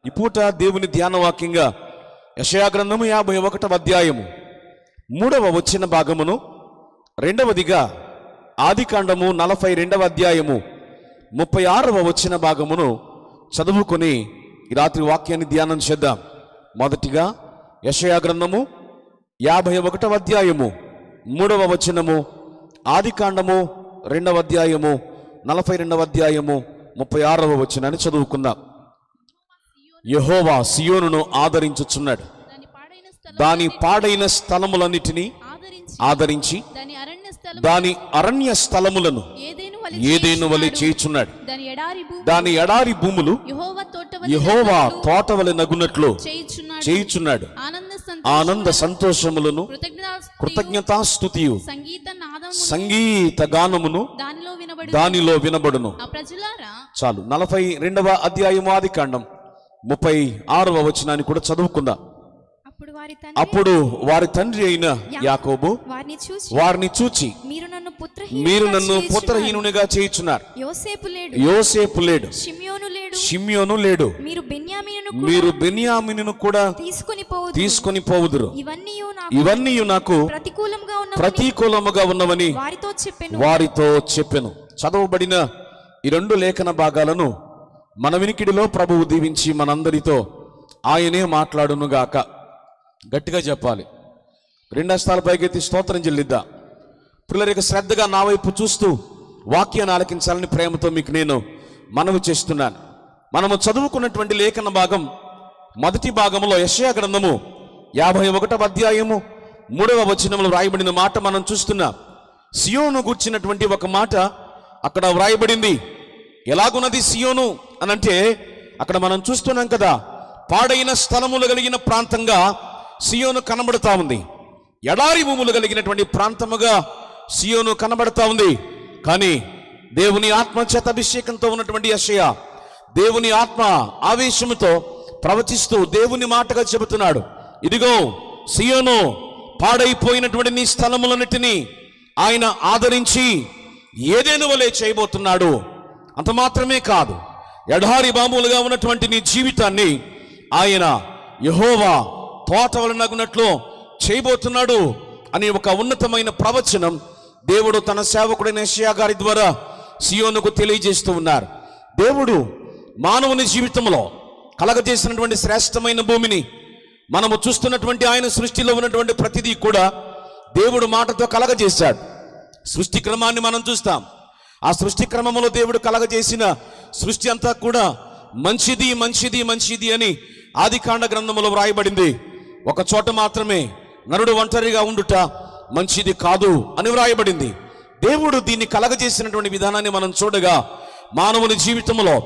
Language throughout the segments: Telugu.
ఈ పూట దేవుని ధ్యాన వాక్యంగా యెషయా గ్రంథము 51వ అధ్యాయము 3వ వచన భాగమును, రెండవదిగా ఆదికాండము 42వ అధ్యాయము 36వ వచన భాగమును చదువుకొని ఈ రాత్రి వాక్యాన్ని ధ్యానం చేద్దాం. మొదటిగా యెషయా గ్రంథము 51వ అధ్యాయము 3వ వచనము, ఆదికాండము 2వ అధ్యాయము 42వ అధ్యాయము 36వ వచనాన్ని చదువుకుందాం. యెహోవా సియోనును ఆదరించుచున్నాడు, దాని పాడైన స్థలములన్నిటినీ ఆదరించి దాని అరణ్య స్థలములను ఏదేను వలె చేయుచున్నాడు. దాని ఎడారి భూములు యెహోవా తోట వలె నగునట్లు చేయుచున్నాడు. ఆనంద సంతోషములను కృతజ్ఞతాస్తుతియు సంగీత గానమును దానిలో వినబడును. చాలు. 42వ అధ్యాయము ఆదికాండం 36వ వచనాన్ని కూడా చదువుకుందాం. అప్పుడు వారి తండ్రి అయిన యాకోబు వారిని చూచి, మీరు నన్ను పుత్రహీనునిగా చేయుచున్నారు. యోసేపు లేడు, షిమ్యోను లేడు, మీరు బెన్యామీనును కూడా తీసుకొని పోవుదురు. ఇవన్నీ నాకు ప్రతికూలముగా ఉన్నవని వారితో చెప్పెను. చదవబడిన ఈ 2 లేఖన భాగాలను మన వినికిడిలో ప్రభువు దీవించి మనందరితో ఆయనే మాట్లాడునుగాక. గట్టిగా చెప్పాలి. 2 హస్తాల పైకెత్తి స్తోత్రం చెల్లిద్దాం. పిల్లలకి శ్రద్ధగా నా వైపు చూస్తూ వాక్యాన్ని ఆలకించాలని ప్రేమతో మీకు నేను మనవి చేస్తున్నాను. మనము చదువుకున్నటువంటి లేఖన భాగం మొదటి భాగంలో యెషయా గ్రంథము 51వ అధ్యాయము 3వ వచనంలో వ్రాయబడిన మాట మనం చూస్తున్నాం. సియోను గూర్చినటువంటి ఒక మాట అక్కడ వ్రాయబడింది. ఎలాగున్నది సియోను అనంటే, అక్కడ మనం చూస్తున్నాం కదా, పాడైన స్థలములు కలిగిన ప్రాంతంగా సియోను కనబడతా ఉంది. ఎడారి భూములు కలిగినటువంటి ప్రాంతముగా సియోను కనబడతా ఉంది. కానీ దేవుని ఆత్మచేత అభిషేకంతో ఉన్నటువంటి యెషయా దేవుని ఆత్మ ఆవేశముతో ప్రవచిస్తూ దేవుని మాటగా చెబుతున్నాడు, ఇదిగో సియోను పాడైపోయినటువంటి నీ స్థలములన్నిటినీ ఆయన ఆదరించి ఏదేను వలె చేయబోతున్నాడు. అంత మాత్రమే కాదు, ఎడారి భూములుగా ఉన్నటువంటి నీ జీవితాన్ని ఆయన యెహోవా తోట వలనగునట్లు చేయబోతున్నాడు అని ఒక ఉన్నతమైన ప్రవచనం దేవుడు తన సేవకుడైన యెషయా గారి ద్వారా సియోనుకు తెలియజేస్తూ ఉన్నారు. దేవుడు మానవుని జీవితంలో కలగజేసినటువంటి శ్రేష్టమైన భూమిని, మనము చూస్తున్నటువంటి ఆయన సృష్టిలో ఉన్నటువంటి ప్రతిదీ కూడా దేవుడు మాటతో కలగజేశాడు. సృష్టి క్రమాన్ని మనం చూస్తాం. ఆ సృష్టి క్రమంలో దేవుడు కలగజేసిన సృష్టి అంతా కూడా మంచిది మంచిది మంచిది అని ఆదికాండ గ్రంథంలో వ్రాయబడింది. ఒక చోట మాత్రమే నరుడు ఒంటరిగా ఉండుట మంచిది కాదు అని వ్రాయబడింది. దేవుడు దీన్ని కలగజేసినటువంటి విధానాన్ని మనం చూడగా, మానవుని జీవితంలో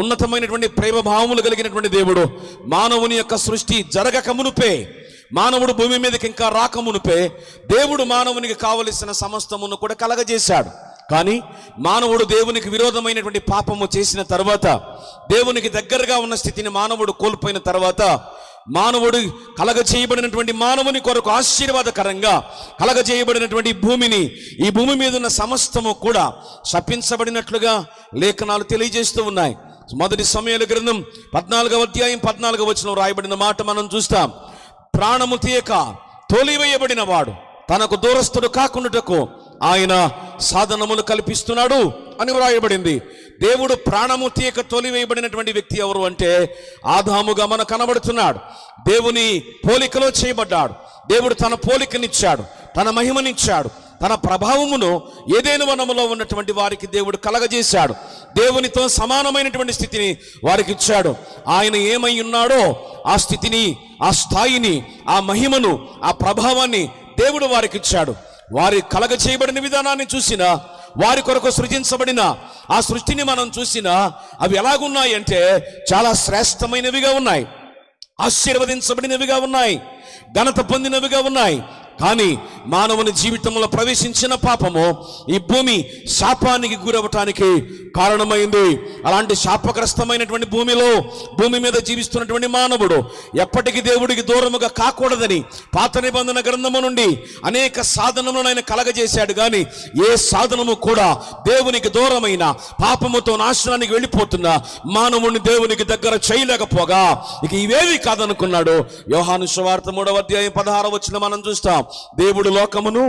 ఉన్నతమైనటువంటి ప్రేమ భావములు కలిగినటువంటి దేవుడు మానవుని యొక్క సృష్టి జరగక మునుపే, మానవుడు భూమి మీదకి ఇంకా రాకమునుపే దేవుడు మానవునికి కావలసిన సమస్తమును కూడా కలగజేశాడు. కానీ మానవుడు దేవునికి విరోధమైనటువంటి పాపము చేసిన తర్వాత, దేవునికి దగ్గరగా ఉన్న స్థితిని మానవుడు కోల్పోయిన తర్వాత, మానవుడు కలగజేయబడినటువంటి మానవుని కొరకు ఆశీర్వాదకరంగా కలగజేయబడినటువంటి భూమిని, ఈ భూమి మీద ఉన్న సమస్తము కూడా శపించబడినట్లుగా లేఖనాలు తెలియజేస్తూ ఉన్నాయి. మొదటి సమూయేలు గ్రంథం 14వ అధ్యాయం 14వ వచనం రాయబడిన మాట మనం చూస్తాం. ప్రాణము తీయక తోలివేయబడిన వాడు తనకు దూరస్తుడు కాకుండాటకు ఆయన సాధనములు కల్పిస్తున్నాడు అని వ్రాయబడింది. దేవుడు ప్రాణము తీయక తోలివేయబడినటువంటి వ్యక్తి ఎవరు అంటే ఆదాముగా మనకు కనబడుతున్నాడు. దేవుని పోలికలో చేయబడ్డాడు. దేవుడు తన పోలికనిచ్చాడు, తన మహిమనిచ్చాడు, తన ప్రభావమును ఏదైనా వనములో ఉన్నటువంటి వారికి దేవుడు కలగజేశాడు. దేవునితో సమానమైనటువంటి స్థితిని వారికి ఇచ్చాడు. ఆయన ఏమై ఉన్నాడో ఆ స్థితిని, ఆ స్థాయిని, ఆ మహిమను, ఆ ప్రభావాన్ని దేవుడు వారికి ఇచ్చాడు. వారి కలగ చేయబడిన విధానాన్ని చూసినా, వారి కొరకు సృజించబడిన ఆ సృష్టిని మనం చూసినా, అవి ఎలాగున్నాయి అంటే చాలా శ్రేష్టమైనవిగా ఉన్నాయి, ఆశీర్వదించబడినవిగా ఉన్నాయి, ఘనత పొందినవిగా ఉన్నాయి. కానీ మానవుని జీవితంలో ప్రవేశించిన పాపము ఈ భూమి శాపానికి గురవటానికి కారణమైంది. అలాంటి శాపగ్రస్తమైనటువంటి భూమి మీద జీవిస్తున్నటువంటి మానవుడు ఎప్పటికీ దేవుడికి దూరముగా కాకూడదని పాత నిబంధన గ్రంథము నుండి అనేక సాధనములను ఆయన కలగజేశాడు. కానీ ఏ సాధనము కూడా దేవునికి దూరమైన పాపముతో నాశనానికి వెళ్ళిపోతున్న మానవుని దేవునికి దగ్గర చేయలేకపోగా ఇక ఇవేవి కాదనుకున్నాడు. యోహాను సువార్త 3వ అధ్యాయం 16వ వచనం మనం చూస్తాం. దేవుడు లోకమును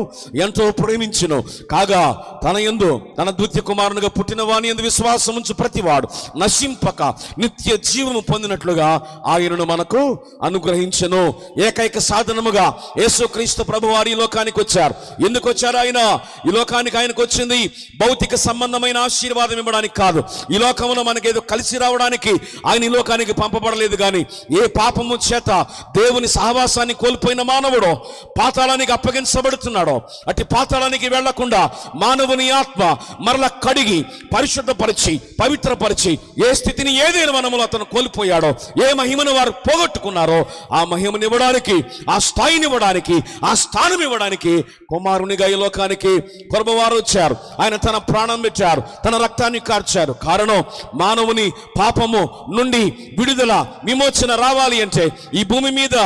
ఎంతో ప్రేమించును కాగా తన యందు తన ద్వితీయ కుమారునిగా పుట్టిన వాని యందు విశ్వాసం ఉంచు ప్రతివాడు నశింపక నిత్య జీవము పొందినట్లుగా ఆయనను మనకు అనుగ్రహించెను. ఏకైక సాధనముగా యేసుక్రీస్తు ప్రభువారు ఈ లోకానికి వచ్చారు. ఎందుకు వచ్చారు? ఆయన ఈ లోకానికి ఆయనకు వచ్చింది భౌతిక సంబంధమైన ఆశీర్వాదం ఇవ్వడానికి కాదు. ఈ లోకంలో మనకేదో కలిసి రావడానికి ఆయన ఈ లోకానికి పంపబడలేదు. కానీ ఏ పాపము చేత దేవుని సహవాసాన్ని కోల్పోయిన మానవుడు పాతాళానికి అప్పగించబడుతున్నాడో అటు పాతాళానికి వెళ్లకుండా మానవుని ఆత్మ మరల కడిగి పరిశుద్ధపరిచి పవిత్రపరిచి ఏ స్థితిని ఏదైనా మనములో అతను కోల్పోయాడో, ఏ మహిమను వారు పోగొట్టుకున్నారో ఆ మహిమను ఇవ్వడానికి, ఆ స్థాయిని ఇవ్వడానికి, ఆ స్థానం ఇవ్వడానికి కుమారునిగా ఈ లోకానికి ప్రభువారు వచ్చారు. ఆయన తన ప్రాణం పెట్టారు, తన రక్తాన్ని కార్చారు. కారణం మానవుని పాపము నుండి విడుదల విమోచన రావాలి అంటే ఈ భూమి మీద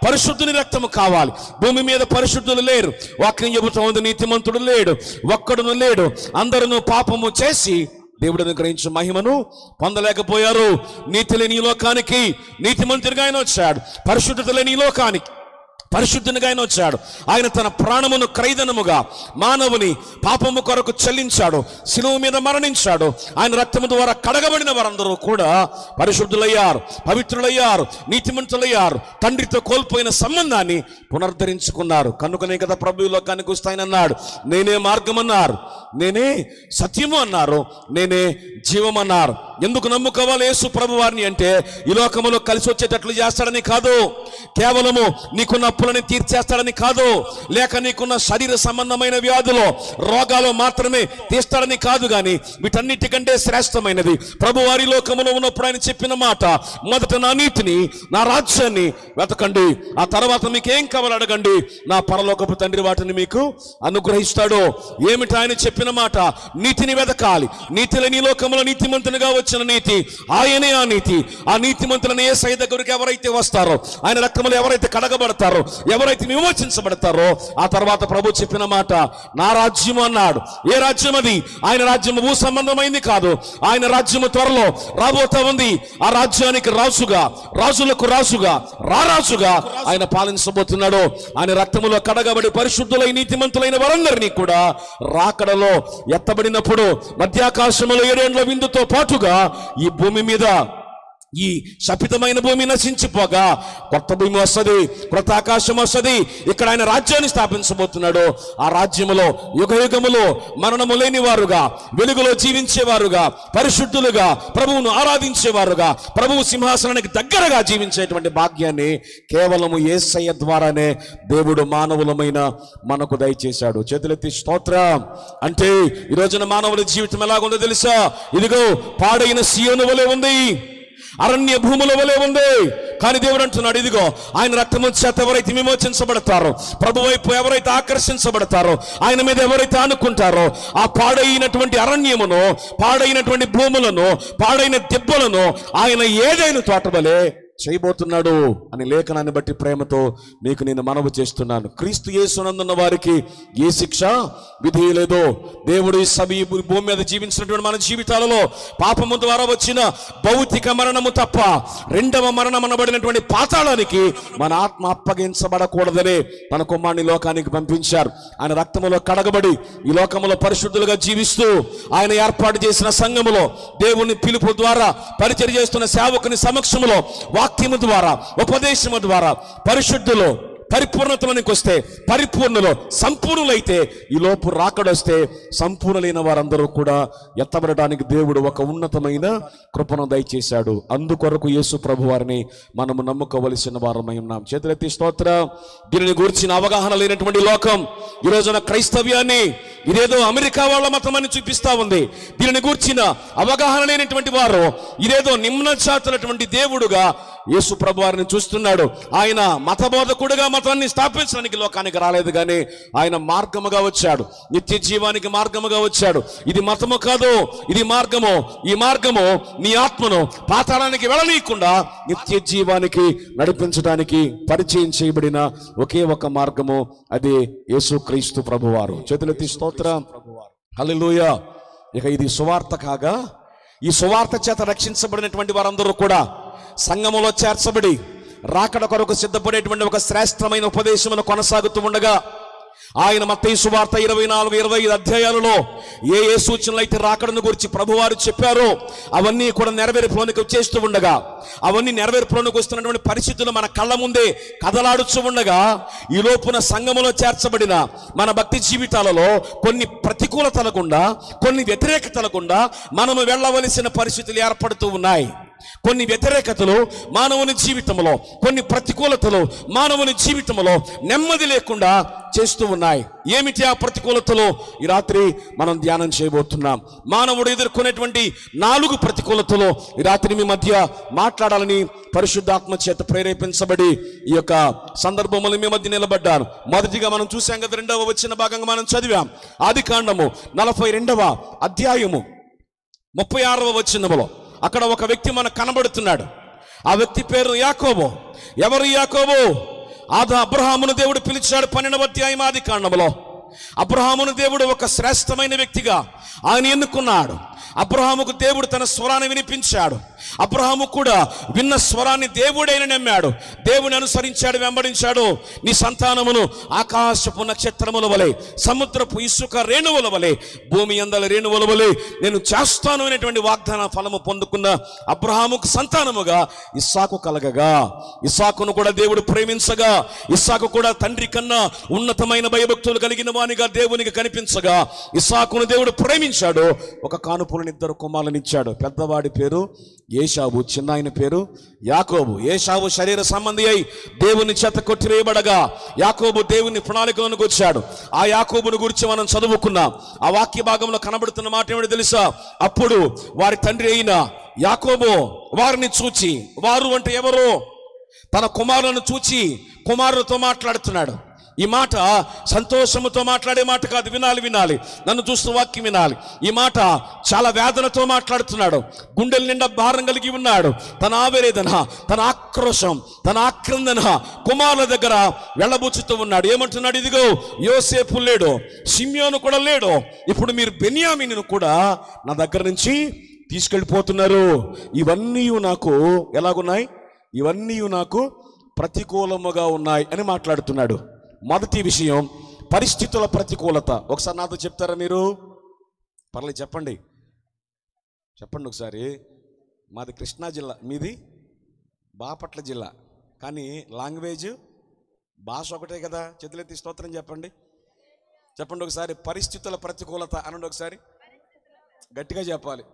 పరిశుద్ధుని రక్తము కావాలి. భూమి మీద పరిశుద్ధులు లేరు. వాక్యం చెబుతూ ఉంది, నీతిమంతుడు లేడు, ఒక్కడును లేడు. అందరూ పాపము చేసి దేవుడిని గ్రహించు మహిమను పొందలేకపోయారు. నీతి లేని ఈ లోకానికి నీతిమంతుడిగా ఆయన వచ్చాడు. పరిశుద్ధత లేని ఈ లోకానికి పరిశుద్ధునిగా ఆయన వచ్చాడు. ఆయన తన ప్రాణమును క్రైదనముగా మానవుని పాపము కొరకు చెల్లించాడు. శిలువ మీద మరణించాడు. ఆయన రక్తము ద్వారా కడగబడిన వారందరూ కూడా పరిశుద్ధులయ్యారు, పవిత్రులయ్యారు, నీతిమంతులయ్యారు. తండ్రితో కోల్పోయిన సంబంధాన్ని పునరుద్ధరించుకున్నారు. కనుకనే కదా ప్రభు ఈ లోకానికి వస్తాయనన్నాడు. నేనే మార్గం అన్నారు, నేనే సత్యము అన్నారు, నేనే జీవమన్నారు. ఎందుకు నమ్ముకోవాలి యేసు ప్రభు వారిని అంటే ఈ లోకములో కలిసి వచ్చేటట్లు చేస్తాడని కాదు, కేవలము నీకున్న అప్పులని తీర్చేస్తాడని కాదు, లేక నీకున్న శరీర సంబంధమైన వ్యాధులు రోగాలు మాత్రమే తీస్తాడని కాదు. కానీ వీటన్నిటికంటే శ్రేష్టమైనది ప్రభు వారి లోకములో ఉన్నప్పుడు ఆయన చెప్పిన మాట, మొదట నా నీతిని నా రాజ్యాన్ని వెతకండి, ఆ తర్వాత మీకు ఏం కావాలో అడగండి, నా పరలోకపు తండ్రి వాటిని మీకు అనుగ్రహిస్తాడు. ఏమిటి ఆయన చెప్పిన మాట? నీతిని వెతకాలి. నీతి లేని లోకంలో నీతిమంతునిగా వచ్చిన నీతి ఆయనే ఆ నీతి. ఆ నీతిమంతులను యేసయ్య దగ్గరికి ఎవరైతే వస్తారో, ఆయన రక్తములో ఎవరైతే కడగబడతారో, ఎవరైతే విమోచించబడతారో, ఆ తర్వాత ప్రభు చెప్పిన మాట నా రాజ్యము అన్నాడు. ఏ రాజ్యం అది? ఆయన రాజ్యము భూ సంబంధమైంది కాదు. ఆయన రాజ్యము త్వరలో రాబోతా ఉంది. ఆ రాజ్యానికి రాజుగా, రాజులకు రాజుగా, రారాజుగా ఆయన పాలించబోతున్నాడు. ఆయన రక్తములో కడగబడి పరిశుద్ధులై నీతిమంతులైన వారందరినీ కూడా రాకడలో ఎత్తబడినప్పుడు మధ్యాకాశములో 7 ఏండ్ల విందుతో పాటుగా ఈ భూమి మీద ఈ శపితమైన భూమి నశించిపోగా కొత్త భూమి వస్తుంది, కొత్త ఆకాశం వస్తుంది. ఇక్కడ ఆయన రాజ్యాన్ని స్థాపించబోతున్నాడు. ఆ రాజ్యములో యుగయుగములో మరణము లేని వారుగా, వెలుగులో జీవించేవారుగా, పరిశుద్ధులుగా, ప్రభువును ఆరాధించేవారుగా, ప్రభువు సింహాసనానికి దగ్గరగా జీవించేటువంటి భాగ్యాన్ని కేవలము యేసయ్య ద్వారానే దేవుడు మానవులమైన మనకు దయచేశాడు. చేతులెత్తి స్తోత్రం. అంటే ఈ రోజున మానవుల జీవితం ఎలాగుందో తెలుసా? ఇదిగో పాడైన సీయోను వలె ఉంది, అరణ్య భూముల వలె ఉంది. కానీ దేవుడు అంటున్నాడు, ఇదిగో ఆయన రక్తము చేత ఎవరైతే విమోచించబడతారో, ప్రభు వైపు ఎవరైతే ఆకర్షించబడతారో, ఆయన మీద ఎవరైతే ఆనుకుంటారో, ఆ పాడైనటువంటి అరణ్యమును, పాడైనటువంటి భూములను, పాడైన దెబ్బలను ఆయన ఏదైనా తోటవలే చేయబోతున్నాడు అని లేఖనాన్ని బట్టి ప్రేమతో మీకు నేను మనవి చేస్తున్నాను. క్రీస్తు యేసునందున్న వారికి ఏ శిక్ష విధి లేదో. దేవుడు ఈ భూమి మీద జీవించినటువంటి మన జీవితాలలో పాపము ద్వారా వచ్చిన భౌతిక మరణము తప్ప రెండవ మరణం అనబడినటువంటి పాతాళానికి మన ఆత్మ అప్పగించబడకూడదనే తన కుమారుని లోకానికి పంపించారు. ఆయన రక్తములో కడగబడి ఈ లోకములో పరిశుద్ధులుగా జీవిస్తూ ఆయన ఏర్పాటు చేసిన సంఘములో దేవుని పిలుపు ద్వారా పరిచర్య చేస్తున్న సేవకుని సమక్షములో వాక్యము ద్వారా, ఉపదేశము ద్వారా పరిశుద్ధులు పరిపూర్ణతలోనికి వస్తే, పరిపూర్ణలో సంపూర్ణులైతే, ఈ లోపు రాకడొస్తే సంపూర్ణులైన వారందరూ కూడా ఎత్తబడడానికి దేవుడు ఒక ఉన్నతమైన కృపను దయచేశాడు. అందుకొరకు యేసు ప్రభు వారిని మనము నమ్ముకోవలసిన వారమై ఉన్నాం. చేతులెత్తి స్తోత్రం. దీనిని గురించిన అవగాహన లేనటువంటి లోకం ఈ రోజున క్రైస్తవ్యాన్ని ఇదేదో అమెరికా వాళ్ళ మతం అని చూపిస్తా ఉంది. దీనిని గురించిన అవగాహన లేనటువంటి వారు ఇదేదో నిమ్న జాతులటువంటి దేవుడుగా యేసు ప్రభు వారిని చూస్తున్నాడు. ఆయన మతబోధకుడుగా మతాన్ని స్థాపించడానికి లోకానికి రాలేదు, కానీ ఆయన మార్గముగా వచ్చాడు, నిత్య జీవానికి మార్గముగా వచ్చాడు. ఇది మతము కాదు, ఇది మార్గము. ఈ మార్గము నీ ఆత్మను పాతాళానికి వెళ్ళనీయకుండా నిత్య జీవానికి నడిపించడానికి పరిచయం చేయబడిన ఒకే ఒక మార్గము, అది యేసుక్రీస్తు ప్రభువారు. చేతులెత్తి స్తోత్రం, హల్లెలూయా. ఇక ఇది సువార్త కాగా, ఈ సువార్త చేత రక్షించబడినటువంటి వారందరూ కూడా సంఘములో చేర్చబడి రాకడ కొరకు సిద్ధపడేటువంటి ఒక శ్రేష్టమైన ఉపదేశమును కొనసాగుతూ ఉండగా, ఆయన మత్తయి సువార్త 24-25 అధ్యాయాలలో ఏ ఏ సూచనలు అయితే రాకడను గురించి ప్రభువారు చెప్పారో అవన్నీ కూడా నెరవేర్పులోనికి వచ్చేస్తూ ఉండగా, అవన్నీ నెరవేర్పులోనికి వస్తున్నటువంటి పరిస్థితులు మన కళ్ళ ముందే కదలాడుతూ ఉండగా, ఈ లోపున సంఘములో చేర్చబడిన మన భక్తి జీవితాలలో కొన్ని ప్రతికూలతల గుండా, కొన్ని వ్యతిరేకతల గుండా మనము వెళ్ళవలసిన పరిస్థితులు ఏర్పడుతూ ఉన్నాయి. కొన్ని వ్యతిరేకతలు మానవుని జీవితంలో, కొన్ని ప్రతికూలతలు మానవుని జీవితంలో నెమ్మది లేకుండా చేస్తూ ఉన్నాయి. ఏమిటి ఆ ప్రతికూలతలు? ఈ రాత్రి మనం ధ్యానం చేయబోతున్నాం. మానవుడు ఎదుర్కొనేటువంటి 4 ప్రతికూలతలు ఈ రాత్రి మీ మధ్య మాట్లాడాలని పరిశుద్ధాత్మ చేత ప్రేరేపించబడి ఈ యొక్క సందర్భంలో మీ మధ్య నిలబడ్డాను. మొదటిగా మనం చూసాం కదా, 2వ వచన భాగంగా మనం చదివాం. ఆదికాండము 42వ అధ్యాయము 36వ వచనములో అక్కడ ఒక వ్యక్తి మనకు కనబడుతున్నాడు. ఆ వ్యక్తి పేరు యాకోబు. ఎవరు యాకోబు? అబ్రహామును దేవుడు పిలిచాడు 12వ అధ్యాయం ఆదికాండములో. అబ్రహామును దేవుడు ఒక శ్రేష్టమైన వ్యక్తిగా ఆయన ఎన్నుకున్నాడు. అబ్రహాముకు దేవుడు తన స్వరాన్ని వినిపించాడు. అబ్రహాము కూడా విన్న స్వరాన్ని దేవుడైన నమ్మాడు, దేవుని అనుసరించాడు, వెంబడించాడు. నీ సంతానమును ఆకాశపు నక్షత్రముల వలె, సముద్రపు ఇసుక రేణువుల వలె, భూమి అందల రేణువుల వలె నేను చేస్తాను అనేటువంటి వాగ్దాన ఫలము పొందుకున్న అబ్రహాముకు సంతానముగా ఇస్సాకు కలగగా, ఇస్సాకును కూడా దేవుడు ప్రేమించగా, ఇస్సాకు కూడా తండ్రి కన్నా ఉన్నతమైన భయభక్తులు కలిగిన వానిగా దేవునికి కనిపించగా, ఇస్సాకును దేవుడు ప్రేమించాడు. ఒక కానుపులను 2 కుమారులను ఇచ్చాడు. పెద్దవాడి పేరు ఏశావు, చిన్న ఆయన పేరు యాకోబు. ఏశావు శరీర సంబంధి అయి దేవుని చేత కొట్టివేయబడగా, యాకోబు దేవుని ప్రణాళికలోనికి వచ్చాడు. ఆ యాకోబును గురించి మనం చదువుకున్నాం. ఆ వాక్య భాగంలో కనబడుతున్న మాట ఏమిటి తెలుసా? అప్పుడు వారి తండ్రి అయిన యాకోబు వారిని చూచి, వారు అంటే ఎవరు? తన కుమారులను చూచి కుమారులతో మాట్లాడుతున్నాడు. ఈ మాట సంతోషముతో మాట్లాడే మాట కాదు. వినాలి, నన్ను చూస్తూ వాక్యం వినాలి. ఈ మాట చాలా వేదనతో మాట్లాడుతున్నాడు. గుండెల నిండా భారం కలిగి ఉన్నాడు. తన ఆవేదన, తన ఆక్రోశం, తన ఆక్రందన కుమారుల దగ్గర వెళ్ళబుచ్చుతూ ఉన్నాడు. ఏమంటున్నాడు? ఇదిగో యోసేపు లేడు, షిమ్యోను కూడా లేడు, ఇప్పుడు మీరు బెన్యామీనును కూడా నా దగ్గర నుంచి తీసుకెళ్ళిపోతున్నారు. ఇవన్నీ నాకు ఎలాగున్నాయి? ఇవన్నీ నాకు ప్రతికూలముగా ఉన్నాయి అని మాట్లాడుతున్నాడు. మొదటి విషయం పరిస్థితుల ప్రతికూలత. ఒకసారి నాతో చెప్తారా మీరు? పర్లేదు చెప్పండి ఒకసారి. మాది కృష్ణా జిల్లా, మీది బాపట్ల జిల్లా, కానీ లాంగ్వేజ్ భాష ఒకటే కదా. చేతులెత్తి స్తోత్రం చెప్పండి ఒకసారి. పరిస్థితుల ప్రతికూలత అనండి ఒకసారి, గట్టిగా చెప్పాలి.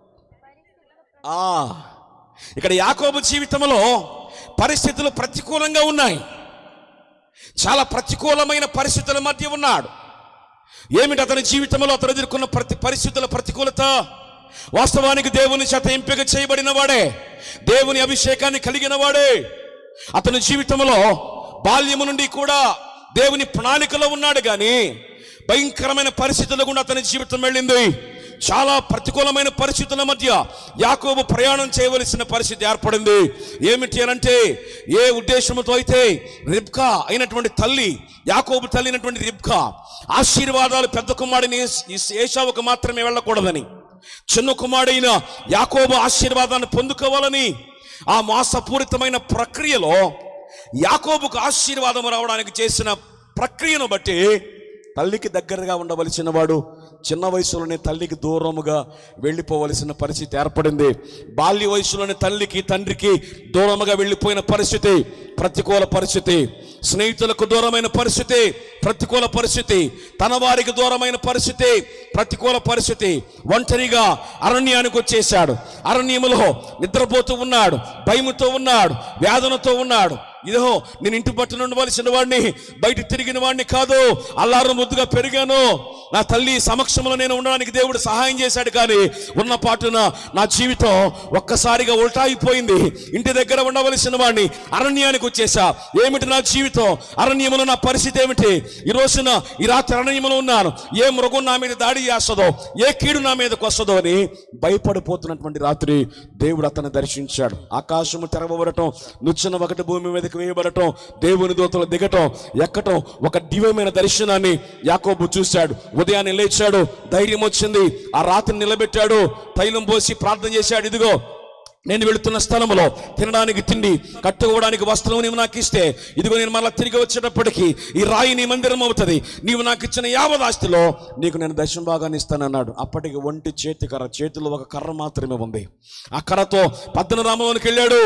ఇక్కడ యాకోబు జీవితంలో పరిస్థితులు ప్రతికూలంగా ఉన్నాయి. చాలా ప్రతికూలమైన పరిస్థితుల మధ్య ఉన్నాడు. ఏమిటి అతని జీవితంలో అతను ఎదుర్కొన్న పరిస్థితుల ప్రతికూలత? వాస్తవానికి దేవుని చేత ఎంపిక చేయబడిన వాడే, దేవుని అభిషేకాన్ని కలిగిన వాడే. అతని జీవితంలో బాల్యము నుండి కూడా దేవుని ప్రణాళికలో ఉన్నాడు, కానీ భయంకరమైన పరిస్థితుల గుండా అతని జీవితం వెళ్ళింది. చాలా ప్రతికూలమైన పరిస్థితుల మధ్య యాకోబు ప్రయాణం చేయవలసిన పరిస్థితి ఏర్పడింది. ఏమిటి అనంటే, ఏ ఉద్దేశంతో అయితే రిబ్కా అయినటువంటి తల్లి, యాకోబు తల్లి అయినటువంటి రిబ్కా ఆశీర్వాదాలు పెద్ద కుమారుడిని ఏశావుకు మాత్రమే వెళ్ళకూడదని, చిన్న కుమారుడైన యాకోబు ఆశీర్వాదాన్ని పొందుకోవాలని ఆ మోసపూరితమైన ప్రక్రియలో యాకోబుకు ఆశీర్వాదం రావడానికి చేసిన ప్రక్రియను బట్టి తల్లికి దగ్గరగా ఉండవలసిన వాడు చిన్న వయసులోనే తల్లికి దూరముగా వెళ్ళిపోవలసిన పరిస్థితి ఏర్పడింది. బాల్య వయసులోనే తల్లికి తండ్రికి దూరముగా వెళ్ళిపోయిన పరిస్థితి ప్రతికూల పరిస్థితి. స్నేహితులకు దూరమైన పరిస్థితి ప్రతికూల పరిస్థితి. తన వారికి దూరమైన పరిస్థితి ప్రతికూల పరిస్థితి. ఒంటరిగా అరణ్యానికి వచ్చేశాడు. అరణ్యములో నిద్రపోతూ ఉన్నాడు, భయముతో ఉన్నాడు, వేదనతో ఉన్నాడు. ఇదో నేను ఇంటి పట్టున ఉండవలసిన వాడిని, బయట తిరిగిన వాడిని కాదు, అల్లారు ముద్దుగా పెరిగాను. నా తల్లి సమక్షంలో నేను ఉండడానికి దేవుడు సహాయం చేశాడు. కానీ ఉన్న పాటున నా జీవితం ఒక్కసారిగా ఉల్టాయిపోయింది. ఇంటి దగ్గర ఉండవలసిన వాడిని అరణ్యానికి వచ్చేసా. ఏమిటి నా జీవితం? అరణ్యములో నా పరిస్థితి ఏమిటి? ఈ రోజున ఈ రాత్రి అరణ్యములో ఉన్నాను. ఏ మృగం నా మీద దాడి చేస్తుందో, ఏ కీడు నా మీదకి వస్తుందో అని భయపడిపోతున్నటువంటి రాత్రి దేవుడు అతను దర్శించాడు. ఆకాశము తెరవబడటం, నుచ్చున ఒకటి భూమి మీదకి వేయబడటం, దేవుని దూతలు దిగటం, ఎక్కటం, ఒక దివ్యమైన దర్శనాన్ని యాకోబు చూశాడు. ఉదయాన్నే లేచాడు, ధైర్యం వచ్చింది, ఆ రాత్రిని నిలబెట్టాడు, తైలం పోసి ప్రార్థన చేశాడు. ఇదిగో నేను వెళుతున్న స్థలంలో తినడానికి తిండి, కట్టుకోవడానికి వస్త్రం నీవు నాకు ఇస్తే, ఇదిగో నేను మళ్ళీ తిరిగి వచ్చేటప్పటికీ ఈ రాయి నీ మందిరం అవుతుంది. నీవు నాకు ఇచ్చిన యావదాస్తిలో నీకు నేను దశమ భాగాన్ని ఇస్తానన్నాడు. అప్పటికి ఒంటి చేతి కర్ర, చేతిలో ఒక కర్ర మాత్రమే ఉంది. ఆ కర్రతో పద్దనరామంలోనికి వెళ్ళాడు.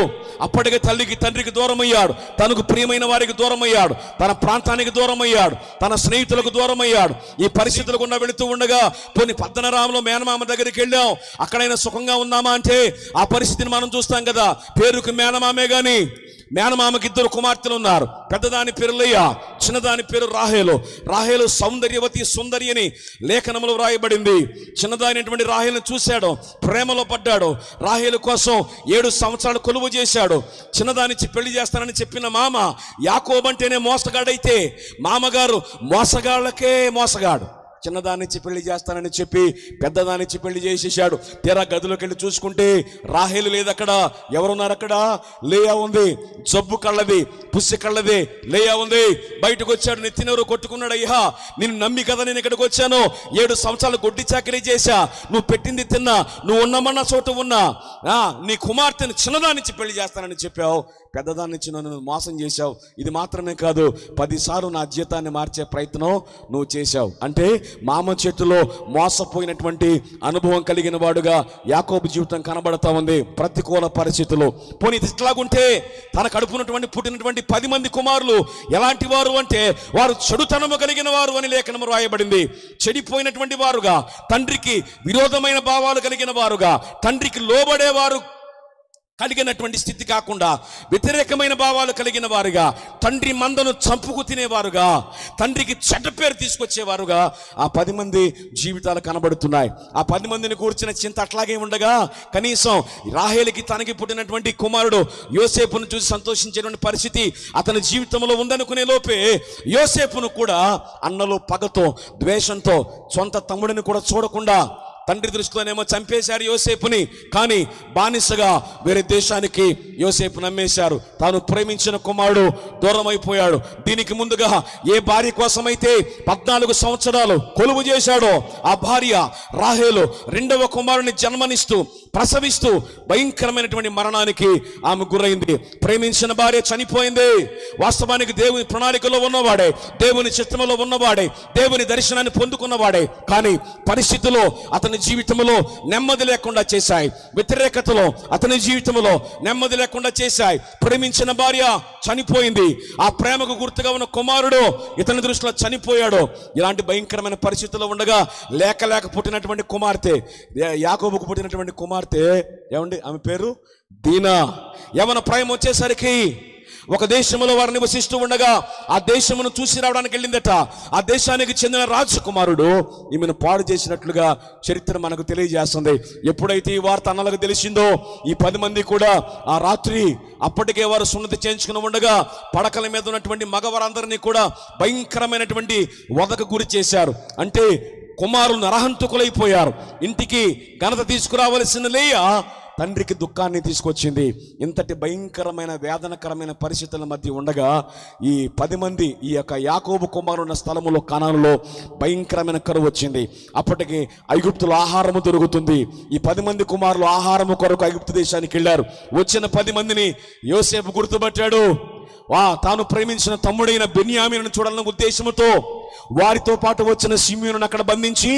అప్పటికే తల్లికి తండ్రికి దూరం అయ్యాడు, తనకు ప్రియమైన వారికి దూరం అయ్యాడు, తన ప్రాంతానికి దూరం అయ్యాడు, తన స్నేహితులకు దూరం అయ్యాడు. ఈ పరిస్థితులు గుండా వెళుతూ ఉండగా కొన్ని పద్దనరామంలో మేనమామ దగ్గరికి వెళ్ళాం. అక్కడైనా సుఖంగా ఉన్నామా అంటే ఆ పరిస్థితిని మనం చూస్తాం కదా. పేరుకు మేనమామే గాని మేనమామకి 2 కుమార్తెలు ఉన్నారు. పెద్దదాని పేరు లేయా, చిన్నదాని పేరు రాహేలు. రాహేలు సౌందర్యవతి, సుందరి అని లేఖనంలో వ్రాయబడింది. చిన్నదానిటువంటి రాహేలును చూశాడు, ప్రేమలో పడ్డాడు. రాహేలు కోసం 7 సంవత్సరాలు కొలువు చేశాడు. చిన్నదానిచ్చి పెళ్లి చేస్తానని చెప్పిన మామ యాకోబు అంటేనే మోసగాడైతే, మామగారు మోసగాళ్ళకే మోసగాడు. చిన్నదానిచ్చి పెళ్లి చేస్తానని చెప్పి పెద్దదానిచ్చి పెళ్లి చేసేసాడు. తీరా గదిలోకి వెళ్ళి చూసుకుంటే రాహేలు లేదు అక్కడ. ఎవరున్నారు అక్కడ? లేయా ఉంది. జబ్బు కళ్ళది, పుస్సి కళ్ళది లేయా ఉంది. బయటకు వచ్చాడు, నెత్తినెవరు కొట్టుకున్నాడు. అయ్యా నేను నమ్మి కదా నేను ఇక్కడికి వచ్చాను, 7 సంవత్సరాలు గొడ్డి చాకరీ చేశా, నువ్వు పెట్టింది తిన్నా, నువ్వు ఉన్నమన్న చోటు ఉన్నా, నీ కుమార్తెను చిన్నదానిచ్చి పెళ్లి చేస్తానని చెప్పావు, పెద్దదాన్నిచ్చి నన్ను మోసం చేశావు. ఇది మాత్రమే కాదు, 10 సార్లు నా జీతాన్ని మార్చే ప్రయత్నం నువ్వు చేశావు. అంటే మామ చేతిలో మోసపోయినటువంటి అనుభవం కలిగిన వాడుగా యాకోబు జీవితం కనబడతా ఉంది. ప్రతికూల పరిస్థితులు. పోనీ ఇట్లాగుంటే తన కడుపునటువంటి పుట్టినటువంటి 10 మంది కుమారులు ఎలాంటి వారు అంటే వారు చెడుతనము కలిగిన వారు అని లేఖనము రాయబడింది. చెడిపోయినటువంటి వారుగా, తండ్రికి విరోధమైన భావాలు కలిగిన వారుగా, తండ్రికి లోబడేవారు కలిగినటువంటి స్థితి కాకుండా వ్యతిరేకమైన భావాలు కలిగిన వారుగా, తండ్రి మందను చంపుకు తినేవారుగా, తండ్రికి చెడ్డ పేరు తీసుకొచ్చేవారుగా ఆ 10 మంది జీవితాలు కనబడుతున్నాయి. ఆ 10 మందిని కూర్చిన చింత అట్లాగే ఉండగా కనీసం రాహేలుకి తనకి పుట్టినటువంటి కుమారుడు యోసేపును చూసి సంతోషించేటువంటి పరిస్థితి అతని జీవితంలో ఉందనుకునే లోపే యోసేపును కూడా అన్నలో పగతో, ద్వేషంతో, సొంత తమ్ముడిని కూడా చూడకుండా తండ్రి దృష్టిలోనేమో చంపేశారు యోసేపుని. కానీ బానిసగా వేరే దేశానికి యోసేపు నమ్మేశారు. తాను ప్రేమించిన కుమారుడు దూరం అయిపోయాడు. దీనికి ముందుగా ఏ భార్య కోసమైతే 14 సంవత్సరాలు కొలువు చేశాడో ఆ భార్య రాహేలు 2వ కుమారుని జన్మనిస్తూ ప్రసవిస్తూ భయంకరమైనటువంటి మరణానికి ఆమె గురైంది. ప్రేమించిన భార్య చనిపోయింది. వాస్తవానికి దేవుని ప్రణాళికలో ఉన్నవాడే, దేవుని చిత్తంలో ఉన్నవాడే, దేవుని దర్శనాన్ని పొందుకున్నవాడే. కానీ పరిస్థితుల్లో అతని జీవితంలో నెమ్మది లేకుండా చేశాయి. వ్యతిరేకతలో అతని జీవితంలో నెమ్మది లేకుండా చేశాయి. ప్రేమించిన భార్య చనిపోయింది. ఆ ప్రేమకు గుర్తుగా ఉన్న కుమారుడు ఇతని దృష్టిలో చనిపోయాడు. ఇలాంటి భయంకరమైన పరిస్థితుల్లో ఉండగా లేక పుట్టినటువంటి కుమార్తె, యాకోబుకు పుట్టినటువంటి కుమార్తె ఏమండి, ఆమె పేరు దీనా. యవన ప్రాయం వచ్చేసరికి ఒక దేశంలో వారు నివసిస్తూ ఉండగా ఆ దేశమును చూసి రావడానికి వెళ్ళిందట. ఆ దేశానికి చెందిన రాజకుమారుడు ఈమెను పాడు చేసినట్లుగా చరిత్ర మనకు తెలియజేస్తుంది. ఎప్పుడైతే ఈ వార్త అన్నలకు తెలిసిందో ఈ 10 మంది కూడా ఆ రాత్రి అప్పటికే వారు సున్నతి చేయించుకుని ఉండగా పడకల మీద ఉన్నటువంటి మగవారందరినీ కూడా భయంకరమైనటువంటి వధకు గురి చేశారు. అంటే కుమారులు నరహంతకులైపోయారు. ఇంటికి ఘనత తీసుకురావలసిన లేయా తండ్రికి దుఃఖాన్ని తీసుకొచ్చింది. ఇంతటి భయంకరమైన వేదనకరమైన పరిస్థితుల మధ్య ఉండగా ఈ 10 మంది ఈ యొక్క యాకోబు కుమారుడు ఉన్న స్థలములో కనానులో భయంకరమైన కరువు వచ్చింది. అప్పటికి ఐగుప్తులో ఆహారము దొరుకుతుంది. ఈ 10 మంది కుమారులు ఆహారము కొరకు ఐగుప్తు దేశానికి వెళ్ళారు. వచ్చిన 10 మందిని యోసేపు గుర్తుపట్టాడు. తాను ప్రేమించిన తమ్ముడైన బెన్యామీనును చూడాలన్న ఉద్దేశంతో వారితో పాటు వచ్చిన షిమ్యోనును అక్కడ బంధించి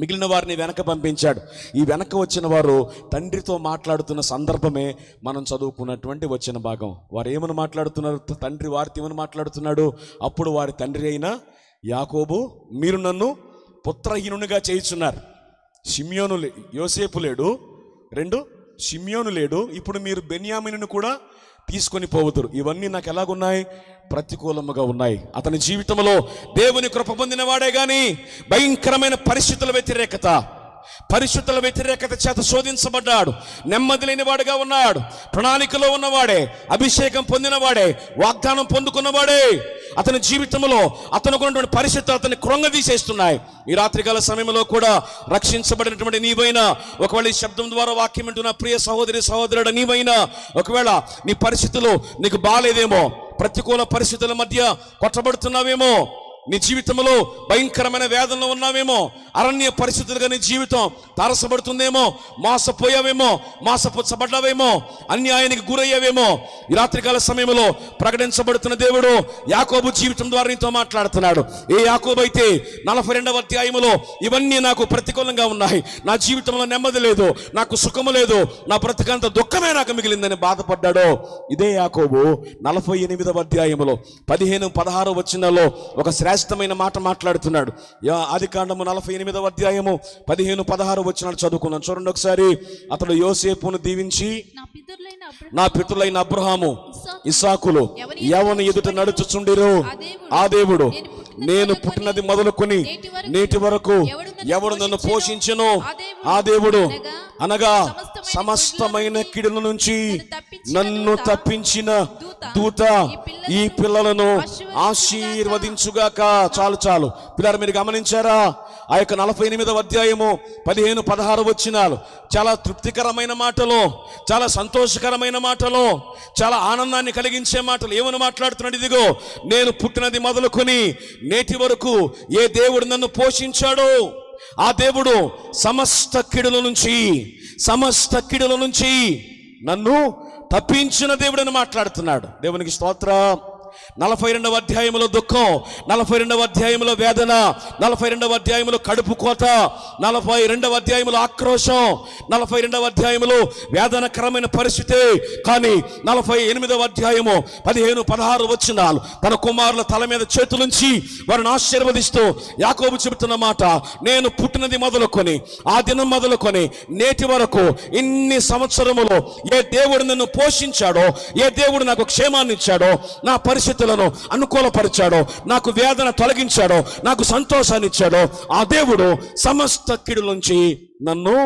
మిగిలిన వారిని వెనక పంపించాడు. ఈ వెనక వచ్చిన వారు తండ్రితో మాట్లాడుతున్న సందర్భమే మనం చదువుకున్నటువంటి వచ్చిన భాగం. వారు ఏమని మాట్లాడుతున్నారు? తండ్రి వారితో ఏమని మాట్లాడుతున్నాడు? అప్పుడు వారి తండ్రి అయిన యాకోబు, మీరు నన్ను పుత్రహీనునిగా చేయుచున్నారు. యోసేపు లేడు, 2 షిమ్యోను లేడు, ఇప్పుడు మీరు బెన్యామీనును కూడా తీసుకొని పోవుదురు. ఇవన్నీ నాకు ఎలాగున్నాయి? ప్రతికూలముగా ఉన్నాయి. అతని జీవితంలో దేవుని కృప పొందిన వాడే గాని భయంకరమైన పరిస్థితుల వ్యతిరేకత చేత శోధించబడ్డాడు. నెమ్మది లేనివాడుగా ఉన్నాడు. ప్రణాళికలో ఉన్నవాడే, అభిషేకం పొందినవాడే, వాగ్దానం పొందుకున్నవాడే. అతని జీవితంలో అతనుకున్నటువంటి పరిస్థితులు అతన్ని కృంగదీసేస్తున్నాయి. ఈ రాత్రికాల సమయంలో కూడా రక్షించబడినటువంటి నీవైనా, ఒకవేళ ఈ శబ్దం ద్వారా వాక్యం వింటున్న ప్రియ సహోదరుడు నీవైనా, ఒకవేళ నీ పరిస్థితులు నీకు బాలేదేమో, ప్రతికూల పరిస్థితుల మధ్య కొట్టబడుతున్నావేమో, నీ జీవితంలో భయంకరమైన వేదనలో ఉన్నావేమో, అరణ్య పరిస్థితులుగా నీ జీవితం తారసపడుతుందేమో, మోసపుచ్చబడ్డావేమో, అన్యాయానికి గురయ్యావేమో, ఈ రాత్రికాల సమయంలో ప్రకటించబడుతున్న దేవుడు యాకోబు జీవితం ద్వారా నీతో మాట్లాడుతున్నాడు. ఏ యాకోబు అయితే 42వ అధ్యాయములో ఇవన్నీ నాకు ప్రతికూలంగా ఉన్నాయి, నా జీవితంలో నెమ్మది లేదు, నాకు సుఖము లేదు, నా బ్రతికంత దుఃఖమే నాకు మిగిలిందని బాధపడ్డాడో, ఇదే యాకోబు 48వ అధ్యాయములో 15-16 వచనాల్లో ఒక శ్రేష్టమైన మాట మాట్లాడుతున్నాడు. ఆదికాండము 48వ అధ్యాయము 15-16 వచనాలు చదువుకున్నాను. చూడండి ఒకసారి. అతడు యోసేపును దీవించి, నా పితరులైన అబ్రహాము, ఇస్సాకులు ఎవని ఎదుట నడుచుచుండిరో ఆ దేవుడు, నేను పుట్టినది మొదలుకొని నేటి వరకు ఎవడు నన్ను పోషించెనో ఆ దేవుడు, అనగా సమస్తమైన కీడుల నుంచి నన్ను తప్పించిన దూత ఈ పిల్లలను ఆశీర్వదించుగాక. చాలు పిల్లలు, మీరు గమనించారా? ఆ యొక్క 48వ అధ్యాయము 15-16 వచనాలు చాలా తృప్తికరమైన మాటలు, చాలా సంతోషకరమైన మాటలు, చాలా ఆనందాన్ని కలిగించే మాటలు. ఏమని మాట్లాడుతున్నాడు? ఇదిగో, నేను పుట్టినది మొదలుకొని నేటి వరకు ఏ దేవుడు నన్ను పోషించాడో ఆ దేవుడు సమస్త కీడుల నుంచి నన్ను తప్పించిన దేవుడని మాట్లాడుతున్నాడు. దేవునికి స్తోత్రం. 42వ అధ్యాయంలో దుఃఖం, 42వ అధ్యాయంలో వేదన, 42వ అధ్యాయంలో కడుపు కోత, 42వ అధ్యాయంలో ఆక్రోశం, 42వ అధ్యాయంలో వేదనకరమైన పరిస్థితి. కానీ 48వ అధ్యాయము 15-16 వచనాలు తన కుమారుల తల మీద చేతులుంచి వారిని ఆశీర్వదిస్తూ యాకోబు చెబుతున్న మాట, నేను పుట్టినది మొదలుకొని ఆ దినం మొదలుకొని నేటి వరకు ఇన్ని సంవత్సరములో ఏ దేవుడు నన్ను పోషించాడో, ఏ దేవుడు నాకు క్షేమాన్ని ఇచ్చాడో, నా పరిస్థితులను అనుకూలపరిచాడో, నాకు వేదన తొలగించాడో, నాకు సంతోషాన్ని ఇచ్చాడో ఆ దేవుడు సమస్త కీడుల నుంచి నన్ను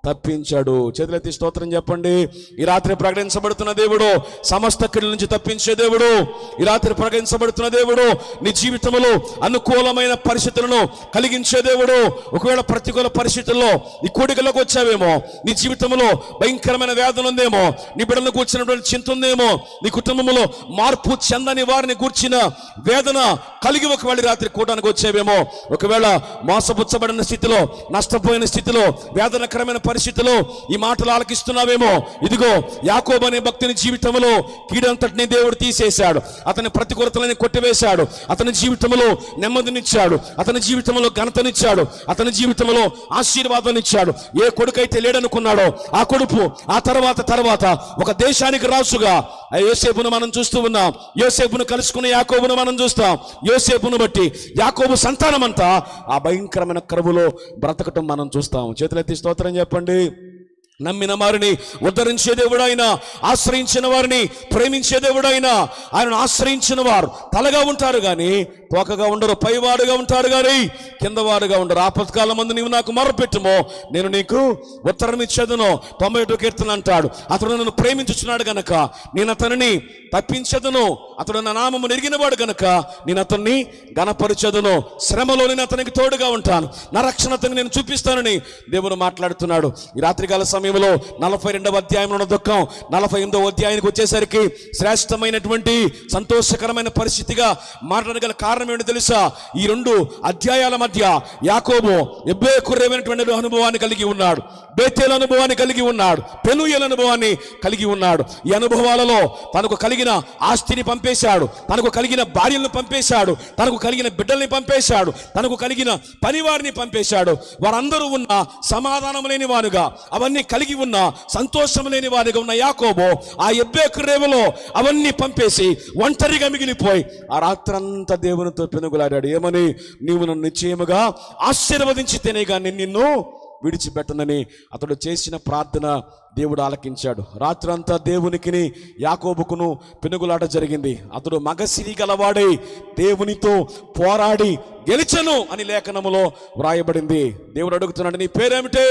తప్పించాడు. చేతులెత్తి స్తోత్రం చెప్పండి. ఈ రాత్రి ప్రకటించబడుతున్న దేవుడు సమస్త కీడుల నుంచి తప్పించే దేవుడు. ఈ రాత్రి ప్రకటించబడుతున్న దేవుడు నీ జీవితంలో అనుకూలమైన పరిస్థితులను కలిగించే దేవుడు. ఒకవేళ ప్రతికూల పరిస్థితుల్లో నీ కోడికలోకి వచ్చావేమో, నీ జీవితంలో భయంకరమైన వేదన ఉందేమో, నీ బిడ్డలను కూర్చున్నటువంటి చింత ఉందేమో, నీ కుటుంబంలో మార్పు చెందని వారిని కూర్చిన వేదన కలిగి ఒకవేళ రాత్రి కూటానికి వచ్చేవేమో, ఒకవేళ మోసపుచ్చబడిన స్థితిలో, నష్టపోయిన స్థితిలో, వేదనకరమైన పరిస్థితిలో ఈ మాటలు ఆలకిస్తున్నావేమో, ఇదిగో యాకోబు అనే భక్తుని జీవితంలో కీడంతటిని దేవుడు తీసేశాడు. అతని ప్రతికూలతలని కొట్టివేశాడు. అతని జీవితంలో నెమ్మదినిచ్చాడు. అతని జీవితంలో ఘనతనిచ్చాడు. అతని జీవితంలో ఆశీర్వాదాన్నిచ్చాడు. ఏ కొడుకైతే లేడనుకున్నాడో ఆ కొడుకు ఆ తర్వాత ఒక దేశానికి రాజుగా యోసేపును మనం చూస్తూ ఉన్నాం. యోసేపును కలుసుకున్న యాకోబును మనం చూస్తాం. యోసేపును బట్టి యాకోబు సంతానమంతా ఆ భయంకరమైన కరువులో బ్రతకటం మనం చూస్తాం. చేతులెత్తి స్తోత్రం చెప్పండి. నమ్మిన వారిని ఉద్ధరించే దేవుడైనా, ఆశ్రయించిన వారిని ప్రేమించే దేవుడైనా, ఆయనను ఆశ్రయించిన వారు తలగా ఉంటారు కానీ తోకగా ఉండరు, పైవాడుగా ఉంటారు కానీ కిందవాడుగా ఉండరు. ఆపత్కాలం మందు నీవు నాకు మొరపెట్టుమో, నేను నీకు ఉత్తరం ఇచ్చేదను. 91 కీర్తన అంటాడు, అతడు నన్ను ప్రేమించుచున్నాడు గనక నేను అతనిని తప్పించదును, అతడు నా నామము నెరిగినవాడు గనక నేను అతన్ని ఘనపరచదును, శ్రమలో నేను అతనికి తోడుగా ఉంటాను, నా రక్షణ అతనికి నేను చూపిస్తానని దేవుడు మాట్లాడుతున్నాడు. ఈ రాత్రికాల సమయంలో 42వ అధ్యాయంలో ఉన్న దుఃఖం 48వ అధ్యాయానికి వచ్చేసరికి శ్రేష్టమైనటువంటి సంతోషకరమైన పరిస్థితిగా మాట్లాడగల కారణం ఏమిటో తెలుసా? ఈ 2 అధ్యాయాల మధ్య యాకోబు ఎబ్బేకుర్రమైనటువంటి అనుభవాన్ని కలిగి ఉన్నాడు, బేతేల్ అనుభవాన్ని కలిగి ఉన్నాడు, పెనూయేల్ అనుభవాన్ని కలిగి ఉన్నాడు. ఈ అనుభవాలలో తనకు కలిగిన ఆస్తిని పంపేశాడు, తనకు కలిగిన భార్యలను పంపేశాడు, తనకు కలిగిన బిడ్డల్ని పంపేశాడు, తనకు కలిగిన పనివారిని పంపేశాడు. వారందరూ ఉన్న సమాధానం లేని వారుగా, అవన్నీ కలిగి ఉన్న సంతోషం లేని వారిగా ఉన్న యాకోబు ఆ ఎబ్బేకుర్రేవులో అవన్నీ పంపేసి ఒంటరిగా మిగిలిపోయి ఆ రాత్రంతా దేవునితో పెనుగులాడాడు. ఏమని? నీవు నన్ను నిశ్చయముగా ఆశీర్వదించితేనే కానీ నిన్ను విడిచిపెట్టనని అతడు చేసిన ప్రార్థన దేవుడు ఆలకించాడు. రాత్రంతా దేవునికిని యాకోబుకును పెనుగులాట జరిగింది. అతడు మగసిరి గలవాడై దేవునితో పోరాడి గెలిచెను అని లేఖనములో వ్రాయబడింది. దేవుడు అడుగుతున్నాడు, నీ పేరేమిటే?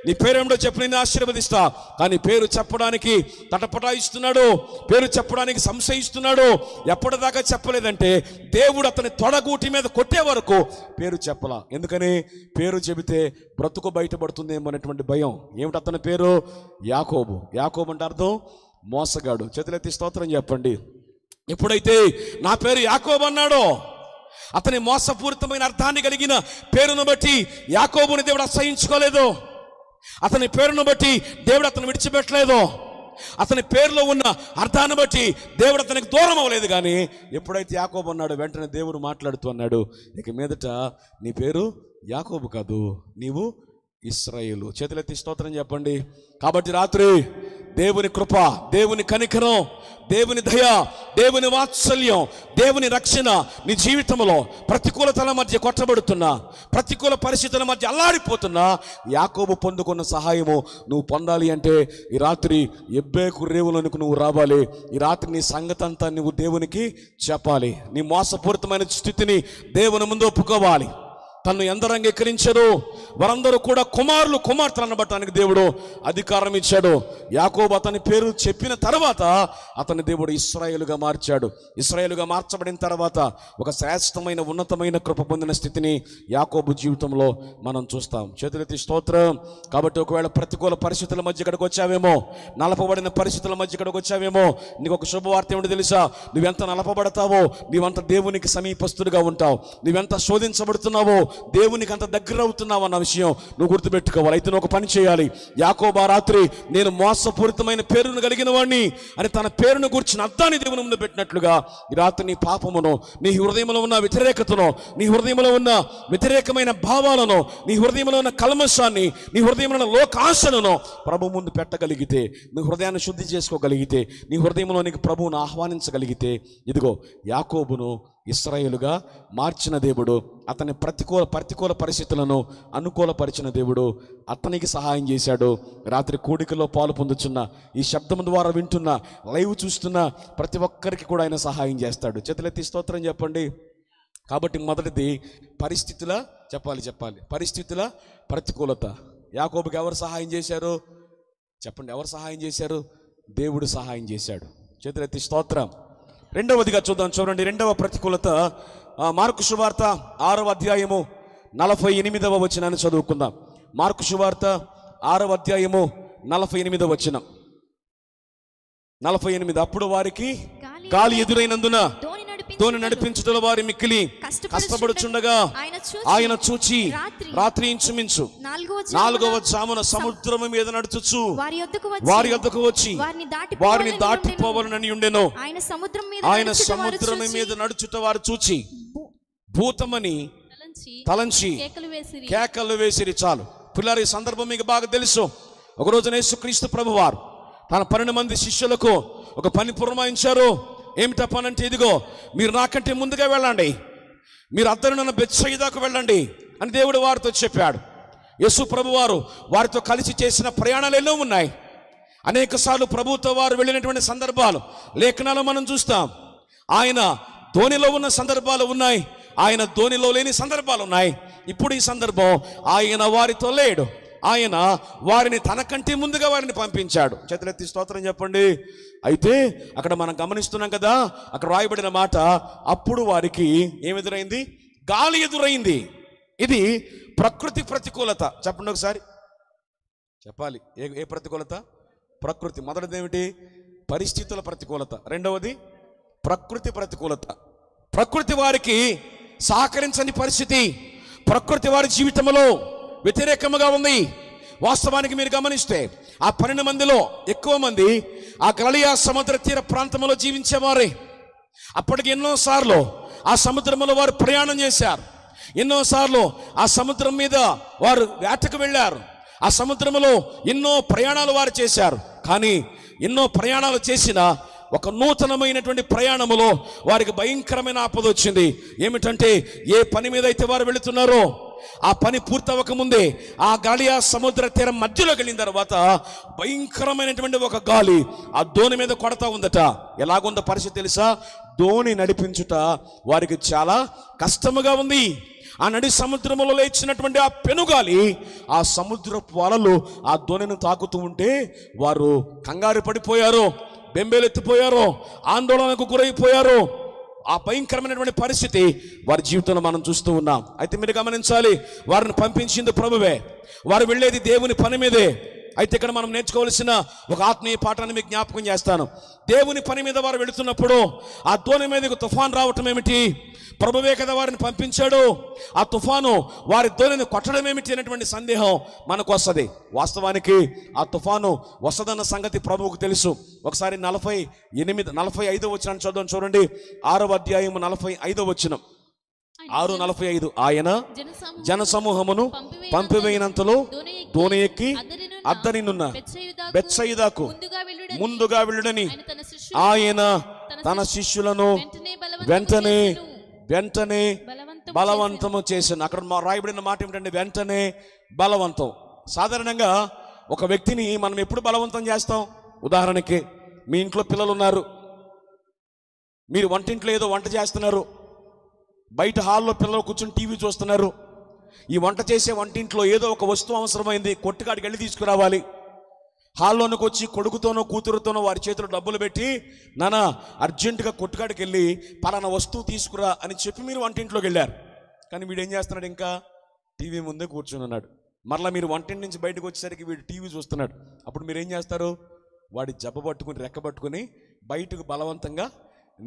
నీ పేరేమిటో చెప్పు, నేను ఆశీర్వదిస్తా. కానీ పేరు చెప్పడానికి తటపటాయిస్తున్నాడు, పేరు చెప్పడానికి సంశయిస్తున్నాడు. ఎప్పటిదాకా చెప్పలేదంటే దేవుడు అతని తొడగూటి మీద కొట్టే వరకు పేరు చెప్పలా. ఎందుకని? పేరు చెబితే బ్రతుకు బయటపడుతుందేమో అనేటువంటి భయం. ఏమిటి అతని పేరు? యాకోబు. యాకోబు అంటే అర్థం మోసగాడు. చేతులెత్తి స్తోత్రం చెప్పండి. ఎప్పుడైతే నా పేరు యాకోబు అన్నాడో, అతని మోసపూరితమైన అర్థాన్ని కలిగిన పేరును బట్టి యాకోబుని దేవుడు అసహించుకోలేదు. అతని పేరును బట్టి దేవుడు అతను విడిచిపెట్టలేదు. అతని పేరులో ఉన్న అర్థాన్ని బట్టి దేవుడు అతనికి దూరం అవ్వలేదు. కానీ ఎప్పుడైతే యాకోబు అన్నాడు, వెంటనే దేవుడు మాట్లాడుతూ అన్నాడు, ఇక మీదట నీ పేరు యాకోబు కాదు, నీవు ఇశ్రాయేలు. చేతులెత్తి స్తోత్రం చెప్పండి. కాబట్టి రాత్రి దేవుని కృప, దేవుని కనికరం, దేవుని దయ, దేవుని వాత్సల్యం, దేవుని రక్షణ నీ జీవితంలో ప్రతికూలతల మధ్య కొట్టబడుతున్నా, ప్రతికూల పరిస్థితుల మధ్య అల్లాడిపోతున్నా యాకోబు పొందుకున్న సహాయము నువ్వు పొందాలి అంటే ఈ రాత్రి ఎబ్బేకు రేవులోనికి నువ్వు రావాలి. ఈ రాత్రి నీ సంగతి అంతా నువ్వు దేవునికి చెప్పాలి. నీ మోసపూరితమైన స్థితిని దేవుని ముందు ఒప్పుకోవాలి. తను ఎందరు అంగీకరించారు వారందరూ కూడా కుమారులు కుమార్తెలు అనబడటానికి దేవుడు అధికారం ఇచ్చాడు. యాకోబు అతని పేరు చెప్పిన తర్వాత అతని దేవుడు ఇశ్రాయేలుగా మార్చాడు. ఇశ్రాయేలుగా మార్చబడిన తర్వాత ఒక శ్రేష్టమైన ఉన్నతమైన కృప పొందిన స్థితిని యాకోబు జీవితంలో మనం చూస్తాం. చేతులెత్తి స్తోత్రం. కాబట్టి ఒకవేళ ప్రతికూల పరిస్థితుల మధ్య ఇక్కడికి వచ్చావేమో, నలపబడిన పరిస్థితుల మధ్య ఇక్కడికి వచ్చావేమో, నీకు ఒక శుభవార్త ఏమిటి తెలుసా? నువ్వెంత నలపబడతావో నీవంత దేవునికి సమీపస్తుడిగా ఉంటావు. నువ్వెంత శోధించబడుతున్నావో దేవునికి అంత దగ్గర అవుతున్నావు అన్న విషయం నువ్వు గుర్తుపెట్టుకోవాలి. అయితే నువ్వు ఒక పని చేయాలి. యాకోబు ఆ రాత్రి నేను మోసపూరితమైన పేరును కలిగిన వాడిని అని తన పేరును గురించిన అర్థాన్ని దేవుని ముందు పెట్టినట్లుగా ఈ రాత్రి నీ పాపమును, నీ హృదయంలో ఉన్న వ్యతిరేకతను, నీ హృదయంలో ఉన్న వ్యతిరేకమైన భావాలను, నీ హృదయంలో ఉన్న కల్మషాన్ని, నీ హృదయంలో ఉన్న లోకాశలను ప్రభు ముందు పెట్టగలిగితే, నీ హృదయాన్ని శుద్ధి చేసుకోగలిగితే, నీ హృదయంలోనికి ప్రభువును ఆహ్వానించగలిగితే, ఇదిగో యాకోబును ఇశ్రాయేలుగా మార్చిన దేవుడు, అతని ప్రతికూల పరిస్థితులను అనుకూలపరిచిన దేవుడు అతనికి సహాయం చేశాడు. రాత్రి కూడికలో పాలు పొందుతున్న, ఈ శబ్దం ద్వారా వింటున్న, లైవ్ చూస్తున్న ప్రతి ఒక్కరికి కూడా ఆయన సహాయం చేస్తాడు. చేతులెత్తి స్తోత్రం చెప్పండి. కాబట్టి మొదటిది పరిస్థితుల పరిస్థితుల ప్రతికూలత. యాకోబుకి ఎవరు సహాయం చేశారు? చెప్పండి, ఎవరు సహాయం చేశారు? దేవుడు సహాయం చేశాడు. చేతులెత్తి స్తోత్రం. రెండవదిగా చూడండి. రెండవ ప్రతికూలత మార్కు సువార్త 6వ అధ్యాయము 48వ వచనాన్ని చదువుకుందాం. మార్కు సువార్త 6వ అధ్యాయము 48వ వచనం. 48. అప్పుడు వారికి గాలి ఎదురైనందున దోణి నడిపించుటలో వారి మిక్కిలి కష్టపడుచుండగా ఆయన చూచి రాత్రి ఇంచుమించు 4వ జామున సముద్రము మీద నడుచుచు వారి యొద్దకు వచ్చి వారిని దాటిపోవాలని ఉండెను. ఆయన సముద్రం మీద నడుచుట వారు చూచి భూతమని తలంచి కేకలు వేసిరి. చాలు పిల్లలు, ఈ సందర్భం మీకు బాగా తెలుసు. ఒక రోజున యేసుక్రీస్తు ప్రభువారు తన 12 మంది శిష్యులకు ఒక పని పురమాయించారు. ఏమిటా పని అంటే, ఇదిగో మీరు నాకంటే ముందుగా వెళ్ళండి, మీరు అద్దరున్న బెత్సయిదాకు వెళ్ళండి అని దేవుడు వారితో చెప్పాడు. యేసు ప్రభువారు వారితో కలిసి చేసిన ప్రయాణాలు ఎన్నో ఉన్నాయి. అనేక సార్లు ప్రభుతో వారు వెళ్ళినటువంటి సందర్భాలు లేఖనాలు మనం చూస్తాం. ఆయన ధోనిలో ఉన్న సందర్భాలు ఉన్నాయి, ఆయన ధోనిలో లేని సందర్భాలు ఉన్నాయి. ఇప్పుడు ఈ సందర్భం ఆయన వారితో లేడు, ఆయన వారిని తనకంటే ముందుగా వారిని పంపించాడు. చేతులెత్తి స్తోత్రం చెప్పండి. అయితే అక్కడ మనం గమనిస్తున్నాం కదా, అక్కడ రాయబడిన మాట, అప్పుడు వారికి ఏమెదురైంది? గాలి ఎదురైంది. ఇది ప్రకృతి ప్రతికూలత. చెప్పండి ఒకసారి, చెప్పాలి. ఏ ప్రతికూలత? ప్రకృతి. మొదటిది ఏమిటి? పరిస్థితుల ప్రతికూలత. రెండవది ప్రకృతి ప్రతికూలత. ప్రకృతి వారికి సహకరించని పరిస్థితి, ప్రకృతి వారి జీవితంలో వ్యతిరేకముగా ఉంది. వాస్తవానికి మీరు గమనిస్తే ఆ 12 మందిలో ఎక్కువ మంది ఆ గలిలయ సముద్ర తీర ప్రాంతంలో జీవించేవారే. అప్పటికి ఎన్నోసార్లు ఆ సముద్రంలో వారు ప్రయాణం చేశారు, ఎన్నోసార్లు ఆ సముద్రం మీద వారు వేటకు వెళ్ళారు, ఆ సముద్రంలో ఎన్నో ప్రయాణాలు వారు చేశారు. కానీ ఎన్నో ప్రయాణాలు చేసిన ఒక నూతనమైనటువంటి ప్రయాణములో వారికి భయంకరమైన ఆపద వచ్చింది. ఏమిటంటే, ఏ పని మీద అయితే వారు వెళుతున్నారో, ఆ పని పూర్తవకముందే ఆ గలియా సముద్ర తీరం మధ్యలోకి వెళ్ళిన తర్వాత భయంకరమైనటువంటి ఒక గాలి ఆ దోణి మీద కొడతా ఉందట. ఎలాగుందో పరిస్థితి తెలుసా? దోణి నడిపించుట వారికి చాలా కష్టముగా ఉంది. ఆ నడి సముద్రములో లేచినటువంటి ఆ పెనుగాలి ఆ సముద్రపు అలలు ఆ దోణిని తాకుతూ ఉంటే వారు కంగారు పడిపోయారు, బెంబేలెత్తిపోయారు, ఆందోళనకు గురైపోయారు. ఆ భయంకరమైనటువంటి పరిస్థితి వారి జీవితంలో మనం చూస్తూ ఉన్నాం. అయితే మీరు గమనించాలి, వారిని పంపించింది ప్రభువే, వారు వెళ్ళేది దేవుని పని మీదే. అయితే ఇక్కడ మనం నేర్చుకోవాల్సిన ఒక ఆత్మీయ పాఠాన్ని మీకు జ్ఞాపకం చేస్తాను. దేవుని పని మీద వారు వెళుతున్నప్పుడు ఆ దోణి మీదకు తుఫాన్ రావటం ఏమిటి? ప్రభువే కదా వారిని పంపించాడు. ఆ తుఫాను వారి దోణిని కొట్టడం ఏమిటి అనేటువంటి సందేహం మనకు వస్తుంది. వాస్తవానికి ఆ తుఫాను వస్తుందన్న సంగతి ప్రభువుకు తెలుసు. ఒకసారి 45వ వచనం చదువు చూడండి. 6వ అధ్యాయం 45వ వచనం. 6:45. ఆయన జనసమూహమును పంపివేయినంతలో దోణి ఎక్కి అద్దరినున్న బెత్సయిదాకు ముందుగా వెళ్ళుడని ఆయన తన శిష్యులను వెంటనే బలవంతము చేశాను. అక్కడ రాయబడిన మాట ఏమిటంటే వెంటనే బలవంతం. సాధారణంగా ఒక వ్యక్తిని మనం ఎప్పుడు బలవంతం చేస్తాం? ఉదాహరణకి మీ ఇంట్లో పిల్లలు ఉన్నారు, మీరు వంటింట్లో ఏదో వంట చేస్తున్నారు, బయట హాల్లో పిల్లలు కూర్చొని టీవీ చూస్తున్నారు. ఈ వంట చేసే వంటింట్లో ఏదో ఒక వస్తువు అవసరమైంది, కొట్టుకాడికి వెళ్ళి తీసుకురావాలి. హాల్లోనికి వచ్చి కొడుకుతోనో కూతురుతోనో వారి చేతిలో డబ్బులు పెట్టి, నాన్న అర్జెంటుగా కొట్టుకాడికి వెళ్ళి పలానా వస్తువు తీసుకురా అని చెప్పి మీరు వంటింట్లోకి వెళ్ళారు. కానీ వీడు ఏం చేస్తున్నాడు? ఇంకా టీవీ ముందే కూర్చొని ఉన్నాడు. మరలా మీరు వంటింటి నుంచి బయటకు వచ్చేసరికి వీడు టీవీ చూస్తున్నాడు. అప్పుడు మీరు ఏం చేస్తారు? వాడి జబ్బ పట్టుకుని రెక్క పట్టుకుని బయటకు బలవంతంగా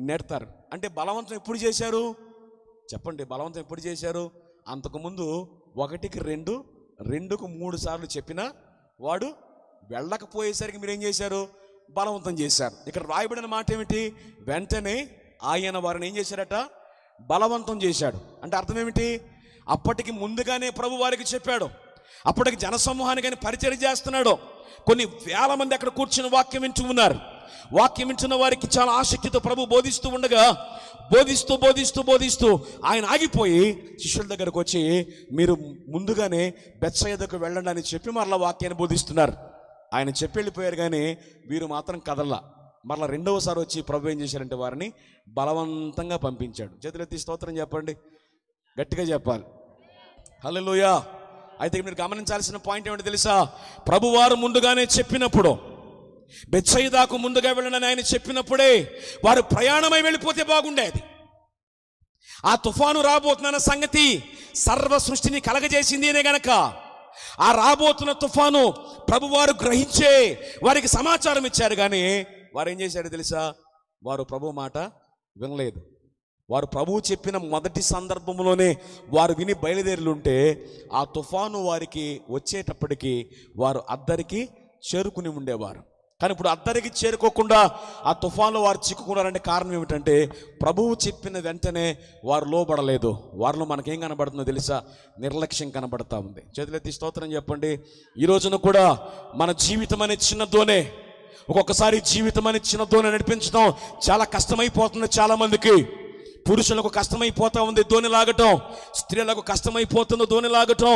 నెడతారు. అంటే బలవంతం ఎప్పుడు చేశారు చెప్పండి? బలవంతం ఎప్పుడు చేశారు? అంతకుముందు 1కి 2, 2కు 3 సార్లు చెప్పినా వాడు వెళ్ళకపోయేసరికి మీరేం చేశారు? బలవంతం చేశారు. ఇక్కడ రాయబడిన మాట ఏమిటి? వెంటనే ఆయన వారిని ఏం చేశారట? బలవంతం చేశాడు. అంటే అర్థం ఏమిటి? అప్పటికి ముందుగానే ప్రభు వారికి చెప్పాడు. అప్పటికి జనసమూహానికి ఆయన పరిచయం చేస్తున్నాడు. కొన్ని వేల మంది అక్కడ కూర్చుని వాక్యం వింటూ ఉన్నారు. వాక్యం వింటున్న వారికి చాలా ఆసక్తితో ప్రభు బోధిస్తూ ఉండగా బోధిస్తూ ఆయన ఆగిపోయి శిష్యుల దగ్గరకు వచ్చి, మీరు ముందుగానే బెత్సయిదాకు వెళ్ళండి అని చెప్పి మరలా వాక్యాన్ని బోధిస్తున్నారు. ఆయన చెప్పి వెళ్ళిపోయారు, కానీ వీరు మాత్రం కదల్లా. మరలా 2వసారి వచ్చి ప్రభు ఏం చేశారంటే వారిని బలవంతంగా పంపించాడు. చేతులెత్తి స్తోత్రం చెప్పండి, గట్టిగా చెప్పాలి. హల్లెలూయా. అయితే మీరు గమనించాల్సిన పాయింట్ ఏమిటో తెలుసా? ప్రభువారు ముందుగానే చెప్పినప్పుడు, బెత్సయిదాకు ముందుగా వెళ్ళండి ఆయన చెప్పినప్పుడే వారు ప్రయాణమై వెళ్ళిపోతే బాగుండేది. ఆ తుఫాను రాబోతున్న సంగతి సర్వ సృష్టిని కలగజేసింది అనే గనక ఆ రాబోతున్న తుఫాను ప్రభువారు గ్రహించే వారికి సమాచారం ఇచ్చారు. కానీ వారు ఏం చేశారు తెలుసా? వారు ప్రభు మాట వినలేదు. వారు ప్రభువు చెప్పిన మొదటి సందర్భంలోనే వారు విని బయలుదేరులుంటే ఆ తుఫాను వారికి వచ్చేటప్పటికి వారు అద్దరికి చేరుకుని ఉండేవారు. కానీ ఇప్పుడు అద్దరికి చేరుకోకుండా ఆ తుఫాన్లో వారు చిక్కుకున్నారంటే కారణం ఏమిటంటే ప్రభువు చెప్పిన వెంటనే వారు లోబడలేదు. వారిలో మనకేం కనబడుతుందో తెలుసా? నిర్లక్ష్యం కనబడతా ఉంది. చేతులెత్తి స్తోత్రం చెప్పండి. ఈ రోజున కూడా మన జీవితం అనే చిన్న దోణి, ఒక్కొక్కసారి జీవితం అనే చిన్న దోణి నడిపించడం చాలా కష్టమైపోతుంది. చాలా మందికి పురుషులకు కష్టమైపోతా ఉంది దోణి లాగటం, స్త్రీలకు కష్టమైపోతుంది దోణి లాగటం.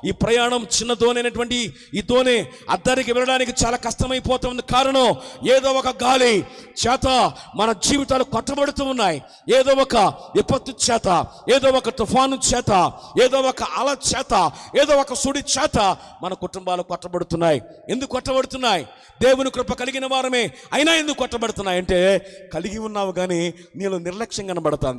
ఈ ప్రయాణం చిన్న దోణి అయినటువంటి ఈ దోణి అద్దరికి వెళ్ళడానికి చాలా కష్టమైపోతుంది. కారణం ఏదో ఒక గాలి చేత మన జీవితాలు కొట్టబడుతూ ఉన్నాయి. ఏదో ఒక విపత్తు చేత, ఏదో ఒక తుఫాను చేత, ఏదో ఒక అల చేత, ఏదో ఒక సుడి చేత మన కుటుంబాలు కొట్టబడుతున్నాయి. ఎందుకు కొట్టబడుతున్నాయి? దేవుని కృప కలిగిన వారమే అయినా ఎందుకు కొట్టబడుతున్నాయి అంటే, కలిగి ఉన్నావు కానీ నీలో నిర్లక్ష్యం కనబడుతుంది.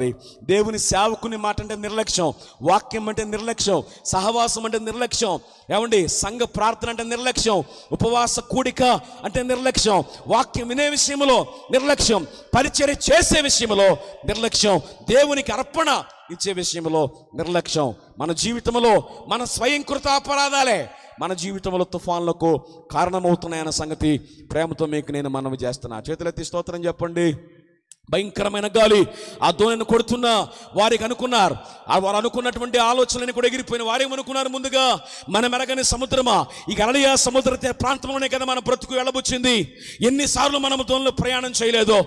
దేవుని సేవకుని మాట అంటే నిర్లక్ష్యం, వాక్యం అంటే నిర్లక్ష్యం, సహవాసం అంటే నిర్లక్ష్యం, ఏమండి సంఘ ప్రార్థన అంటే నిర్లక్ష్యం, ఉపవాస కూడిక అంటే నిర్లక్ష్యం, వాక్యం వినే విషయంలో నిర్లక్ష్యం, పరిచర్య చేసే విషయంలో నిర్లక్ష్యం, దేవునికి అర్పణ ఇచ్చే విషయంలో నిర్లక్ష్యం. మన జీవితంలో మన స్వయంకృత అపరాధాలే మన జీవితంలో తుఫాన్లకు కారణమవుతున్నాయన్న సంగతి ప్రేమతో మీకు నేను మనవి చేస్తున్నా. చేతులెత్తి స్తోత్రం చెప్పండి. భయంకరమైన గాలి ఆ దోణిని కొడుతున్నా వారికి అనుకున్నారు, వారు అనుకున్నటువంటి ఆలోచనలని కూడా ఎగిరిపోయిన. వారేమనుకున్నారు? ముందుగా మనం ఎరగని సముద్రమా, ఈ గలిలయ సముద్ర ప్రాంతంలోనే కదా మన బ్రతుకు వెళ్ళబుచ్చింది. ఎన్నిసార్లు మనం దోణిలో ప్రయాణం చేయలేదో,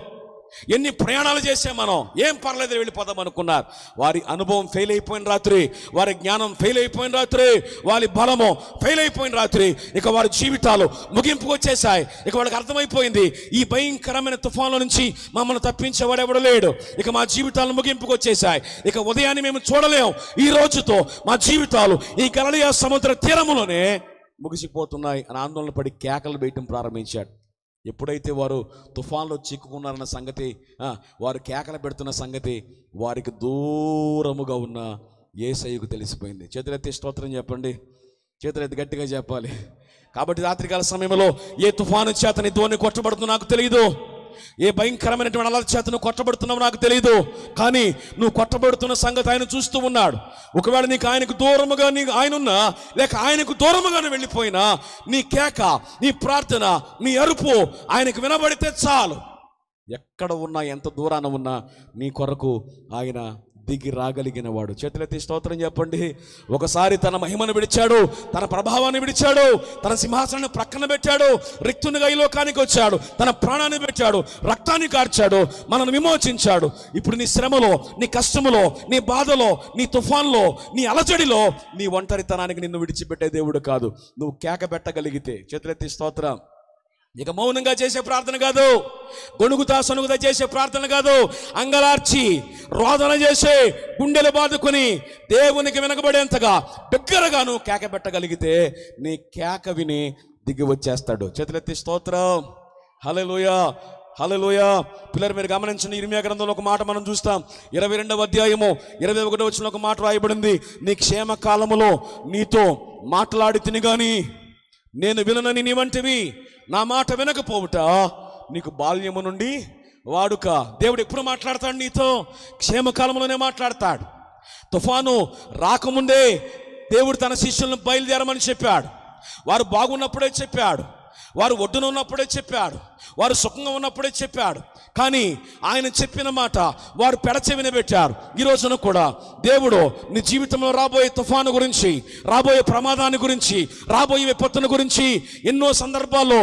ఎన్ని ప్రయాణాలు చేసాం మనం, ఏం పర్లేదు వెళ్ళిపోదాం అనుకున్నారు. వారి అనుభవం ఫెయిల్ అయిపోయిన రాత్రి, వారి జ్ఞానం ఫెయిల్ అయిపోయిన రాత్రి, వారి బలము ఫెయిల్ అయిపోయిన రాత్రి, ఇక వారి జీవితాలు ముగింపుకు వచ్చేసాయి. ఇక వాళ్ళకి అర్థమైపోయింది, ఈ భయంకరమైన తుఫాన్ల నుంచి మమ్మల్ని తప్పించేవాడు ఎవడు లేడు. ఇక మా జీవితాలు ముగింపుకు వచ్చేసాయి. ఇక ఉదయాన్ని మేము చూడలేం. ఈ రోజుతో మా జీవితాలు ఈ గలిలయ సముద్ర తీరములోనే ముగిసిపోతున్నాయి అని ఆందోళన పడి కేకలు వేయటం ప్రారంభించాడు. ఎప్పుడైతే వారు తుఫాన్లో చిక్కుకున్నారన్న సంగతి, వారు కేకలు పెడుతున్న సంగతి వారికి దూరముగా ఉన్న యేసయ్యకు తెలిసిపోయింది. చేతులెత్తి స్తోత్రం చెప్పండి, చేతులెత్తి గట్టిగా చెప్పాలి. కాబట్టి రాత్రికాల సమయంలో ఏ తుఫాను చేత నీ ధోని కొట్టబడుతుందో నాకు తెలియదు, ఏ భయంకరమైనటువంటి అలల చేత నువ్వు కొట్టబడుతున్నావు నాకు తెలియదు. కానీ నువ్వు కొట్టబడుతున్న సంగతి ఆయన చూస్తూ ఉన్నాడు. ఒకవేళ నీకు ఆయనకు దూరముగా ఆయనున్నా, లేక ఆయనకు దూరముగా వెళ్ళిపోయినా, నీ కేక, నీ ప్రార్థన, నీ అరుపు ఆయనకు వినబడితే చాలు. ఎక్కడ ఉన్నా, ఎంత దూరాన ఉన్నా నీ కొరకు ఆయన దిగి రాగలిగిన వాడు. చేతులెత్తి స్తోత్రం చెప్పండి. ఒకసారి తన మహిమను విడిచాడు, తన ప్రభావాన్ని విడిచాడు, తన సింహాసనాన్ని ప్రక్కన పెట్టాడు, రిక్తునిగా ఈ లోకానికి వచ్చాడు, తన ప్రాణాన్ని పెట్టాడు, రక్తాన్ని కార్చాడు, మనల్ని విమోచించాడు. ఇప్పుడు నీ శ్రమలో, నీ కష్టములో, నీ బాధలో, నీ తుఫాన్లో, నీ అలజడిలో, నీ ఒంటరితనానికి నిన్ను విడిచిపెట్టే దేవుడు కాదు. నువ్వు కేక పెట్టగలిగితే చేతులెత్తి స్తోత్రం. ఇక మౌనంగా చేసే ప్రార్థన కాదు, గొణుగుతా సొనుగుతా చేసే ప్రార్థన కాదు, అంగలార్చి రోదన చేసే, గుండెలు బాదుకొని దేవునికి వినకబడేంతగా దగ్గరగా నువ్వు కేక పెట్టగలిగితే నీ కేక విని దిగి వచ్చేస్తాడు. చేతులెత్తి స్తోత్రం. హల్లెలూయా, హల్లెలూయా. పిల్లలు మీరు గమనించండి, ఇర్మియా గ్రంథంలో ఒక మాట మనం చూస్తాం. 22వ అధ్యాయము 21వ వచనంలో ఒక మాట రాయబడింది. నీ క్షేమ కాలములో నీతో మాట్లాడి తిని గాని నేను విననని నీవంటివి, నా మాట వినకపోవుట నీకు బాల్యము నుండి వాడుక. దేవుడు ఎప్పుడు మాట్లాడతాడు నీతో? క్షేమకాలంలోనే మాట్లాడతాడు. తుఫాను రాకముందే దేవుడు తన శిష్యులను బయలుదేరమని చెప్పాడు. వారు బాగున్నప్పుడే చెప్పాడు, వారు ఒడ్డున ఉన్నప్పుడే చెప్పాడు, వారు సుఖంగా ఉన్నప్పుడే చెప్పాడు. కానీ ఆయన చెప్పిన మాట వారు పెడచె వినబెట్టారు. ఈ రోజున కూడా దేవుడు నీ జీవితంలో రాబోయే తుఫాను గురించి, రాబోయే ప్రమాదాన్ని గురించి, రాబోయే విపత్తుల గురించి ఎన్నో సందర్భాల్లో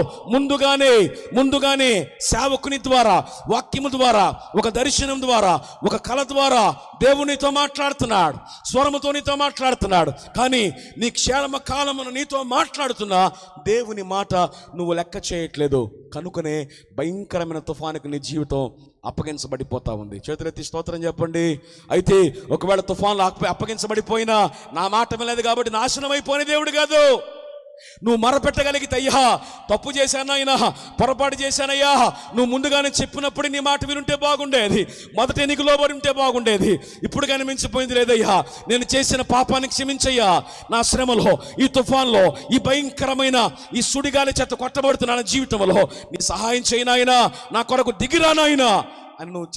ముందుగానే సేవకుని ద్వారా, వాక్యము ద్వారా, ఒక దర్శనం ద్వారా, ఒక కళ ద్వారా దేవునితో మాట్లాడుతున్నాడు, స్వరముతో నీతో మాట్లాడుతున్నాడు. కానీ నీ క్షేమ కాలమును నీతో మాట్లాడుతున్న దేవుని మాట నువ్వు లెక్క చేయట్లేదు. కనుకనే భయంకరమైన తుఫానుకు నీ జీవితం అప్పగించబడిపోతా ఉంది. చేతులెత్తి స్తోత్రం చెప్పండి. అయితే ఒకవేళ తుఫాన్లు అప్పగించబడిపోయినా నా మాట వినలేదు కాబట్టి నాశనం అయిపోయిన దేవుడు కాదు. నువ్వు మొరపెట్టగలిగితే, అయ్యా తప్పు చేశానయ్యా, పొరపాటు చేశానయ్యా, నువ్వు ముందుగానే చెప్పినప్పుడు నీ మాట వినుంటే బాగుండేది, మొదట నీకు లోబడి ఉంటే బాగుండేది. ఇప్పుడు కానీ మించిపోయింది లేదయ్యా, నేను చేసిన పాపానికి క్షమించయ్యా, నా శ్రమలో, ఈ తుఫాన్లో, ఈ భయంకరమైన ఈ సుడిగాలి చేత కొట్టబడుతున్న జీవితంలో నీ సహాయం చేయనాయనా, నా కొరకు దిగిరానాయనా అని నువ్వు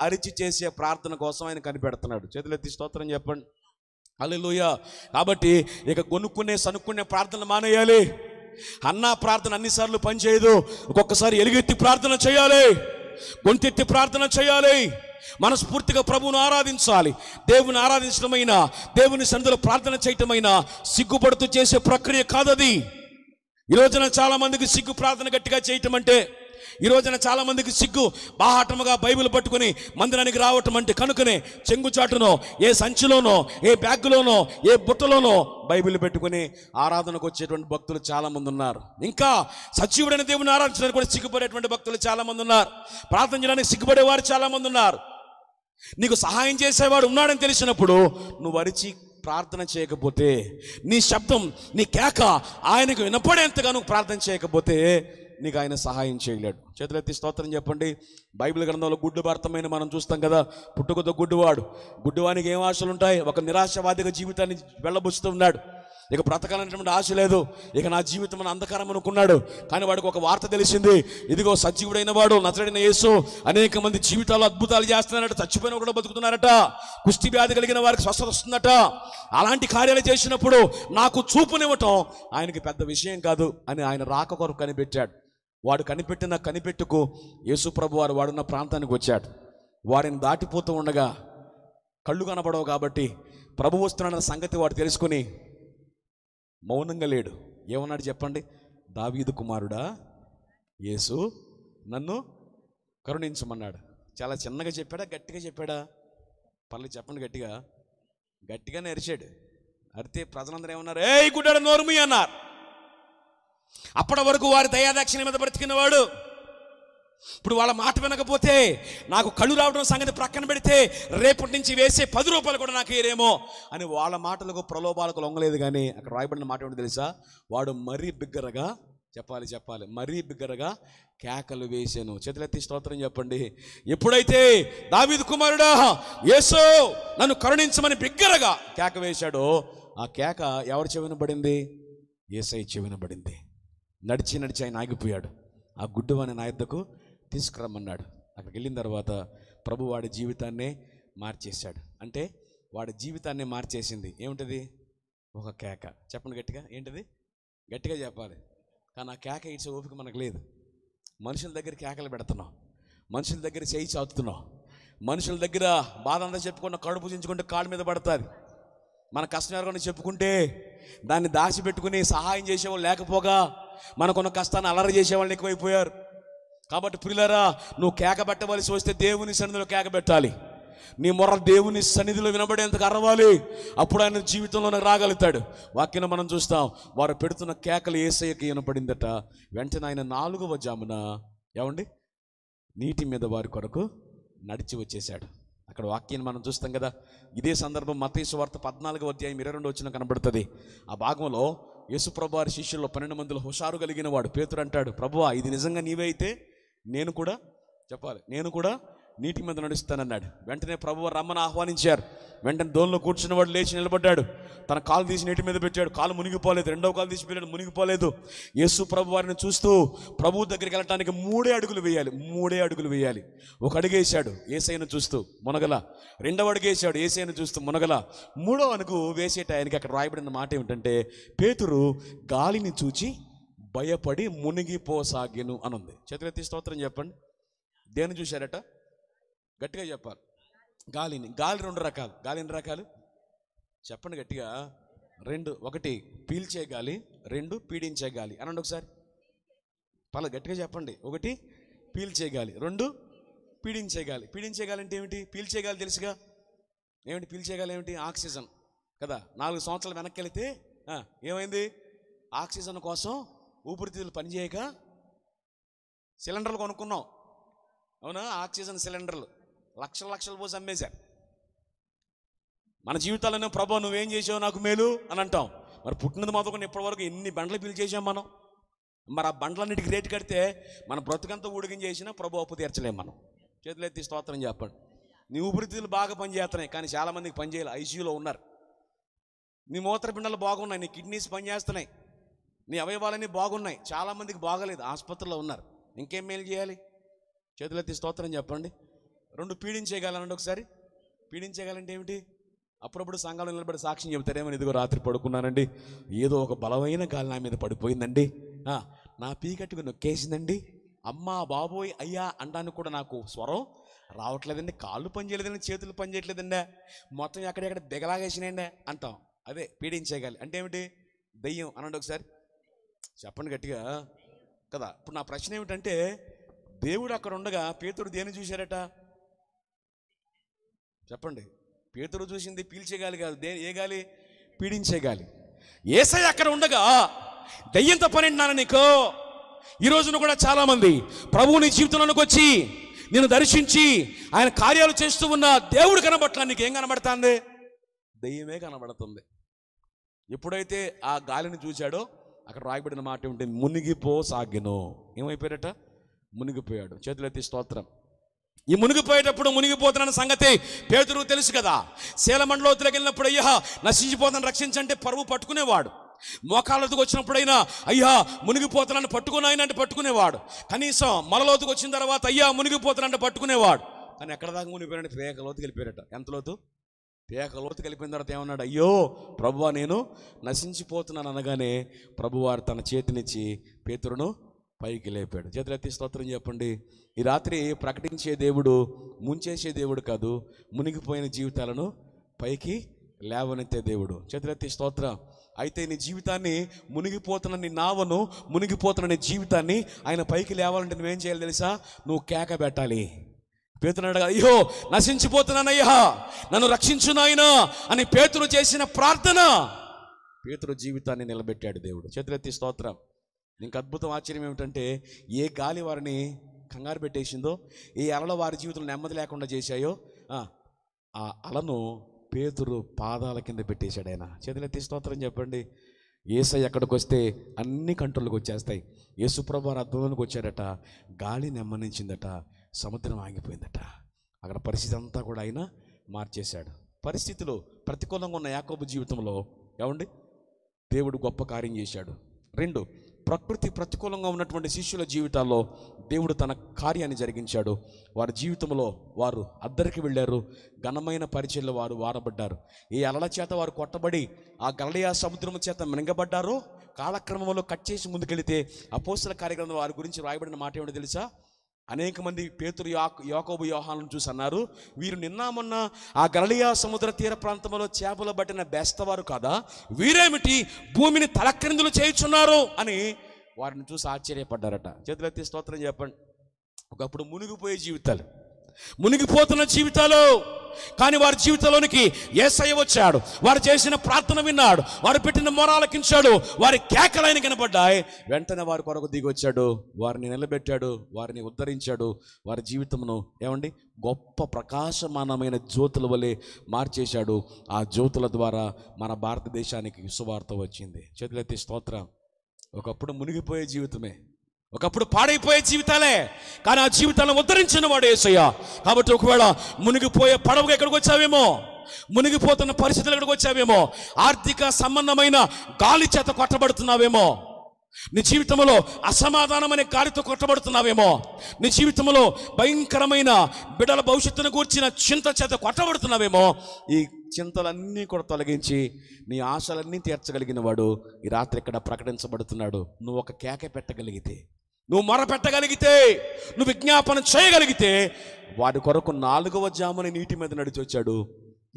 అరిచి చేసే ప్రార్థన కోసం ఆయన కనిపెడుతున్నాడు. చేతులెత్తి స్తోత్రం చెప్పండి. హల్లెలూయా. కాబట్టి ఇక సనుక్కునే ప్రార్థన మానేయాలి. అన్నా ప్రార్థన అన్నిసార్లు పనిచేయదు. ఒక్కొక్కసారి ఎలుగెత్తి ప్రార్థన చేయాలి, గొంతెత్తి ప్రార్థన చేయాలి, మనస్ఫూర్తిగా ప్రభువును ఆరాధించాలి. దేవుని ఆరాధించడమైనా, దేవుని సన్నిధిలో ప్రార్థన చేయటమైనా సిగ్గుపడుతూ చేసే ప్రక్రియ కాదది. ఈ రోజున చాలా మందికి సిగ్గు ప్రార్థన గట్టిగా చేయటం అంటే, ఈ రోజున చాలా మందికి సిగ్గు బాహాటముగా బైబిల్ పట్టుకుని మందిరానికి రావటం అంటే. కనుకనే చెంగుచాటునో, ఏ సంచిలోనో, ఏ బ్యాగులోనో, ఏ బుట్టలోనో బైబిల్ పెట్టుకుని ఆరాధనకు వచ్చేటువంటి భక్తులు చాలా మంది ఉన్నారు. ఇంకా సజీవుడైన దేవుని ఆరాధించడానికి కూడా సిగ్గుపడేటువంటి భక్తులు చాలా మంది ఉన్నారు. ప్రార్థన చేయడానికి సిగ్గుపడేవారు చాలా మంది ఉన్నారు. నీకు సహాయం చేసేవాడు ఉన్నాడని తెలిసినప్పుడు నువ్వు అరిచి ప్రార్థన చేయకపోతే, నీ శబ్దం, నీ కేక ఆయనకు వినపడేంతగా నువ్వు ప్రార్థన చేయకపోతే నీకు ఆయన సహాయం చేయలేడు. చేతులెత్తి స్తోత్రం చెప్పండి. బైబిల్ గ్రంథంలో గుడ్డు భర్తమైన మనం చూస్తాం కదా. పుట్టుకతో గుడ్డివానికి ఏం ఆశలు ఉంటాయి? ఒక నిరాశవాదిగా జీవితాన్ని వెళ్ళబుచ్చుతూ ఉన్నాడు. ఇక బ్రతకాలనేటువంటి ఆశ లేదు, ఇక నా జీవితం అంధకారం అనుకున్నాడు. కానీ వాడికి ఒక వార్త తెలిసింది, ఇదిగో సజీవుడైన వాడు నజరేయుడైన యేసు అనేక మంది జీవితాల్లో అద్భుతాలు చేస్తున్నారట, చచ్చిపోయిన కూడా బతుకుతున్నారట, కుష్టి వ్యాధి కలిగిన వారికి స్వస్థత వస్తుందట. అలాంటి కార్యాలు చేసినప్పుడు నాకు చూపునివ్వటం ఆయనకి పెద్ద విషయం కాదు అని ఆయన రాక కొరకు కనిపెట్టాడు. వాడు కనిపెట్టుకు యేసు ప్రభు వాడున్న ప్రాంతానికి వచ్చాడు. వారిని దాటిపోతూ ఉండగా కళ్ళు కనబడవు కాబట్టి ప్రభు వస్తున్న సంగతి వాడు తెలుసుకుని మౌనంగా లేడు. ఏమన్నాడు చెప్పండి? దావీదు కుమారుడా యేసు, నన్ను కరుణించమన్నాడు. చాలా చిన్నగా చెప్పాడా, గట్టిగా చెప్పాడా? పర్లేదు చెప్పండి గట్టిగా. గట్టిగానే అరిచాడు. అరితే ప్రజలందరూ ఏమన్నారు? ఏయ్ గుడ్డాడు నోరుమి అన్నారు. అప్పటి వరకు వారి దయాదాక్షిణ్యం మీద బ్రతికినవాడు ఇప్పుడు వాళ్ళ మాట వినకపోతే నాకు కళ్ళు రావడం సంగతి ప్రక్కన పెడితే రేపటి నుంచి వేసే 10 రూపాయలు కూడా నాకు ఏరేమో అని వాళ్ళ మాటలకు ప్రలోభాలకు లొంగలేదు. కానీ అక్కడ రాయబడిన మాట ఏంటో తెలుసా? వాడు మరీ బిగ్గరగా చెప్పాలి మరీ బిగ్గరగా కేకలు వేసాను. చేతులెత్తి స్తోత్రం చెప్పండి. ఎప్పుడైతే దావీదు కుమారుడా యేసు నన్ను కరుణించమని బిగ్గరగా కేక వేశాడో ఆ కేక ఎవరి చెవిన పడింది? యేసయ్య చెవిన పడింది. నడిచి ఆయన ఆగిపోయాడు. ఆ గుడ్డివాని నా యొద్దకు తీసుకురమ్మన్నాడు. అక్కడికి వెళ్ళిన తర్వాత ప్రభు వాడి జీవితాన్నే మార్చేశాడు. అంటే వాడి జీవితాన్నే మార్చేసింది ఏమిటది? ఒక కేక. చెప్పండి గట్టిగా. ఏంటిది? గట్టిగా చెప్పాలి. కానీ ఆ కేక ఇచ్చే ఓపిక మనకు లేదు. మనుషుల దగ్గర కేకలు పెడుతున్నాం, మనుషుల దగ్గర చేయి చాతుతున్నాం, మనుషుల దగ్గర బాధ అంతా చెప్పుకున్న కడుపు పూజించుకుంటే కాళ్ళ మీద పడుతుంది. మన కష్టం చెప్పుకుంటే దాన్ని దాచిపెట్టుకుని సహాయం చేసేవాళ్ళు లేకపోగా మనకున్న కష్టాన్ని అలర చేసేవాళ్ళని ఎక్కువైపోయారు. కాబట్టి ప్రియులారా, నువ్వు కేక పెట్టవలసి వస్తే దేవుని సన్నిధిలో కేక పెట్టాలి. నీ మొర్ర దేవుని సన్నిధిలో వినబడేంతకు అరవాలి. అప్పుడు ఆయన జీవితంలోనే రాగలుగుతాడు. వాక్యం మనం చూస్తాం. వారు పెడుతున్న కేకలు యేసయ్యకి వినపడిందట. వెంటనే ఆయన 4వ జామున ఏమండి నీటి మీద వారి కొరకు నడిచి వచ్చేసాడు. అక్కడ వాక్యాన్ని మనం చూస్తాం కదా. ఇదే సందర్భం మత్తయి సువార్త 14వ అధ్యాయం 22వ వచనం కనబడుతుంది. ఆ భాగంలో యేసుప్రభు వారి శిష్యుల్లో 12 మందిలో హుషారు కలిగిన వాడు పేతురు అంటాడు, ప్రభువా ఇది నిజంగా నీవే అయితే నేను కూడా నీటి మీద నడుస్తానన్నాడు. వెంటనే ప్రభువారు రమ్మని ఆహ్వానించారు. వెంటనే దోణిలో కూర్చున్నవాడు లేచి నిలబడ్డాడు. తన కాలు తీసి నీటి మీద పెట్టాడు. కాలు మునిగిపోలేదు. రెండవ కాలు తీసి పెట్టాడు, మునిగిపోలేదు. యేసు ప్రభు వారిని చూస్తూ ప్రభువు దగ్గరికి వెళ్ళటానికి 3 అడుగులు వేయాలి. ఒక అడుగు వేశాడు, యేసయ్యను చూస్తూ మునగల. రెండవ అడుగు వేశాడు, యేసయ్యను చూస్తూ మునగల. 3వ అడుగు వేసేట ఆయనకి అక్కడ రాయబడిన మాట ఏమిటంటే పేతురు గాలిని చూచి భయపడి మునిగిపోసాగెను అనుంది. చేతులెత్తి స్తోత్రం చెప్పండి. దేని చూశారట? గట్టిగా చెప్పాలి. గాలిని. గాలి 2 రకాలు. గాలి ఎన్ని రకాలు చెప్పండి గట్టిగా? 2. 1 పీల్చే గాలి, 2 పీడించే గాలి. అనండి ఒకసారి. గట్టిగా చెప్పండి. 1 పీల్చే గాలి, 2 పీడించే గాలి. పీడించే గాలి అంటే ఏమిటి? పీల్చే గాలి తెలుసుగా. ఏమిటి పీల్చే గాలి? ఏమిటి? ఆక్సిజన్ కదా. 4 సంవత్సరాలు వెనక్కి వెళితే ఏమైంది? ఆక్సిజన్ కోసం ఊపిరితిత్తులు పనిచేయక సిలిండర్లు కొనుక్కున్నాం. అవునా? ఆక్సిజన్ సిలిండర్లు లక్షలు పోసి అమ్మేశారు. మన జీవితాలను ప్రభు నువ్వేం చేసావు నాకు మేలు అని అంటాం. మరి పుట్టినది మొదలుకొని ఇప్పటివరకు ఎన్ని బండ్లు పిలిచేసాం మనం. మరి ఆ బండ్లన్నిటికి రేటు కడితే మన బ్రతుకంతా ఊడిగం చేసినా ప్రభు అప్పు తీర్చలేం మనం. చేతులెత్తి స్తోత్రం చెప్పండి. నీ ఊపిరితిత్తులు బాగా పనిచేస్తున్నాయి, కానీ చాలామందికి పనిచేయాలి. ఐసీయూలో ఉన్నారు. నీ మూత్రపిండాలు బాగున్నాయి, నీ కిడ్నీస్ పనిచేస్తున్నాయి, నీ అవయవాలన్నీ బాగున్నాయి, చాలామందికి బాగలేదు, ఆసుపత్రిలో ఉన్నారు. ఇంకేం మేలు చేయాలి? చేతులెత్తి స్తోత్రం చెప్పండి. 2 పీడించేయగలనండి ఒకసారి. పీడించేయగలంటే ఏమిటి? అప్పుడప్పుడు సంఘంలో నిలబడి సాక్ష్యం చెబుతారేమో, ఇదిగో రాత్రి పడుకున్నానండి, ఏదో ఒక బలమైన గాలి నా మీద పడిపోయిందండి, నా పీకట్టుకు నొక్కేసిందండి, అమ్మా బాబోయ్ అయ్యా అనడానికి కూడా నాకు స్వరం రావట్లేదండి, కాళ్ళు పని చేయలేదండి, చేతులు పని చేయట్లేదండి, మొత్తం ఎక్కడెక్కడ దిగలాగేసినాయండి అంటాం. అదే పీడించేయగాలి అంటే ఏమిటి? దెయ్యం అనండి ఒకసారి. చెప్పండి గట్టిగా కదా. ఇప్పుడు నా ప్రశ్న ఏమిటంటే, దేవుడు అక్కడ ఉండగా పేతురు దేని చూశారట? చెప్పండి. పేతురు చూసింది పీల్చే గాలి కాదు. ఏ గాలి? పీడించే గాలి. యేసయ్య అక్కడ ఉండగా దెయ్యంతో పనింటున్నాను నీకు. ఈ రోజున కూడా చాలామంది ప్రభువు నీ జీవితంలోకి వచ్చి నిన్ను దర్శించి ఆయన కార్యాలు చేస్తూ ఉన్న దేవుడు కనబట్ల. నీకు ఏం కనబడుతుంది? దెయ్యమే కనబడుతుంది. ఎప్పుడైతే ఆ గాలిని చూశాడో అక్కడ రాయబడిన మాట ఏమిటి? మునిగిపోసాగెను. ఏమైపోయాడట? మునిగిపోయాడు. చేతులెత్తి స్తోత్రం. ఈ మునిగిపోయేటప్పుడు మునిగిపోతున్న సంగతి పేతురు తెలుసు కదా. శేలమండలోతులకు వెళ్ళినప్పుడు అయ్యా నశించిపోతాను రక్షించంటే పరువు పట్టుకునేవాడు. మోకాళ్ళలోతుకు వచ్చినప్పుడైనా అయ్యా మునిగిపోతానని పట్టుకున్నాయనంటే పట్టుకునేవాడు. కనీసం మలలోతుకు వచ్చిన తర్వాత అయ్యా మునిగిపోతానంటే పట్టుకునేవాడు. కానీ ఎక్కడ దాకా మునిగిపోయాడంటే పేకలోతుకి వెళ్ళిపోయాడట. ఎంత లోతు? పేకలోతుకి వెళ్ళిపోయిన తర్వాత ఏమన్నాడు? అయ్యో ప్రభువా నేను నశించిపోతున్నాను అనగానే ప్రభువారు తన చేతినిచ్చి పేతురును పైకి లేపాడు. చేతులెత్తి స్తోత్రం చెప్పండి. ఈ రాత్రి ప్రకటించే దేవుడు ముంచేసే దేవుడు కాదు, మునిగిపోయిన జీవితాలను పైకి లేవనెత్తే దేవుడు. చేతులెత్తి స్తోత్రం. అయితే నీ జీవితాన్ని మునిగిపోతున్న నీ నావను, మునిగిపోతున్న నీ జీవితాన్ని ఆయన పైకి లేవాలంటే నువ్వేం చేయాలి తెలుసా? నువ్వు కేక పెట్టాలి. పేతురుడు అయ్యో నశించిపోతున్నానయ్యా, నన్ను రక్షించు నాయనా అని పేతురు చేసిన ప్రార్థన పేతురు జీవితాన్ని నిలబెట్టాడు దేవుడు. చేతులెత్తి స్తోత్రం. ఇంక అద్భుతం, ఆశ్చర్యం ఏమిటంటే ఏ గాలి వారిని కంగారు పెట్టేసిందో, ఏ అలలు వారి జీవితంలో నెమ్మది లేకుండా చేశాయో ఆ అలను పేతురు పాదాల కింద పెట్టేశాడు ఆయన. చేతులెత్తి స్తోత్రం చెప్పండి. యేసయ్య ఎక్కడికి వస్తే అన్ని కంట్రోల్కి వచ్చేస్తాయి. యేసుప్రభు వారు అద్భుతానికి వచ్చాడట, గాలి నెమ్మదించిందట, సముద్రం ఆగిపోయిందట. అక్కడ పరిస్థితి అంతా కూడా ఆయన మార్చేశాడు. పరిస్థితులు ప్రతికూలంగా ఉన్న యాకోబు జీవితంలో ఏమండి దేవుడు గొప్ప కార్యం చేశాడు. 2, ప్రకృతి ప్రతికూలంగా ఉన్నటువంటి శిష్యుల జీవితాల్లో దేవుడు తన కార్యాన్ని జరిగించాడు. వారి జీవితంలో వారు అద్దరికి వెళ్ళారు, ఘనమైన పరిచయలో వారు వారబడ్డారు. ఏ అలల చేత వారు కొట్టబడి ఆ గలిలయ సముద్రము చేత మింగబడ్డారో కాలక్రమంలో కట్ చేసి ముందుకెళితే అపోస్తల కార్యక్రమంలో వారి గురించి రాయబడిన మాట ఏమిటో తెలుసా? అనేక మంది పేతురు, యాకోబు, యోహానులను చూసి అన్నారు, వీరు నిన్న మొన్న ఆ గలిలయ సముద్ర తీర ప్రాంతంలో చేపలు పట్టిన బెస్తవారు కాదా, వీరేమిటి భూమిని తలక్రిందులు చేయుచున్నారు అని వారిని చూసి ఆశ్చర్యపడ్డారట. చేతులెత్తి స్తోత్రం చెప్పండి. ఒకప్పుడు మునిగిపోయే జీవితాలు, మునిగిపోతున్న జీవితాలు, కానీ వారి జీవితంలోనికి యేసయ్య వచ్చాడు. వారు చేసిన ప్రార్థన విన్నాడు, వారు పెట్టిన మొరాలకించాడు, వారి కేకలైన కనపడ్డాయి. వెంటనే వారి కొరకు దిగి వచ్చాడు, వారిని నిలబెట్టాడు, వారిని ఉద్ధరించాడు. వారి జీవితమును ఏమండి గొప్ప ప్రకాశమానమైన జ్యోతుల వలె మార్చేశాడు. ఆ జ్యోతుల ద్వారా మన భారతదేశానికి సువార్త వచ్చింది. చేతులెత్తి స్తోత్రం. ఒకప్పుడు మునిగిపోయే జీవితమే, ఒకప్పుడు పాడైపోయే జీవితాలే, కానీ ఆ జీవితాలను ఉద్ధరించిన వాడు యేసయ్య. కాబట్టి ఒకవేళ మునిగిపోయే పడవగా ఎక్కడికి వచ్చావేమో, మునిగిపోతున్న పరిస్థితులు ఎక్కడికి వచ్చావేమో, ఆర్థిక సంబంధమైన గాలి చేత కొట్టబడుతున్నావేమో, నీ జీవితంలో అసమాధానమైన గాలితో కొట్టబడుతున్నావేమో, నీ జీవితంలో భయంకరమైన బిడ్డల భవిష్యత్తును కూర్చిన చింత చేత కొట్టబడుతున్నావేమో, ఈ చింతలన్నీ కూడా తొలగించి నీ ఆశలన్నీ తీర్చగలిగిన వాడు ఈ రాత్రి ఇక్కడ ప్రకటించబడుతున్నాడు. నువ్వు ఒక కేక పెట్టగలిగితే, నువ్వు మొర పెట్టగలిగితే, నువ్వు విజ్ఞాపన చేయగలిగితే, వాడి కొరకు 4వ జామున నీటి మీద నడిచి వచ్చాడు.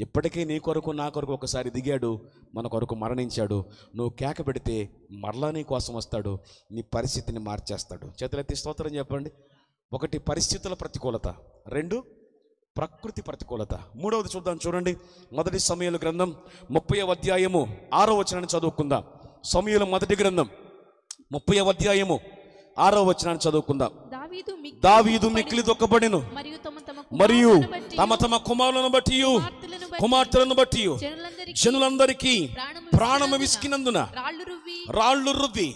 ఇప్పటికీ నీ కొరకు నా కొరకు ఒకసారి దిగాడు, మన కొరకు మరణించాడు. నువ్వు కేక పెడితే మరలా నీ కోసం వస్తాడు, నీ పరిస్థితిని మార్చేస్తాడు. చేతులెత్తి స్తోత్రం చెప్పండి. 1 పరిస్థితుల ప్రతికూలత, 2 ప్రకృతి ప్రతికూలత. 3వది చూద్దాం, చూడండి. 1 సమూయేలు గ్రంథం 30వ అధ్యాయము 6వ వచనాన్ని చదువుకుందాం. సమూయేలు 1 గ్రంథం 30వ అధ్యాయము 6వ వచనాన్ని చదువుకుందాం. దావీదు మిక్కిలి దుఃఖపడెను, మరియు తమ తమ కుమారులను బట్టి కుమార్తెలను బట్టి జనులందరికీ ప్రాణము విసికినందున రాళ్ళు రువ్వి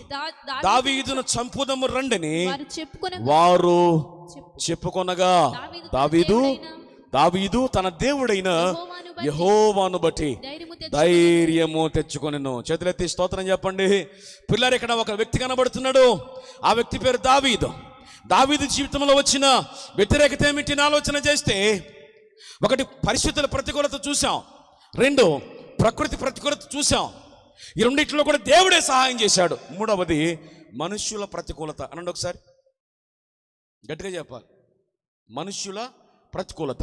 దావీదును చంపుదము రండని వారు చెప్పుకొనగా, దావీదు తన దేవుడైన యెహోవాను బట్టి ధైర్యము తెచ్చుకొనెను. చేతులెత్తి స్తోత్రం చెప్పండి. పిల్లలు, ఇక్కడ ఒక వ్యక్తి కనబడుతున్నాడు. ఆ వ్యక్తి పేరు దావీదు. దావీదు జీవితంలో వచ్చిన వ్యతిరేకత ఏమిటి ఆలోచన చేస్తే, 1 పరిస్థితుల ప్రతికూలత చూసాం, 2 ప్రకృతి ప్రతికూలత చూసాం. ఈ రెండిట్లో కూడా దేవుడే సహాయం చేశాడు. 3వది మనుష్యుల ప్రతికూలత. అనండి ఒకసారి, గట్టిగా చెప్పాలి. మనుష్యుల ప్రతికూలత.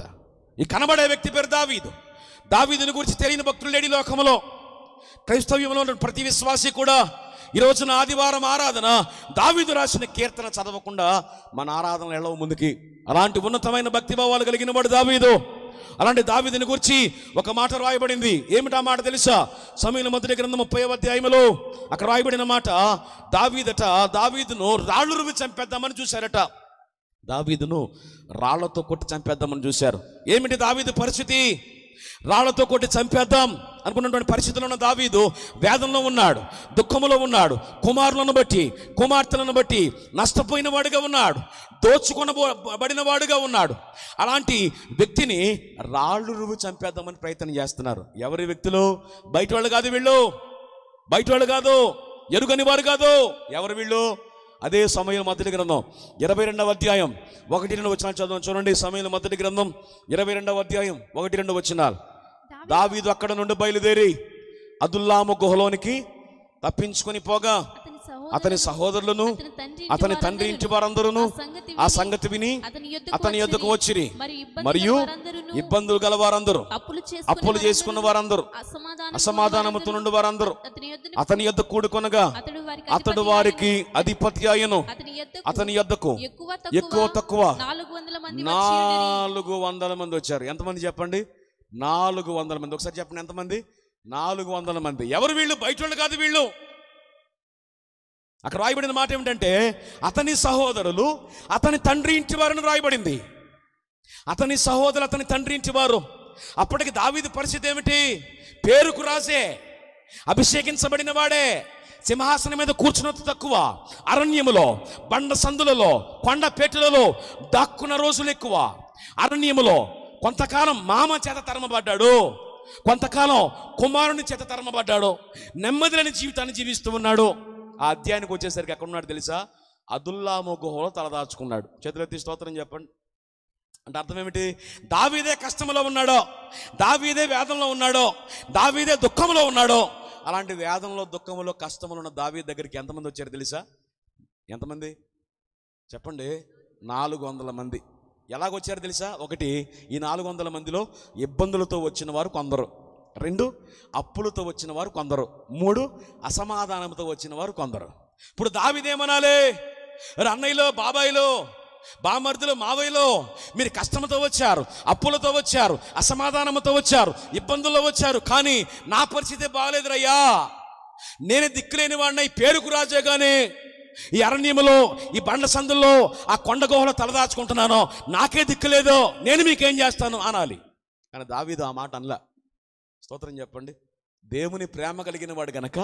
ఈ కనబడే వ్యక్తి పేరు దావీదు. దావీదుని గురించి తెలియని భక్తులు లేని లోకంలో, క్రైస్తవ్యంలో ఉన్న ప్రతి విశ్వాసి కూడా ఈ రోజున ఆదివారం ఆరాధన దావీదు రాసిన కీర్తన చదవకుండా మన ఆరాధన వెళ్ళవు ముందుకి. అలాంటి ఉన్నతమైన భక్తిభావాలు కలిగిన వాడు దావీదు. అలాంటి దావీదుని గురించి ఒక మాట రాయబడింది. ఏమిటా మాట తెలుసా? సమూయేలు 1 గ్రంథం 30వ అధ్యాయంలో అక్కడ రాయబడిన మాట, దావీదును రాళ్ళు రువ్వి చంపేద్దామని చూశారట. దావీదును రాళ్లతో కొట్టి చంపేద్దామని చూశారు. ఏమిటి దావీదు పరిస్థితి? రాళ్లతో కొట్టి చంపేద్దాం అనుకున్నటువంటి పరిస్థితుల్లో ఉన్న దావీదు వేదనలో ఉన్నాడు, దుఃఖములో ఉన్నాడు, కుమారులను బట్టి కుమార్తెలను బట్టి నష్టపోయిన వాడుగా ఉన్నాడు, దోచుకొనబడిన వాడుగా ఉన్నాడు. అలాంటి వ్యక్తిని రాళ్ళు రువ్వి చంపేద్దామని ప్రయత్నం చేస్తున్నారు. ఎవరి వ్యక్తులు? బయట వాళ్ళు కాదు, వీళ్ళు బయట వాళ్ళు కాదు, ఎరుగని వారు కాదు. ఎవరు వీళ్ళు? అదే సమూయేలు 1 గ్రంథం 22వ అధ్యాయం 1-2 వచనాలు చదువు చూడండి. సమూయేలు 1 గ్రంథం 22వ అధ్యాయం 1-2 వచనాలు. దావీదు అక్కడ నుండి బయలుదేరి అదుల్లాము గుహలోనికి తప్పించుకొని పోగా అతని సహోదరులను అతని తండ్రి ఇంటి వారందరూ ఆ సంగతి విని అతని యొద్దకు వచ్చిరి. మరియు ఇబ్బందులు గల వారందరూ, అప్పులు చేసుకున్న వారందరూ, అసమాధానముతో నుండి వారందరూ అతని యొద్ద కూడుకొనగా అతడు వారికి అధిపతి అయ్యను. అతని యొద్దకు ఎక్కువ తక్కువ 400 మంది వచ్చారు. ఎంతమంది చెప్పండి? 400 మంది. ఒకసారి చెప్పండి, ఎంతమంది? 400 మంది. ఎవరు వీళ్ళు? బయట వాళ్ళు కాదు వీళ్ళు. అక్కడ రాయబడిన మాట ఏమిటంటే అతని సహోదరులు అతని తండ్రి ఇంటి వారిని రాయబడింది. అతని సహోదరులు అతని తండ్రి ఇంటి వారు. అప్పటికి దావీదు పరిస్థితి ఏమిటి? పేరుకు రాసే, అభిషేకించబడిన వాడే, సింహాసనం మీద కూర్చున్నది తక్కువ, అరణ్యములో, బండ సందులలో, కొండ పేటలలో దాక్కున్న రోజులు ఎక్కువ. అరణ్యములో కొంతకాలం మామ చేత తరమబడ్డాడు, కొంతకాలం కుమారుని చేత తరమబడ్డాడు, నెమ్మది లేని జీవితాన్ని జీవిస్తూ ఉన్నాడు. ఆ అధ్యాయానికి వచ్చేసరికి ఎక్కడ ఉన్నాడు తెలుసా? అదుల్లాము గుహలో తలదాచుకున్నాడు. చేతులెత్తి స్తోత్రం చెప్పండి. అంటే అర్థం ఏమిటి? దావీదే కష్టంలో ఉన్నాడో, దావీదే వేదంలో ఉన్నాడో, దావీదే దుఃఖంలో ఉన్నాడో, అలాంటి వేదంలో, దుఃఖంలో, కష్టంలో ఉన్న దావీదు దగ్గరికి ఎంతమంది వచ్చారు తెలుసా? ఎంతమంది చెప్పండి? 400 మంది. ఎలాగొచ్చారు తెలుసా? ఒకటి, ఈ 400 మందిలో ఇబ్బందులతో వచ్చిన వారు కొందరు. 2, అప్పులతో వచ్చిన వారు కొందరు. 3, అసమాధానంతో వచ్చిన వారు కొందరు. ఇప్పుడు దావీదేమనాలి? అన్నయ్యలో, బాబాయిలో, బామర్దులు, మావయ్యలో మీరు కష్టంతో వచ్చారు, అప్పులతో వచ్చారు, అసమాధానంతో వచ్చారు, ఇబ్బందుల్లో వచ్చారు, కానీ నా పరిస్థితి బాగాలేదురయ్యా, నేనే దిక్కులేని వాడిని, పేరుకు రాజేగానే ఈ అరణ్యములో, ఈ బండ సందుల్లో, ఆ కొండ గుహలో తలదాచుకుంటున్నాను, నాకే దిక్కులేదో, నేను మీకేం చేస్తాను అనాలి. కానీ దావీదు ఆ మాట అనలా. స్తోత్రం చెప్పండి. దేవుని ప్రేమ కలిగిన వాడు గనక,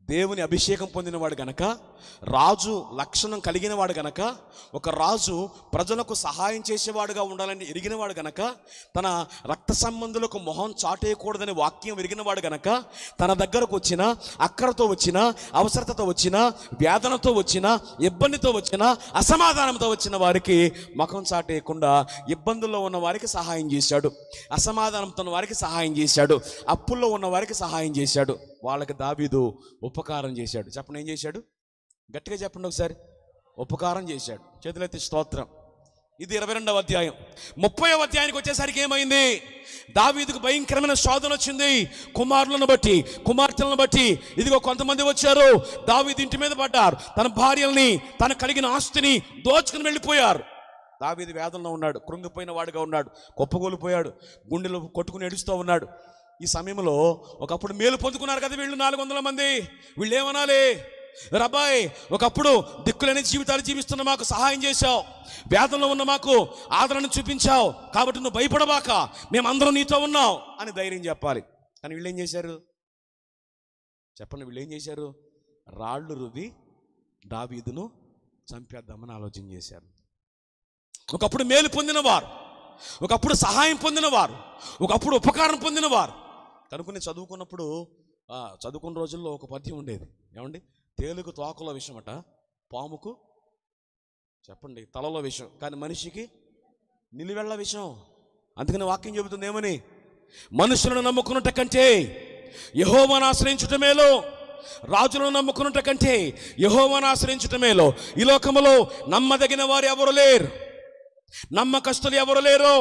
దేవుని అభిషేకం పొందినవాడు గనక, రాజు లక్షణం కలిగిన వాడు గనక, ఒక రాజు ప్రజలకు సహాయం చేసేవాడుగా ఉండాలని ఎరిగినవాడు గనక, తన రక్త సంబంధులకు మొహం చాటేయకూడదని వాక్యం ఎరిగినవాడు గనక, తన దగ్గరకు వచ్చిన, అక్కరతో వచ్చిన, అవసరతతో వచ్చిన, వేదనతో వచ్చిన, ఇబ్బందితో వచ్చిన, అసమాధానంతో వచ్చిన వారికి ముఖం చాటేయకుండా ఇబ్బందుల్లో ఉన్న వారికి సహాయం చేశాడు, అసమాధానంతో ఉన్న వారికి సహాయం చేశాడు, అప్పుల్లో ఉన్న వారికి సహాయం చేశాడు. వాళ్ళకి దావీదు ఉపకారం చేశాడు. చెప్పండి, ఏం చేశాడు? గట్టిగా చెప్పండి ఒకసారి. ఉపకారం చేశాడు. చేతులెత్తి స్తోత్రం. ఇది 22వ అధ్యాయం. 30వ అధ్యాయానికి వచ్చేసరికి ఏమైంది? దావీదుకు భయంకరమైన శోధన వచ్చింది. కుమారులను బట్టి, కుమార్తెలను బట్టి ఇదిగో కొంతమంది వచ్చారు, దావీదు ఇంటి మీద పడ్డారు, తన భార్యల్ని, తన కలిగిన ఆస్తిని దోచుకుని వెళ్ళిపోయారు. దావీదు వేదనలో ఉన్నాడు, కృంగిపోయిన వాడుగా ఉన్నాడు, కుప్పగోలిపోయాడు, గుండెలు కొట్టుకుని ఏడుస్తూ ఉన్నాడు. ఈ సమయంలో ఒకప్పుడు మేలు పొందుకున్నారు కదా వీళ్ళు 400 మంది. వీళ్ళు ఏమనాలి? రబ్బాయ్, ఒకప్పుడు దిక్కులేని జీవితాలు జీవిస్తున్న మాకు సహాయం చేశావు, వేదనలో ఉన్న మాకు ఆదరణ చూపించావు, కాబట్టి నువ్వు భయపడబాక, మేమందరం నీతో ఉన్నాం అని ధైర్యం చెప్పాలి. కానీ వీళ్ళు ఏం చేశారు? చెప్పండి, వీళ్ళు ఏం చేశారు? రాళ్ళు రువ్వి దావీదును చంపేద్దామని ఆలోచన చేశారు. ఒకప్పుడు మేలు పొందినవారు, ఒకప్పుడు సహాయం పొందినవారు, ఒకప్పుడు ఉపకారం పొందినవారు. కనుక నేను చదువుకున్న రోజుల్లో ఒక పద్యం ఉండేది. ఏమండి? తేలుకు తోకలో విషం అట, పాముకు చెప్పండి తలలో విషం, కానీ మనిషికి నిలువెళ్ళ విషం. అందుకని వాక్యం చెబుతుంది ఏమని? మనుషులను నమ్ముకున్నట కంటే యెహోవాను ఆశ్రయించుట మేలు, రాజులను నమ్ముకున్నట కంటే యెహోవాను ఆశ్రయించుట మేలు. ఈ లోకములో నమ్మదగిన వారు ఎవరు లేరు, నమ్మకస్తులు ఎవరు లేరు.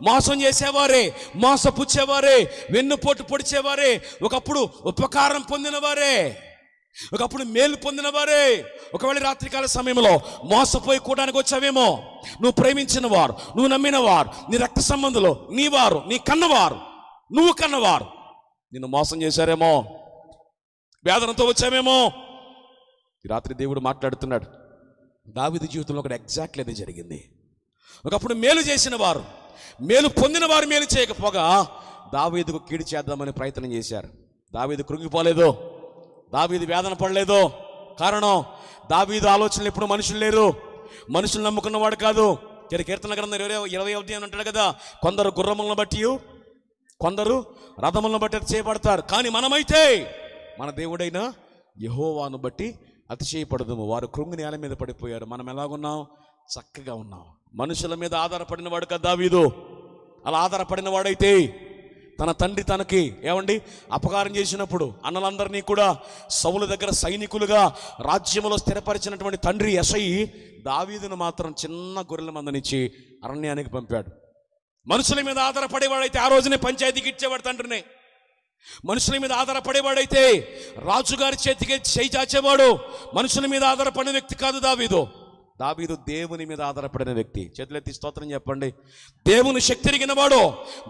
మోసం చేసేవారే, మోసపుచ్చేవారే, వెన్నుపోటు పొడిచేవారే, ఒకప్పుడు ఉపకారం పొందిన వారే, ఒకప్పుడు మేలు పొందిన వారే. ఒకవేళ రాత్రికాల సమయంలో మోసపోయి కూడానికి వచ్చావేమో, నువ్వు ప్రేమించిన వారు, నువ్వు నమ్మిన వారు, నీ రక్త సంబంధులు, నీ వారు, నీ కన్నవారు, నువ్వు కన్నవారు నిన్ను మోసం చేశారేమో, వేదనతో వచ్చావేమో. ఈ రాత్రి దేవుడు మాట్లాడుతున్నాడు. దావీదు జీవితంలో ఒకటి ఎగ్జాక్ట్లీ అదే జరిగింది. ఒకప్పుడు మేలు చేసిన వారు, మేలు పొందిన వారు మేలు చేయకపోగా దావీదుకు కీడు చేద్దామని ప్రయత్నం చేశారు. దావీదు కృంగిపోలేదు, దావీదు వేదన పడలేదు. కారణం, దావీదు ఆలోచనలు ఎప్పుడు మనుషులు లేరు, మనుషులు నమ్ముకున్నవాడు కాదు. కీర్తన గ్రంథం 20వ అధ్యాయం అంటాడు కదా, కొందరు గుర్రములను బట్టి, కొందరు రథములను బట్టి చేయబడతారు, కానీ మనమైతే మన దేవుడైన యెహోవాను బట్టి అతిశయపడదుము. వారు కృంగి నేల మీద పడిపోయారు, మనం ఎలాగున్నాం? చక్కగా ఉన్నాం. మనుషుల మీద ఆధారపడిన వాడు కదా దావీదు. అలా ఆధారపడిన వాడైతే తన తండ్రి తనకి ఏమండి అపకారం చేసినప్పుడు అన్నలందరినీ కూడా సౌలు దగ్గర సైనికులుగా రాజ్యంలో స్థిరపరిచినటువంటి తండ్రి యెషయి దావీదును మాత్రం చిన్న గొర్రెల మందనిచ్చి అరణ్యానికి పంపాడు. మనుషుల మీద ఆధారపడేవాడైతే ఆ రోజునే పంచాయతీకి ఇచ్చేవాడు తండ్రిని. మనుషుల మీద ఆధారపడేవాడైతే రాజుగారి చేతికి చేయి చాచేవాడు. మనుషుల మీద ఆధారపడిన వ్యక్తి కాదు దావీదు. దావీదు దేవుని మీద ఆధారపడిన వ్యక్తి. చేతులెత్తి స్తోత్రం చెప్పండి. దేవుని శక్తి ఎరిగిన వాడు,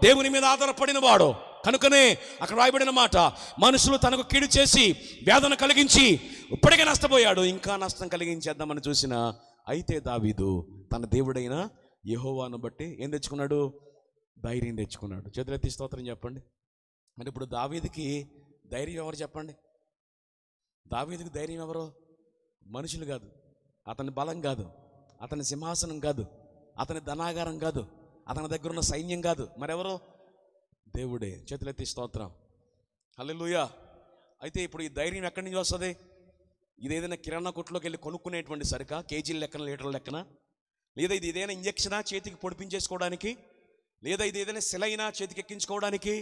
దేవుని మీద ఆధారపడిన వాడు. కనుకనే అక్కడ రాయబడిన మాట, మనుషులు తనకు కీడు చేసి వేదన కలిగించి ఇప్పటికే నష్టపోయాడు, ఇంకా నష్టం కలిగించేద్దామని చూసిన అయితే దావీదు తన దేవుడైన యెహోవాను బట్టి ఏం తెచ్చుకున్నాడు? ధైర్యం తెచ్చుకున్నాడు. చేతులెత్తి స్తోత్రం చెప్పండి. మరి ఇప్పుడు దావీదుకి ధైర్యం ఎవరు చెప్పండి? దావీదుకి ధైర్యం ఎవరు? మనుషులు కాదు, అతని బలం కాదు, అతని సింహాసనం కాదు, అతని ధనాగారం కాదు, అతని దగ్గర ఉన్న సైన్యం కాదు, మరెవరు? దేవుడే. చేతులెత్తి స్తోత్రం. హల్లెలూయా. అయితే ఇప్పుడు ఈ ధైర్యం ఎక్కడి నుంచి వస్తుంది? ఇది ఏదైనా కిరాణా కొట్టులోకి వెళ్ళి కొనుక్కునేటువంటి సరికా, కేజీల లెక్కన, లీటర్ల లెక్కన? లేదా ఇది ఏదైనా ఇంజక్షనా చేతికి పొడిపించేసుకోవడానికి? లేదా ఇది ఏదైనా సెలైనా చేతికి ఎక్కించుకోవడానికి?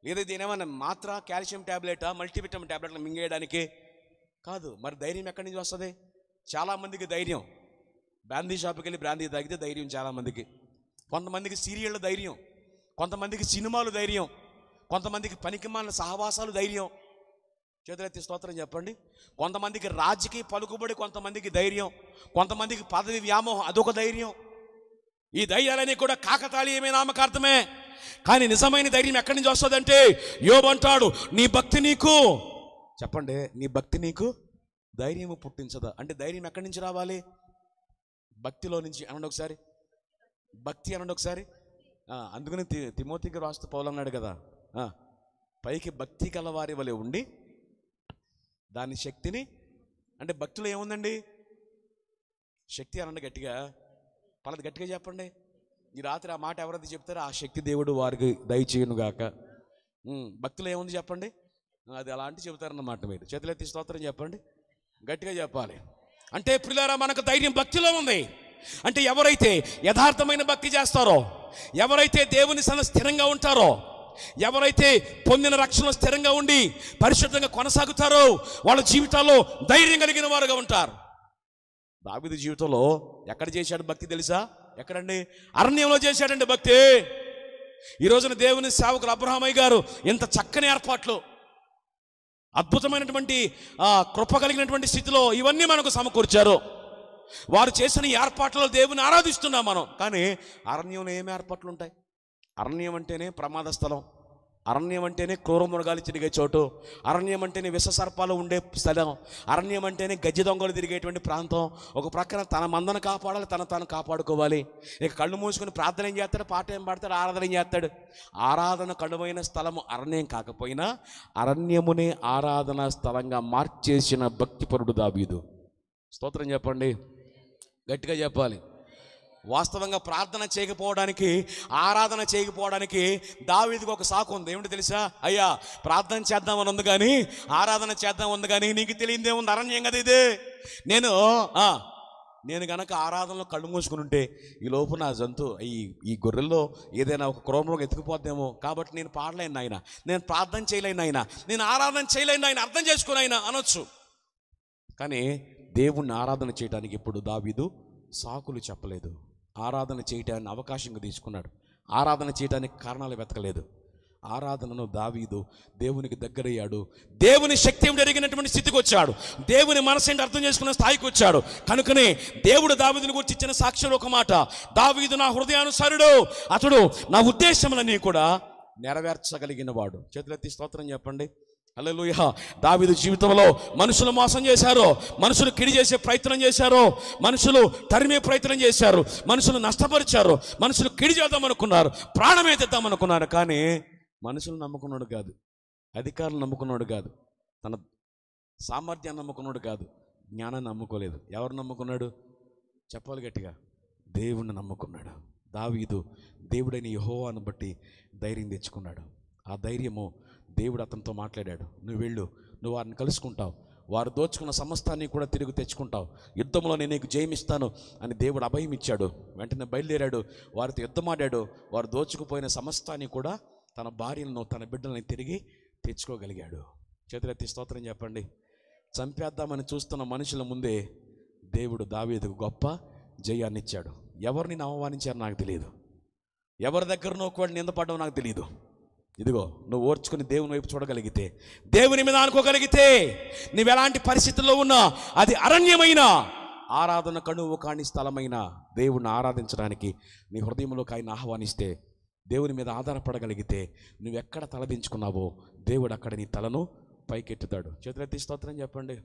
లేదా ఇది ఏమైనా మాత్ర, కాల్షియం ట్యాబ్లెటా, మల్టీవిటమిన్ ట్యాబ్లెట్లు మింగేయడానికి? కాదు. మరి ధైర్యం ఎక్కడి నుంచి వస్తుంది? చాలామందికి ధైర్యం బ్రాందీ షాప్కి వెళ్ళి బ్రాందీ తాగితే ధైర్యం చాలామందికి. కొంతమందికి సీరియళ్ళ ధైర్యం, కొంతమందికి సినిమాలు ధైర్యం, కొంతమందికి పనికిమాలిన సహవాసాలు ధైర్యం. చేతులెత్తి స్తోత్రం చెప్పండి. కొంతమందికి రాజకీయ పలుకుబడి, కొంతమందికి ధైర్యం, కొంతమందికి పదవి వ్యామోహం, అదొక ధైర్యం. ఈ ధైర్యాలన్నీ కూడా కాకతాళీయమే, నామకార్థమే. కానీ నిజమైన ధైర్యం ఎక్కడి నుంచి వస్తుందంటే, యోబు అంటాడు, నీ భక్తి నీకు, చెప్పండి, నీ భక్తి నీకు ధైర్యము పుట్టించదా? అంటే ధైర్యం ఎక్కడి నుంచి రావాలి? భక్తిలో నుంచి. అనండి ఒకసారి, భక్తి అనండి ఒకసారి. అందుకని తిమోతికి రాస్తూ పౌలు అన్నాడు కదా, పైకి భక్తి కలవారి వలె ఉండి దాని శక్తిని, అంటే భక్తిలో ఏముందండి? శక్తి అనండి గట్టిగా, పలది గట్టిగా చెప్పండి. ఈ రాత్రి ఆ మాట ఎవరైతే చెప్తారో ఆ శక్తి దేవుడు వారికి దయచేయునుగాక. భక్తిలో ఏముంది చెప్పండి? అది అలాంటి చెబుతారన్నమాట. మీరు చేతులెత్తి స్తోత్రం చెప్పండి, గట్టిగా చెప్పాలి. అంటే ప్రియులారా, మనకు ధైర్యం భక్తిలో ఉంది. అంటే ఎవరైతే యథార్థమైన భక్తి చేస్తారో, ఎవరైతే దేవుని సన్నిధిలో స్థిరంగా ఉంటారో, ఎవరైతే పొందిన రక్షణలో స్థిరంగా ఉండి పరిశుద్ధంగా కొనసాగుతారో, వాళ్ళ జీవితాల్లో ధైర్యం కలిగిన వారుగా ఉంటారు. దావీదు జీవితంలో ఎక్కడ చేశాడు భక్తి తెలుసా? ఎక్కడండి? అరణ్యంలో చేశాడండి భక్తి. ఈ రోజున దేవుని సేవకులు అబ్రహామయ్య గారు ఎంత చక్కని ఏర్పాట్లు, అద్భుతమైనటువంటి కృప కలిగినటువంటి స్థితిలో ఇవన్నీ మనకు సమకూర్చారు. వారు చేసిన ఏర్పాట్లలో దేవుని ఆరాధిస్తున్నాం మనం. కానీ అరణ్యంలో ఏమి ఏర్పాట్లు ఉంటాయి? అరణ్యం అంటేనే ప్రమాద స్థలం, అరణ్యం అంటేనే క్రూర మృగాలు తిరిగే చోటు, అరణ్యం అంటేనే విష సర్పాలు ఉండే స్థలం, అరణ్యం అంటేనే గజ్జి దొంగలు తిరిగేటువంటి ప్రాంతం. ఒక ప్రక్కన తన మందను కాపాడాలి, తాను కాపాడుకోవాలి. ఇక కళ్ళు మూసుకొని ప్రార్థన ఏం చేస్తాడు, పాట ఏం పాడతాడు, ఆరాధన ఏం చేస్తాడు. ఆరాధన కనువైన స్థలము అరణ్యం కాకపోయినా అరణ్యమునే ఆరాధన స్థలంగా మార్చేసిన భక్తిపరుడు దావీదు. స్తోత్రం చెప్పండి, గట్టిగా చెప్పాలి. వాస్తవంగా ప్రార్థన చేయకపోవడానికి, ఆరాధన చేయకపోవడానికి దావీదుకు ఒక సాకు ఉంది. ఏమిటి తెలుసా? అయ్యా, ప్రార్థన చేద్దామని ఉంది కానీ, ఆరాధన చేద్దామని ఉంది కానీ, నీకు తెలియదేముంది, అరణ్యం కదా ఇది. నేను గనక ఆరాధనలో కళ్ళు మూసుకుని ఉంటే ఈ లోపు నా ఈ గొర్రెల్లో ఏదైనా ఒక క్రోమలోకి ఎత్తుకుపోద్దేమో, కాబట్టి నేను పాడలేను ఆయన, నేను ప్రార్థన చేయలేను ఆయన, నేను ఆరాధన చేయలేను ఆయన, అర్థం చేసుకుని ఆయన అనొచ్చు. కానీ దేవుణ్ణి ఆరాధన చేయడానికి ఇప్పుడు దావీదు సాకులు చెప్పలేదు. ఆరాధన చేయటాన్ని అవకాశంగా తీసుకున్నాడు. ఆరాధన చేయడానికి కారణాలు వెతకలేదు. ఆరాధనను దావీదు దేవునికి దగ్గరయ్యాడు. దేవుని శక్తి జరిగినటువంటి స్థితికి వచ్చాడు. దేవుని మనసుని అర్థం చేసుకున్న స్థాయికి వచ్చాడు. కనుకనే దేవుడు దావీదుని గురించి ఇచ్చిన సాక్ష్యంలో ఒక మాట, దావీదు నా హృదయానుసారుడు, అతడు నా ఉద్దేశములన్నీ కూడా నెరవేర్చగలిగిన వాడు. చేతులెత్తి స్తోత్రం చెప్పండి. హల్లెలూయా. దావీదు జీవితంలో మనుషులు మోసం చేశారు, మనుషులు కిడి చేసే ప్రయత్నం చేశారు, మనుషులు తరిమే ప్రయత్నం చేశారు, మనుషులు నష్టపరిచారు, మనుషులు కిడి చేద్దామనుకున్నారు, ప్రాణమే తెద్దామనుకున్నారు. కానీ మనుషులు నమ్ముకున్నాడు కాదు, అధికారులు నమ్ముకున్నాడు కాదు, తన సామర్థ్యాన్ని నమ్ముకున్నాడు కాదు, జ్ఞానాన్ని నమ్ముకోలేదు. ఎవరు నమ్ముకున్నాడు? చెప్పాలి గట్టిగా, దేవుణ్ణి నమ్ముకున్నాడు. దావీదు దేవుడైన యెహోవాను బట్టి ధైర్యం తెచ్చుకున్నాడు. ఆ ధైర్యము దేవుడు అతనితో మాట్లాడాడు. నువ్వు వెళ్ళు, నువ్వు వారిని కలుసుకుంటావు, వారు దోచుకున్న సమస్తాన్ని కూడా తిరిగి తెచ్చుకుంటావు, యుద్ధంలో నేను నీకు జయమిస్తాను అని దేవుడు అభయం ఇచ్చాడు. వెంటనే బయలుదేరాడు, వారితో యుద్ధమాడాడు. వారు దోచుకుపోయిన సమస్తాన్ని కూడా, తన భార్యలను, తన బిడ్డలని తిరిగి తెచ్చుకోగలిగాడు. చేతులెత్తి స్తోత్రం చెప్పండి. చంపేద్దామని చూస్తున్న మనుషుల ముందే దేవుడు దావీదుకు గొప్ప జయాన్ని ఇచ్చాడు. ఎవరిని అవమానించారో నాకు తెలియదు, ఎవరి దగ్గరనో ఒకవేళ నిందపడ్డావు నాకు తెలియదు. ఇదిగో నువ్వు ఓర్చుకుని దేవుని వైపు చూడగలిగితే, దేవుని మీద అనుకోగలిగితే, నువ్వు ఎలాంటి పరిస్థితుల్లో ఉన్నా అది అరణ్యమైన ఆరాధన కనువు కాని స్థలమైన దేవుణ్ణి ఆరాధించడానికి నీ హృదయంలోకి ఆయన ఆహ్వానిస్తే, దేవుని మీద ఆధారపడగలిగితే, నువ్వెక్కడ తలదించుకున్నావో దేవుడు అక్కడ నీ తలను పైకెత్తుతాడు. చేతులెత్తి స్తోత్రం చెప్పండి,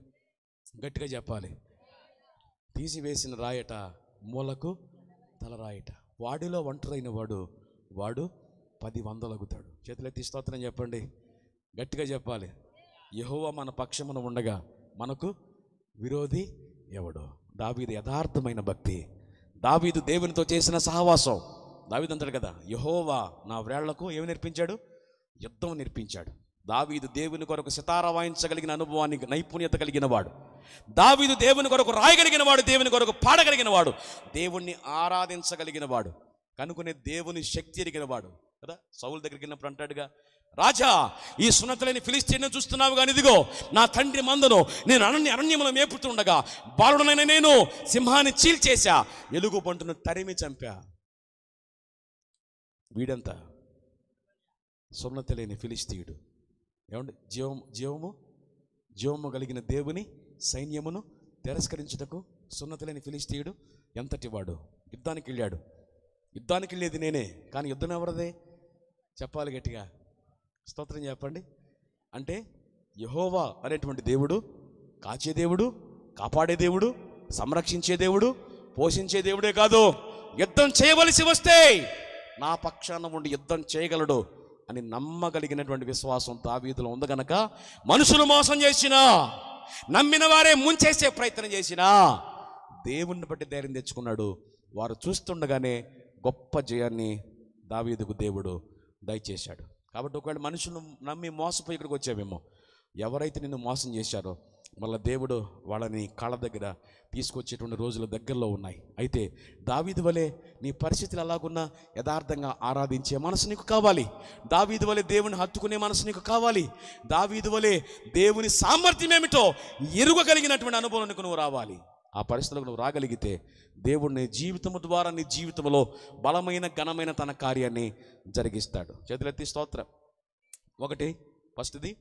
గట్టిగా చెప్పాలి. తీసివేసిన రాయట మూలకు తలరాయట. వాడిలో ఒంటరైన వాడు 10 వందలగుతాడు. చేతులెత్తి స్తోత్రం చెప్పండి, గట్టిగా చెప్పాలి. యెహోవా మన పక్షమున ఉండగా మనకు విరోధి ఎవడు? దావీదు యథార్థమైన భక్తి, దావీదు దేవునితో చేసిన సహవాసం. దావీదు అంటాడు కదా, యెహోవా నా వ్రేళ్లకు ఏమి నేర్పించాడు? యుద్ధం నేర్పించాడు. దావీదు దేవుని కొరకు సితారా వాయించగలిగిన అనుభవానికి నైపుణ్యత కలిగిన వాడు. దావీదు దేవుని కొరకు రాయగలిగిన వాడు, దేవుని కొరకు పాడగలిగిన వాడు, దేవుణ్ణి ఆరాధించగలిగిన వాడు, కనుకునే దేవుని శక్తి ఎరిగిన వాడు కదా. సౌలు దగ్గరికి వెళ్ళినప్పుడు అంటాడుగా, రాజా ఈ సున్నతులేని ఫిలిష్తీయుని చూస్తున్నావు కానీ ఇదిగో నా తండ్రి మందను నేను అరణ్యములో మేపుతుండగా బాలుడనైన నేను సింహాన్ని చీల్చేశా, ఎలుగు బంటును తరిమి చంపా. వీడంతా సున్నతులేని ఫిలిష్తీయుడు. ఏమండి, జీవము కలిగిన దేవుని సైన్యమును తిరస్కరించుటకు సున్నతులేని ఫిలిష్తీయుడు ఎంతటి వాడు? యుద్ధానికి వెళ్ళాడు. యుద్ధానికి వెళ్ళేది నేనే, కానీ యుద్ధం ఎవరిదే? చెప్పాలి గట్టిగా, స్తోత్రం చెప్పండి. అంటే యెహోవా అనేటువంటి దేవుడు కాచే దేవుడు, కాపాడే దేవుడు, సంరక్షించే దేవుడు, పోషించే దేవుడే కాదు, యుద్ధం చేయవలసి వస్తే నా పక్షాన ఉండి యుద్ధం చేయగలడు అని నమ్మగలిగినటువంటి విశ్వాసం దావీదులో ఉంది గనక మనుషులు మోసం చేసినా, నమ్మిన వారే ముంచేసే ప్రయత్నం చేసినా దేవుణ్ణి బట్టి ధైర్యం తెచ్చుకున్నాడు. వారు చూస్తుండగానే గొప్ప జయాన్ని దావీదుకు దేవుడు దయచేశాడు. కాబట్టి ఒకవేళ మనుషులు నమ్మి మోసపోయి ఇక్కడికి వచ్చావేమో, ఎవరైతే నిన్ను మోసం చేశారో మళ్ళీ దేవుడు వాళ్ళని కాళ్ళ దగ్గర తీసుకొచ్చేటువంటి రోజులు దగ్గరలో ఉన్నాయి. అయితే దావీదు వలె నీ పరిస్థితులు అలాగున్నా యథార్థంగా ఆరాధించే మనసు నీకు కావాలి. దావీదు వలె దేవుని హత్తుకునే మనసు నీకు కావాలి. దావీదు వలె దేవుని సామర్థ్యం ఏమిటో ఎరుగగలిగినటువంటి అనుభవానికి నువ్వు రావాలి. ఆ పరిస్థితులకు నువ్వు రాగలిగితే దేవుడిని జీవితము ద్వారా నీ జీవితంలో బలమైన ఘనమైన తన కార్యాన్ని జరిగిస్తాడు. చేతులెత్తి స్తోత్రం. ఒకటి ఫస్ట్ది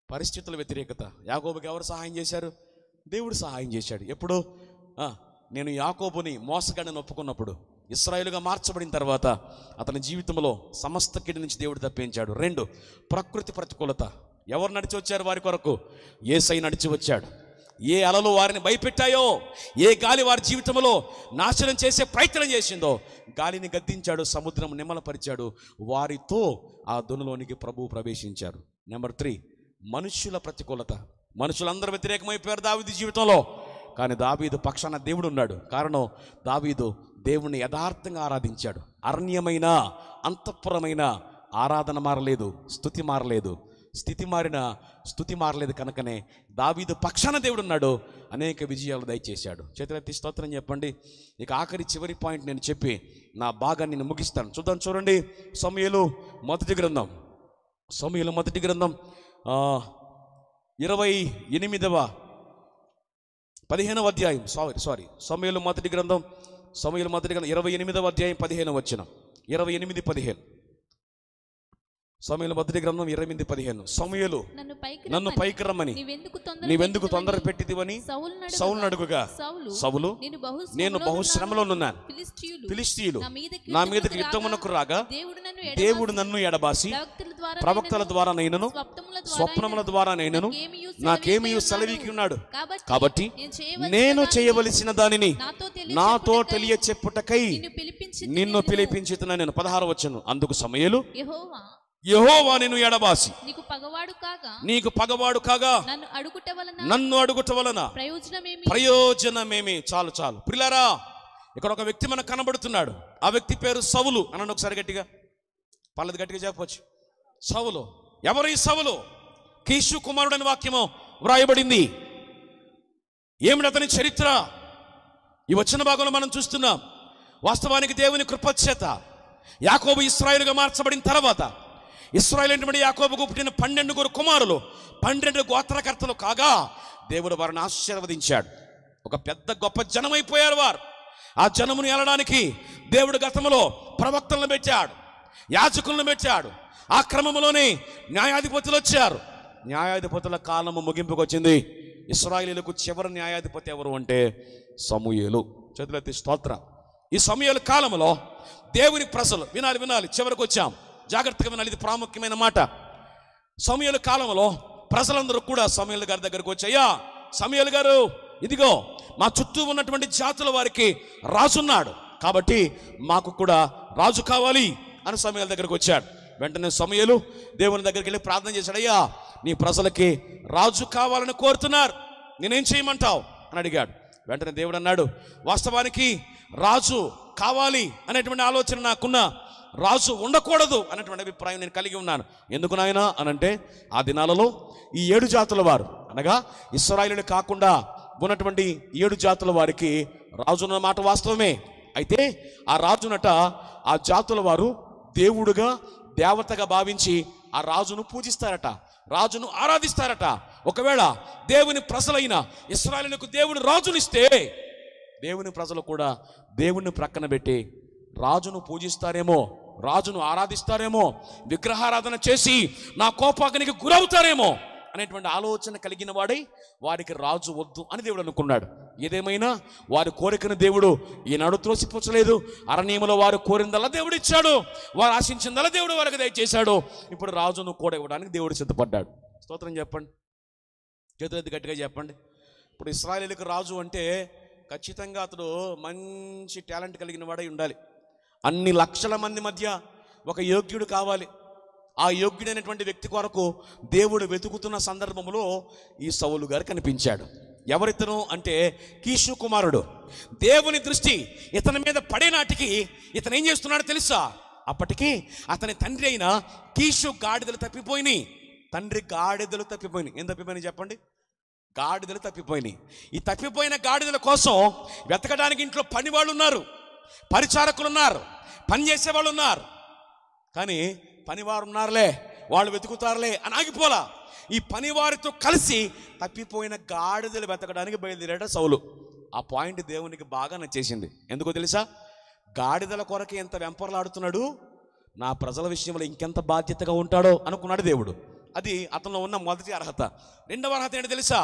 పరిస్థితుల వ్యతిరేకత. యాకోబుకి ఎవరు సహాయం చేశారు? దేవుడు సహాయం చేశాడు. ఎప్పుడు? నేను యాకోబుని మోసగాడిని ఒప్పుకున్నప్పుడు, ఇశ్రాయేలుగా మార్చబడిన తర్వాత అతని జీవితంలో సమస్త కిడి నుంచి దేవుడు తప్పించాడు. 2 ప్రకృతి ప్రతికూలత. ఎవరు నడిచి వచ్చారు వారి కొరకు? యేసయ్య నడిచి వచ్చాడు. ఏ అలలు వారిని భయపెట్టాయో, ఏ గాలి వారి జీవితంలో నాశనం చేసే ప్రయత్నం చేసిందో గాలిని గద్దించాడు, సముద్రం నిమ్మలపరిచాడు, వారితో ఆ దునిలోనికి ప్రభువు ప్రవేశించారు. నెంబర్ 3 మనుష్యుల ప్రతికూలత. మనుషులందరూ వ్యతిరేకమైపోయారు దావీదు జీవితంలో, కానీ దావీదు పక్షాన దేవుడు ఉన్నాడు. కారణం, దావీదు దేవుణ్ణి యథార్థంగా ఆరాధించాడు. అరణ్యమైన అంతఃపురమైన ఆరాధన మారలేదు, స్తుతి మారలేదు, స్థితి మారిన స్తుతి మారలేదు. కనుకనే దావీదు పక్షాన దేవుడు ఉన్నాడు, అనేక విజయాలు దయచేశాడు. చేతులెత్తి స్తోత్రం చెప్పండి. ఇక ఆఖరి చివరి పాయింట్ నేను చెప్పి నా భాగాన్ని నేను ముగిస్తాను. చూడండి, సమూయేలు మొదటి గ్రంథం 15వ అధ్యాయం. సమూయేలు మొదటి గ్రంథం 28వ అధ్యాయం 15వ వచనం. 28:15. సమూయేలు మొదటి గ్రంథం 28:15. సమూయేలు నన్ను పైకి రమ్మని నీవెందుకు తొందర పెట్టిదివని సౌలును అడుగుగా, సౌలు నేను బహుశ్రమలోనున్నాను, ఫిలిష్తీయులు నా మీదకి యుద్ధమునకు రాగా దేవుడు నన్ను ఎడబాసి ప్రవక్తల ద్వారా నైనను స్వప్నముల ద్వారా నైనను నాకేమీ సెలవికి ఉన్నాడు. కాబట్టి నేను చేయవలసిన దానిని నాతో తెలియ చెప్పుటకై నిన్ను పిలిపించుతున్నా నేను. 16వ వచనం. అందుకు సమూయేలు, యెహోవా నిన్ను ఎడబాసి నీకు పగవాడు కాగా నన్ను అడుగుట వలన ప్రయోజనమేమి? చాలు ప్రియులారా, ఇక్కడ ఒక వ్యక్తి మనకు కనబడుతున్నాడు. ఆ వ్యక్తి పేరు సౌలు. అనండి ఒకసారి గట్టిగా, పల్లది గట్టిగా చెప్పవచ్చు. సౌలు. ఎవరు ఈ సౌలు? కీషు కుమారుడు అని వాక్యము వ్రాయబడింది. ఏమిటి అతని చరిత్ర? ఈ వచ్చిన భాగంలో మనం చూస్తున్నాం. వాస్తవానికి దేవుని కృపచేత యాకోబు ఇశ్రాయేలుగా మార్చబడిన తర్వాత ఇశ్రాయేలు అంటే యాకోబుకు పుట్టిన 12 కుమారులు, 12 గోత్రకర్తలు కాగా దేవుడు వారిని ఆశీర్వదించాడు. ఒక పెద్ద గొప్ప జనమైపోయారు వారు. ఆ జనమును ఏలడానికి దేవుడు గతంలో ప్రవక్తలను పెట్టాడు, యాజకులను పెట్టాడు. ఆ క్రమంలోనే న్యాయాధిపతులు వచ్చారు. న్యాయాధిపతుల కాలము ముగింపుకు వచ్చింది. ఇశ్రాయేలీయులకు చివరి న్యాయాధిపతి ఎవరు అంటే సమూయేలు. చేతులెత్తి స్తోత్రం. ఈ సమూయేలు కాలంలో దేవుని ప్రజలు వినాలి, చివరికి వచ్చాం, జాగ్రత్తగా వినాలి, ఇది ప్రాముఖ్యమైన మాట. సమూయేలు కాలంలో ప్రజలందరూ కూడా సమూయేలు గారి దగ్గరకు వచ్చాయా, సమూయేలు గారు, ఇదిగో మా చుట్టూ ఉన్నటువంటి జాతుల వారికి రాజున్నాడు, కాబట్టి మాకు కూడా రాజు కావాలి అని సమూయేలు దగ్గరకు వచ్చాడు. వెంటనే సమూయేలు దేవుని దగ్గరికి వెళ్ళి ప్రార్థన చేశాడు. అయ్యా, నీ ప్రజలకి రాజు కావాలని కోరుతున్నారు, నేనేం చేయమంటావు అని అడిగాడు. వెంటనే దేవుడు అన్నాడు, వాస్తవానికి రాజు కావాలి అనేటువంటి ఆలోచన నాకున్న, రాజు ఉండకూడదు అనేటువంటి అభిప్రాయం నేను కలిగి ఉన్నాను. ఎందుకు నాయనా అనంటే, ఆ దినాలలో ఈ 7 జాతుల వారు, అనగా ఇశ్రాయేలీయులు కాకుండా ఉన్నటువంటి 7 జాతుల వారికి రాజున్న మాట వాస్తవమే. అయితే ఆ రాజునట ఆ జాతుల వారు దేవుడుగా, దేవతగా భావించి ఆ రాజును పూజిస్తారట, రాజును ఆరాధిస్తారట. ఒకవేళ దేవుని ప్రజలైన ఇశ్రాయేలుకు దేవుడు రాజునిస్తే, దేవుని ప్రజలు కూడా దేవుని ప్రక్కన పెట్టి రాజును పూజిస్తారేమో, రాజును ఆరాధిస్తారేమో, విగ్రహారాధన చేసి నా కోపాగ్నికి గురవుతారేమో అనేటువంటి ఆలోచన కలిగిన వాడై వారికి రాజు వద్దు అని దేవుడు అనుకున్నాడు. ఏదేమైనా వారి కోరికను దేవుడు ఈనాడు త్రోసిపుచ్చలేదు. అరణ్యములో వారు కోరిందల్లా దేవుడు ఇచ్చాడు, వారు ఆశించిందల్లా దేవుడు వారికి దయచేశాడు. ఇప్పుడు రాజును కూడా ఇవ్వడానికి దేవుడు సిద్ధపడ్డాడు. స్తోత్రం చెప్పండి, చేతులెత్తి గట్టిగా చెప్పండి. ఇప్పుడు ఇశ్రాయేలుకు రాజు అంటే ఖచ్చితంగా అతడు మంచి టాలెంట్ కలిగిన వాడై ఉండాలి. అన్ని లక్షల మంది మధ్య ఒక యోగ్యుడు కావాలి. ఆ యోగ్యుడైనటువంటి వ్యక్తి కొరకు దేవుడు వెతుకుతున్న సందర్భంలో ఈ సౌలు గారు కనిపించాడు. ఎవరితను అంటే కీషు కుమారుడు. దేవుని దృష్టి ఇతని మీద పడే నాటికి ఇతను ఏం చేస్తున్నాడో తెలుసా? అప్పటికి అతని తండ్రి అయిన కీషు గాడిదలు తప్పిపోయినాయి. తండ్రి గాడిదలు తప్పిపోయినాయి. ఏం తప్పిపోయినాయి చెప్పండి? గాడిదలు తప్పిపోయినాయి. ఈ తప్పిపోయిన గాడిదల కోసం వెతకడానికి ఇంట్లో పని వాళ్ళు ఉన్నారు, పరిచారకులు ఉన్నారు, పని చేసేవాళ్ళు ఉన్నారు. కానీ పనివారు ఉన్నారులే, వాళ్ళు వెతుకుతారులే అని ఆగిపోలా. ఈ పనివారితో కలిసి తప్పిపోయిన గాడిదలు వెతకడానికి బయలుదేరాడు సౌలు. ఆ పాయింట్ దేవునికి బాగా నచ్చేసింది. ఎందుకో తెలుసా? గాడిదల కొరకు ఎంత వెంపర్లాడుతున్నాడు, నా ప్రజల విషయంలో ఇంకెంత బాధ్యతగా ఉంటాడో అనుకున్నాడు దేవుడు. అది అతనిలో ఉన్న మొదటి అర్హత. రెండవ అర్హత ఏంటో తెలుసా?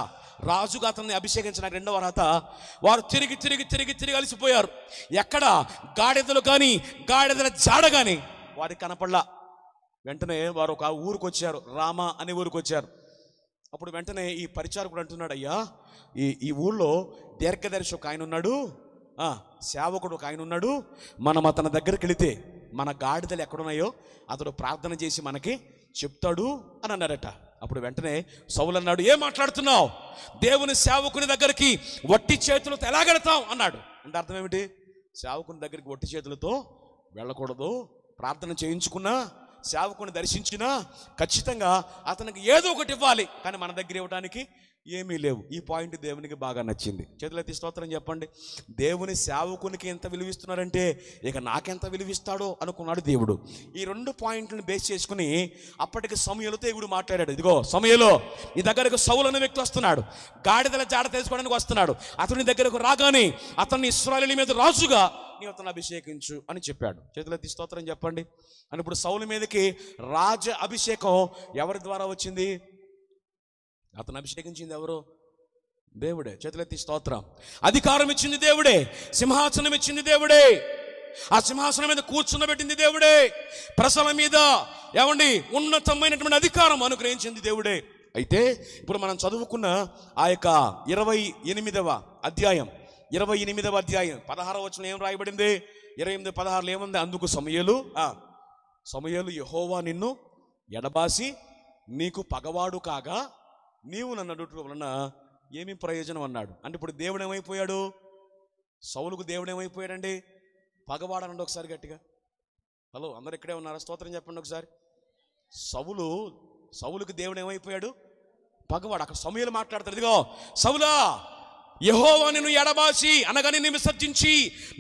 రాజుగా అతన్ని అభిషేకించిన రెండవ అర్హత, వారు తిరిగి తిరిగి తిరిగి తిరిగి అలసిపోయారు. ఎక్కడ గాడిదలు కానీ గాడిదల జాడ కానీ వారికి కనపడలా. వెంటనే వారు ఒక ఊరికి వచ్చారు, రామా అనే ఊరికి వచ్చారు. అప్పుడు వెంటనే ఈ పరిచారకుడు అంటున్నాడు, అయ్యా, ఈ ఊళ్ళో దీర్ఘదర్శి ఒక ఆయన ఉన్నాడు, సేవకుడు ఒక ఆయన ఉన్నాడు, మనం అతని దగ్గరికి వెళితే మన గాడిదలు ఎక్కడున్నాయో అతడు ప్రార్థన చేసి మనకి చెప్తాడు అని అన్నారట. అప్పుడు వెంటనే సౌలు అన్నాడు, ఏం మాట్లాడుతున్నావు? దేవుని సేవకుని దగ్గరికి వట్టి చేతులతో ఎలా వెళతావు అన్నాడు. అంటే అర్థం ఏమిటి? సేవకుని దగ్గరికి వట్టి చేతులతో వెళ్ళకూడదు. ప్రార్థన చేయించుకున్నా, సేవకుని దర్శించినా ఖచ్చితంగా అతనికి ఏదో ఒకటి ఇవ్వాలి, కానీ మన దగ్గర ఇవ్వడానికి ఏమీ లేవు. ఈ పాయింట్ దేవునికి బాగా నచ్చింది. చేతులెత్తి స్తోత్రం చెప్పండి. దేవుని సేవకునికి ఎంత విలువిస్తున్నారంటే ఇక నాకెంత విలువిస్తాడో అనుకున్నాడు దేవుడు. ఈ 2 పాయింట్లను బేస్ చేసుకుని అప్పటికి సమూయేలుతో దేవుడు మాట్లాడాడు. ఇదిగో సమూయేలు, నీ దగ్గరకు సౌలు అనే వ్యక్తి వస్తున్నాడు, గాడిదల జాడ తెలుసుకోవడానికి వస్తున్నాడు. అతని దగ్గరకు రాగానే అతన్ని ఇశ్రాయేలు మీద రాజుగా నీవు అతను అభిషేకించు అని చెప్పాడు. చేతులెత్తి స్తోత్రం చెప్పండి. అని ఇప్పుడు సౌలు మీదకి రాజ అభిషేకం ఎవరి ద్వారా వచ్చింది? అతను అభిషేకించింది ఎవరు? దేవుడే. చేతులెత్తి స్తోత్రం. అధికారం ఇచ్చింది దేవుడే, సింహాసనం ఇచ్చింది దేవుడే, ఆ సింహాసనం మీద కూర్చున్నబెట్టింది దేవుడే, ప్రజల మీద ఏమండి ఉన్నతమైనటువంటి అధికారం అనుగ్రహించింది దేవుడే. అయితే ఇప్పుడు మనం చదువుకున్న ఆ యొక్క 28వ అధ్యాయం 16వ వచనం ఏం రాయబడింది? 28:16 ఏముంది? అందుకు సమూయేలు యెహోవా నిన్ను ఎడబాసి నీకు పగవాడు కాగా నీవు నన్ను అడుగుట వలన ఏమి ప్రయోజనం అన్నాడు. అంటే ఇప్పుడు దేవుడు ఏమైపోయాడు? సౌలుకు దేవుడు ఏమైపోయాడండి? పగవాడు అనండి ఒకసారి గట్టిగా. హలో, అందరు ఇక్కడే ఉన్నారా? స్తోత్రం చెప్పండి ఒకసారి. సౌలుకు దేవుడు ఏమైపోయాడు? పగవాడు. అక్కడ సమూయేలు మాట్లాడతాడు, ఇదిగో సౌలా, యెహోవా నిన్ను ఎడబాసి అనగా నిన్ను విసర్జించి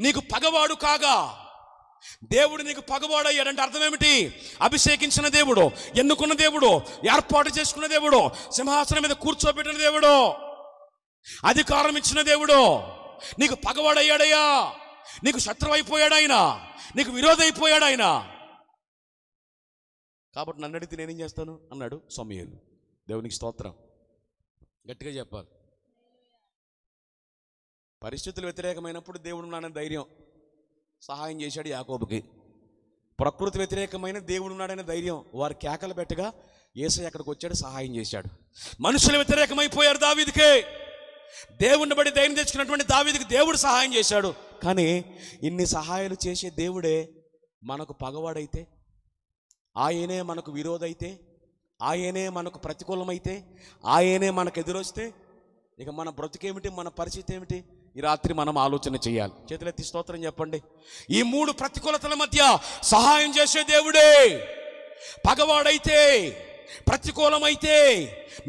నీకు పగవాడు కాగా దేవుడు నీకు పగవాడయ్యాడంటే అర్థం ఏమిటి? అభిషేకించిన దేవుడు, ఎన్నుకున్న దేవుడు, ఏర్పాటు చేసుకున్న దేవుడు, సింహాసనం మీద కూర్చోబెట్టిన దేవుడు, అధికారం ఇచ్చిన దేవుడు నీకు పగవాడయ్యాడయ్యా. నీకు శత్రువు అయిపోయాడు ఆయన, నీకు విరోధి అయిపోయాడు ఆయన. కాబట్టి నన్ను అడిగితే నేనేం చేస్తాను అన్నాడు సమూయేలు. దేవునికి స్తోత్రం. గట్టిగా చెప్పాలి. పరిస్థితులు వ్యతిరేకమైనప్పుడు దేవుడు నాన్న ధైర్యం సహాయం చేశాడు యాకోబుకి. ప్రకృతి వ్యతిరేకమైన దేవుడు ఉన్నాడనే ధైర్యం వారు కేకలు పెట్టగా యేసయ్య అక్కడికి వచ్చాడు, సహాయం చేశాడు. మనుషులు వ్యతిరేకమైపోయారు దావీదుకే. దేవుణ్ణి బట్టి ధైర్యం తెచ్చుకున్నటువంటి దావీదుకి దేవుడు సహాయం చేశాడు. కానీ ఇన్ని సహాయాలు చేసే దేవుడే మనకు పగవాడైతే, ఆయనే మనకు విరోధైతే, ఆయనే మనకు ప్రతికూలమైతే, ఆయనే మనకు ఎదురొస్తే ఇక మన బ్రతుకేమిటి, మన పరిస్థితి ఏమిటి? ఈ రాత్రి మనం ఆలోచన చేయాలి. చేతులెత్తి స్తోత్రం చెప్పండి. ఈ 3 ప్రతికూలతల మధ్య సహాయం చేసే దేవుడే పగవాడైతే, ప్రతికూలమైతే,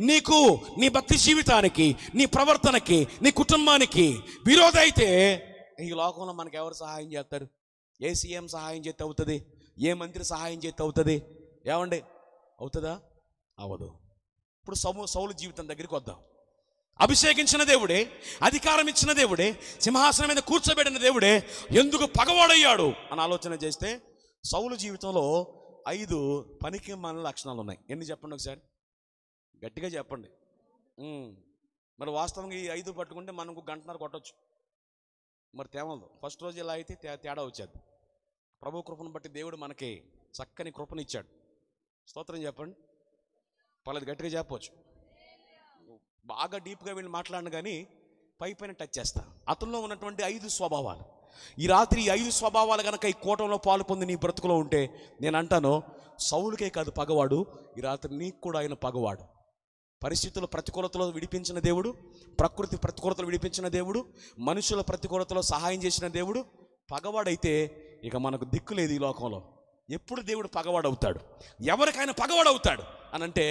నీకు నీ భక్తి జీవితానికి, నీ ప్రవర్తనకి, నీ కుటుంబానికి విరోధైతే ఈ లోకంలో మనకు ఎవరు సహాయం చేస్తారు? ఏ సీఎం సహాయం చేస్తే అవుతుంది? ఏ మంత్రి సహాయం చేస్తే అవుతుంది? ఏమండి అవుతుందా? అవదు. ఇప్పుడు సౌలు జీవితం దగ్గరికి వద్దాం. అభిషేకించిన దేవుడే, అధికారం ఇచ్చిన దేవుడే, సింహాసనం మీద కూర్చోబెట్టిన దేవుడే ఎందుకు పగవాడయ్యాడు అని ఆలోచన చేస్తే సౌలు జీవితంలో 5 పనికి మాలిన లక్షణాలు ఉన్నాయి. ఎన్ని చెప్పండి ఒకసారి, గట్టిగా చెప్పండి. మరి వాస్తవంగా ఈ 5 పట్టుకుంటే మనకు గంటన్నర కొట్టచ్చు. మరి తేమదు. ఫస్ట్ రోజు ఇలా అయితే తేడా వచ్చేది. ప్రభు కృపను బట్టి దేవుడు మనకి చక్కని కృపనిచ్చాడు. స్తోత్రం చెప్పండి. పర్లేదు, గట్టిగా చెప్పవచ్చు. బాగా డీప్గా వెళ్ళి మాట్లాడిన కానీ పైన టచ్ చేస్తా. అతనిలో ఉన్నటువంటి 5 స్వభావాలు. ఈ రాత్రి ఈ 5 స్వభావాలు కనుక ఈ కూటంలో పాలు పొంది నీ బ్రతుకులో ఉంటే నేను అంటాను, సౌలుకే కాదు పగవాడు, ఈ రాత్రి నీకు కూడా ఆయన పగవాడు. పరిస్థితుల ప్రతికూలతలో విడిపించిన దేవుడు, ప్రకృతి ప్రతికూలతలు విడిపించిన దేవుడు, మనుషుల ప్రతికూలతలో సహాయం చేసిన దేవుడు పగవాడైతే ఇక మనకు దిక్కు లేదు ఈ లోకంలో. ఎప్పుడు దేవుడు పగవాడవుతాడు, ఎవరికైనా పగవాడవుతాడు అని అంటే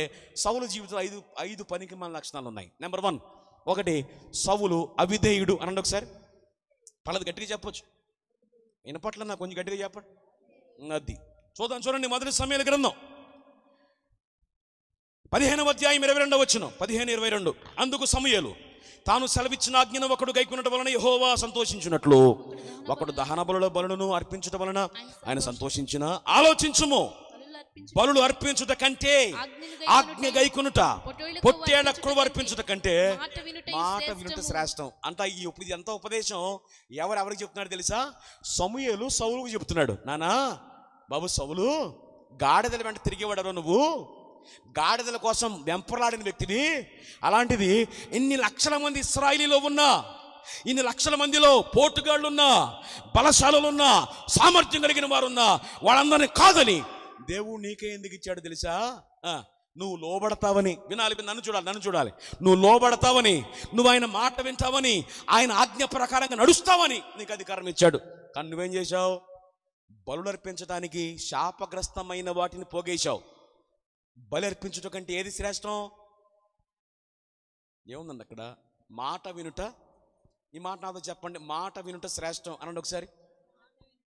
సౌలు జీవితంలో 5 పనికి మన లక్షణాలు ఉన్నాయి. నెంబర్ 1, 1 సౌలు అవిధేయుడు అనండి. ఒకసారి పలది గట్టిగా చెప్పొచ్చు. వినపట్ల నాకు కొంచెం గట్టిగా చెప్పండి. అది చూడండి. మొదటి సమూయేలు గ్రంథం 15వ అధ్యాయం 22వ వచనం. 15:22. అందుకు సమూయేలు తాను సెలవిచ్చిన ఆజ్ఞను ఒకడు గైకొనడం వలన యెహోవా సంతోషించినట్లు ఒకడు దహన బలులను అర్పించడం వలన ఆయన సంతోషించిన. ఆలోచించుము, బలులు అర్పించుట కంటే ఆజ్ఞ గైకొనుట, పొట్టేళ్ల క్రొవ్వు అర్పించుట కంటే మాట వినుట శ్రేష్టం అంట. ఇప్పుడు ఎంత ఉపదేశం ఎవరెవరికి చెప్తున్నాడు తెలుసా? సమూయేలు సౌలుకు చెప్తున్నాడు. నానా బాబు సౌలు, గాడిదల వెంట తిరిగేవాడరు నువ్వు, గాడిదల కోసం వెంపర్లాడిన వ్యక్తిని. అలాంటిది ఇన్ని లక్షల మంది ఇశ్రాయేలీలో ఉన్నా, ఇన్ని లక్షల మందిలో పోటుగాళ్ళున్నా, బలశాలున్నా, సామర్థ్యం కలిగిన వారున్నా, వాళ్ళందరినీ కాదని దేవుడు నీకే ఎందుకు ఇచ్చాడు తెలుసా? నువ్వు లోబడతావని. వినాలి, నన్ను చూడాలి. నువ్వు లోబడతావని, నువ్వు ఆయన మాట వింటావని, ఆయన ఆజ్ఞ ప్రకారంగా నడుస్తావని నీకు అధికారం ఇచ్చాడు. కానీ నువ్వేం చేశావు? బలులు అర్పించడానికి శాపగ్రస్తమైన వాటిని పోగేశావు. బలి అర్పించుట కంటే ఏది శ్రేష్టం? ఏముందండి అక్కడ? మాట వినుట. ఈ మాట నాతో చెప్పండి. మాట వినుట శ్రేష్టం అనండి ఒకసారి.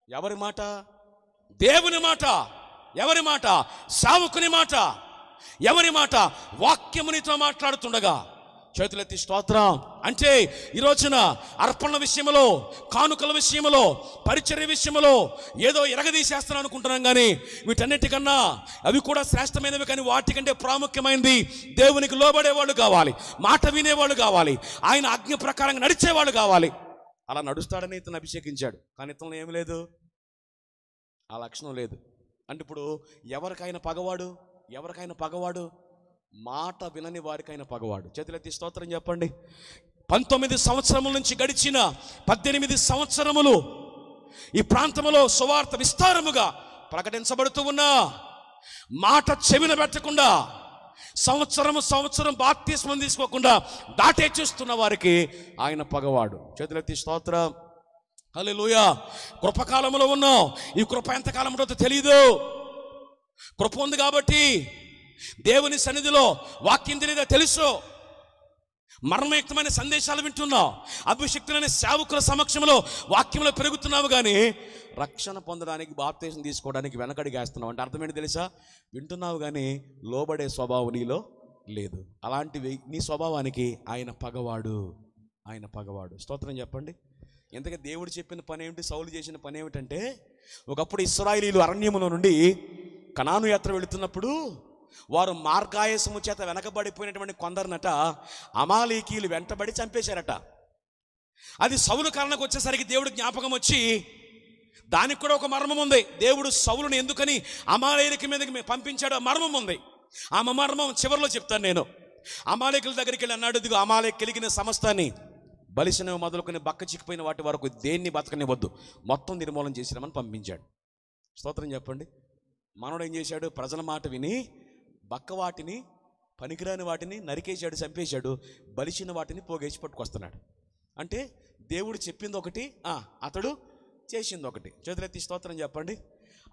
ఎవరి మాట? దేవుని మాట. ఎవరి మాట? సేవకుని మాట. ఎవరి మాట? వాక్యమునితో మాట్లాడుతుండగా. చేతులెత్తి స్తోత్రం. అంటే ఈ రోజున అర్పణ విషయంలో, కానుకల విషయంలో, పరిచర్య విషయంలో ఏదో ఎరగదీసేస్తాను అనుకుంటున్నాం. కానీ వీటన్నిటికన్నా అవి కూడా శ్రేష్టమైనవి. కానీ వాటికంటే ప్రాముఖ్యమైనది దేవునికి లోబడేవాళ్ళు కావాలి, మాట వినేవాళ్ళు కావాలి, ఆయన ఆజ్ఞ ప్రకారంగా నడిచేవాళ్ళు కావాలి. అలా నడుస్తాడని ఇతను అభిషేకించాడు. కానీ ఇతను ఏమి లేదు, ఆ లక్షణం లేదు. అంటే ఇప్పుడు ఎవరికైనా పగవాడు? మాట వినని వారికైనా పగవాడు. చేతులెత్తి స్తోత్రం చెప్పండి. 19 సంవత్సరముల నుంచి గడిచిన 18 సంవత్సరములు ఈ ప్రాంతంలో సువార్త విస్తారముగా ప్రకటించబడుతూ ఉన్నా మాట చెవిన పెట్టకుండా, సంవత్సరం బాప్తిస్మం తీసుకోకుండా దాటే చూస్తున్న వారికి ఆయన పగవాడు. చేతులెత్తి స్తోత్రం. హల్లెలూయా. కృపకాలంలో ఉన్నాం. ఈ కృప ఎంతకాలం ఉంటుందో తెలియదు. కృప ఉంది కాబట్టి దేవుని సన్నిధిలో వాక్యం తెలియదా తెలుసు. మర్మయుక్తమైన సందేశాలు వింటున్నావు, అభిషక్తులైన సేవకుల సమక్షంలో వాక్యంలో పెరుగుతున్నావు. కానీ రక్షణ పొందడానికి, బాప్తిసం తీసుకోవడానికి వెనకడిగేస్తున్నావు. అంటే అర్థమేంటి తెలుసా? వింటున్నావు కానీ లోబడే స్వభావం నీలో లేదు. అలాంటివి నీ స్వభావానికి ఆయన పగవాడు. స్తోత్రం చెప్పండి. ఇంతగా దేవుడు చెప్పిన పని ఏమిటి, సౌలు చేసిన పని ఏమిటంటే, ఒకప్పుడు ఇశ్రాయేలీయులు అరణ్యములో నుండి కనాను యాత్ర వెళుతున్నప్పుడు వారు మార్గాయసము చేత వెనకబడిపోయినటువంటి కొందరినట అమాలేకీయులు వెంటబడి చంపేశారట. అది సౌలు కారణకు వచ్చేసరికి దేవుడు జ్ఞాపకం వచ్చి, దానికి కూడా ఒక మర్మం ఉంది. దేవుడు సౌలుని ఎందుకని అమాలేకీ మీదకి పంపించాడు, ఆ మర్మం ఉంది. ఆ మర్మం చివరిలో చెప్తాను నేను. అమాలేకుల దగ్గరికి వెళ్ళి అన్నాడు, ఇదిగో అమాలేకు కలిగిన సమస్తాన్ని, బలిసిన మొదలుకొని బక్క చిక్కిపోయిన వాటి వరకు దేన్ని బతకనివ్వద్దు, మొత్తం నిర్మూలన చేసినామని పంపించాడు. స్తోత్రం చెప్పండి. మనోడు ఏం చేశాడు, ప్రజల మాట విని బక్క వాటిని, పనికిరాని వాటిని నరికేశాడు, చంపేశాడు. బలిసిన వాటిని పోగేసి పట్టుకొస్తున్నాడు. అంటే దేవుడు చెప్పింది ఒకటి, అతడు చేసింది ఒకటి. చేతులెత్తి స్తోత్రం చెప్పండి.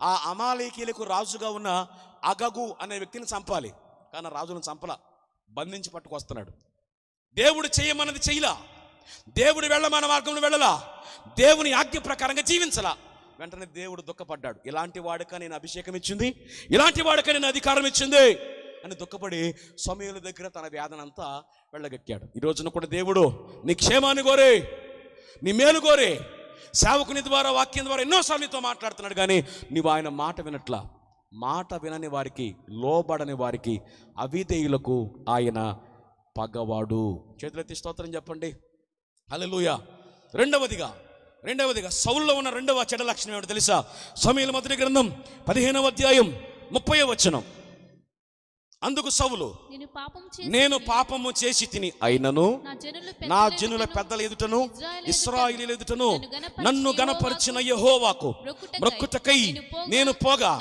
ఆ అమాలేకీయులకు రాజుగా ఉన్న అగగు అనే వ్యక్తిని చంపాలి, కానీ రాజును చంపలా, బంధించి పట్టుకొస్తున్నాడు. దేవుడు చేయమన్నది చెయ్యలా, దేవుడు వెళ్ళమన్న మార్గంలో వెళ్ళలా, దేవుని ఆజ్ఞ ప్రకారంగా జీవించలా. వెంటనే దేవుడు దుఃఖపడ్డాడు. ఇలాంటి వాడిక నేను అభిషేకం ఇచ్చింది, ఇలాంటి వాడిక నేను అధికారం ఇచ్చింది అని దుఃఖపడి సమూయేలు దగ్గర తన వేదనంతా వెళ్ళగక్కాడు. ఈ రోజున కూడా దేవుడు నీ క్షేమాన్ని కోరే, నీ మేలు కోరే, సేవకుని ద్వారా, వాక్యం ద్వారా ఎన్నోసార్లు నీతో మాట్లాడుతున్నాడు, కానీ నీవు ఆయన మాట వినట్లా. మాట వినని వారికి, లోబడని వారికి, అవిధేయులకు ఆయన పగవాడు. చేతులెత్తి స్తోత్రం చెప్పండి. హల్లెలూయా. రెండవదిగా సౌలులో ఉన్న రెండవ చెడ్డ లక్షణం ఏమిటో తెలుసా? సమూయేలు మొదటి గ్రంథం 15వ అధ్యాయం 30వ వచనం. అందుకు సౌలు, నేను పాపము చేసి తిని అయినను నా జనుల పెద్దల ఎదుటను ఇశ్రాయేలీయుల ఎదుటను నన్ను గణపరిచిన యెహోవాకు మొక్కుటకై నేను పోగా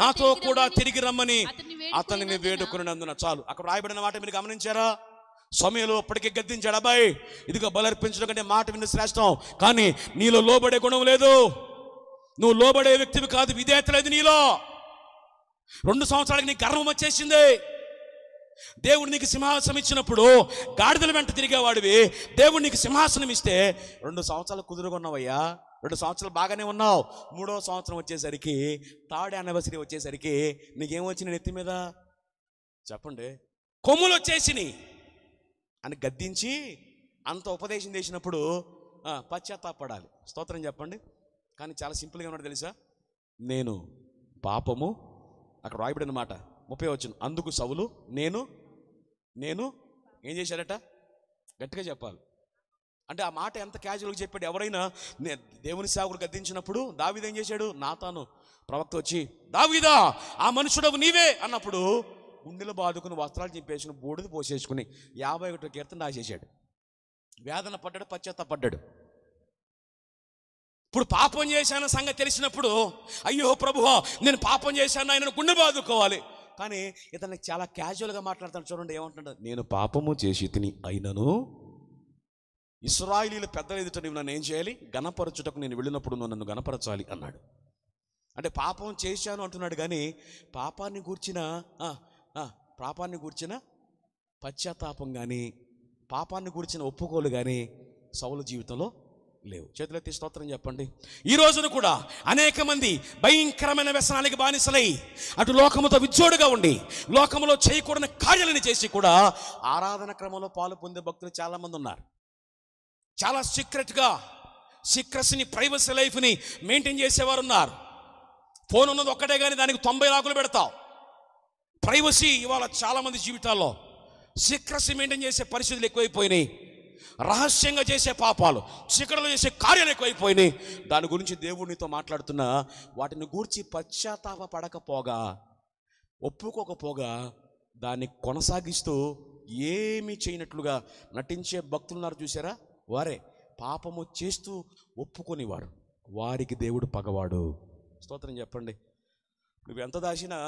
నాతో కూడా తిరిగి రమ్మని అతనిని వేడుకొనినందున. చాలు. అక్కడ రాయబడిన మాట మీరు గమనించారా? సమూయేలు అప్పటికే గద్దించాడు, అబ్బాయి ఇదిగో బలర్పించడం కంటే మాట విన్న శ్రేష్టం, కానీ నీలో లోబడే గుణం లేదు, నువ్వు లోబడే వ్యక్తివి కాదు, విధేయత లేదు నీలో. 2 సంవత్సరాలకి నీకు గర్వం వచ్చేసింది. దేవుడు నీకు సింహాసనం ఇచ్చినప్పుడు గాడిదల వెంట తిరిగేవాడివి, దేవుడు నీకు సింహాసనం ఇస్తే 2 సంవత్సరాలు కుదురుకున్నావయ్యా, 2 సంవత్సరాలు బాగానే ఉన్నావు. 3వ సంవత్సరం వచ్చేసరికి, థర్డ్ యానివర్సరీ వచ్చేసరికి నీకేమొచ్చిన నెత్తి మీద చెప్పండి, కొమ్ములు వచ్చేసినాయి అని గద్దించి అంత ఉపదేశం చేసినప్పుడు పశ్చాత్తాపడాలి. స్తోత్రం చెప్పండి. కానీ చాలా సింపుల్గా ఉన్నాడు తెలుసా? నేను పాపము, అక్కడ రాయబడిన మాట 30వ వచనం. అందుకు సౌలు నేను ఏం చేశాడట? గట్టిగా చెప్పాలి. అంటే ఆ మాట ఎంత క్యాజువల్గా చెప్పాడు. ఎవరైనా దేవుని సేవకుడు గద్దించినప్పుడు దావీదు ఏం చేశాడు? నాతాను ప్రవక్త వచ్చి, దావీదా ఆ మనుషుడవు నీవే అన్నప్పుడు గుండెలు బాదుకుని వస్త్రాలు చింపేసుకుని బూడిద పోసేసుకుని 51వ కీర్తన రాసేసాడు. వేదన పడ్డాడు, పశ్చాత్తాపడ్డాడు. ఇప్పుడు పాపం చేశాన సంగతి తెలిసినప్పుడు, అయ్యో ప్రభువా నేను పాపం చేశాను ఆయన గుండె బాదుకోవాలి. కానీ ఇతను చాలా క్యాజువల్గా మాట్లాడతాడు. చూడండి ఏమంటున్నాడు? నేను పాపము చేసి తిని అయినను ఇశ్రాయేలీయుల పెద్దల ఎదుట నువ్వు నన్ను ఏం చేయాలి? గణపరచుటకు నేను వెళ్ళినప్పుడు నువ్వు నన్ను గణపరచాలి అన్నాడు. అంటే పాపం చేశాను అంటున్నాడు, కానీ పాపాన్ని గూర్చిన పశ్చాత్తాపం కానీ, పాపాన్ని గూర్చిన ఒప్పుకోలు కానీ సౌలు జీవితంలో లేవు. చేతులెత్తి స్తోత్రం చెప్పండి. ఈ రోజున కూడా అనేక మంది భయంకరమైన వ్యసనాలకి బానిసలై అటు లోకముతో విజ్జోడుగా ఉండి లోకములో చేయకూడని కార్యాలను చేసి కూడా ఆరాధన క్రమంలో పాలు పొందే భక్తులు చాలామంది ఉన్నారు. చాలా సీక్రెసీని, ప్రైవసీ లైఫ్ని మెయింటైన్ చేసేవారు ఉన్నారు. ఫోన్ ఉన్నది ఒక్కటే కానీ దానికి 90 లాకులు పెడతావు. ప్రైవసీ ఇవాళ చాలామంది జీవితాల్లో సీక్రెసీ మెయింటైన్ చేసే పరిస్థితులు ఎక్కువైపోయినాయి. రహస్యంగా చేసే పాపాలు, చీకటిలో చేసే కార్యాలు ఎక్కువైపోయినాయి. దాని గురించి దేవుడితో మాట్లాడుతున్నా వాటిని గూర్చి పశ్చాత్తాపడకపోగా, ఒప్పుకోకపోగా దాన్ని కొనసాగిస్తూ ఏమీ చేయనట్లుగా నటించే భక్తులున్నారు చూసారా? వారే పాపము చేస్తూ ఒప్పుకొనివారు, వారికి దేవుడు పగవాడు. స్తోత్రం చెప్పండి. నువ్వు ఎంత దాచినా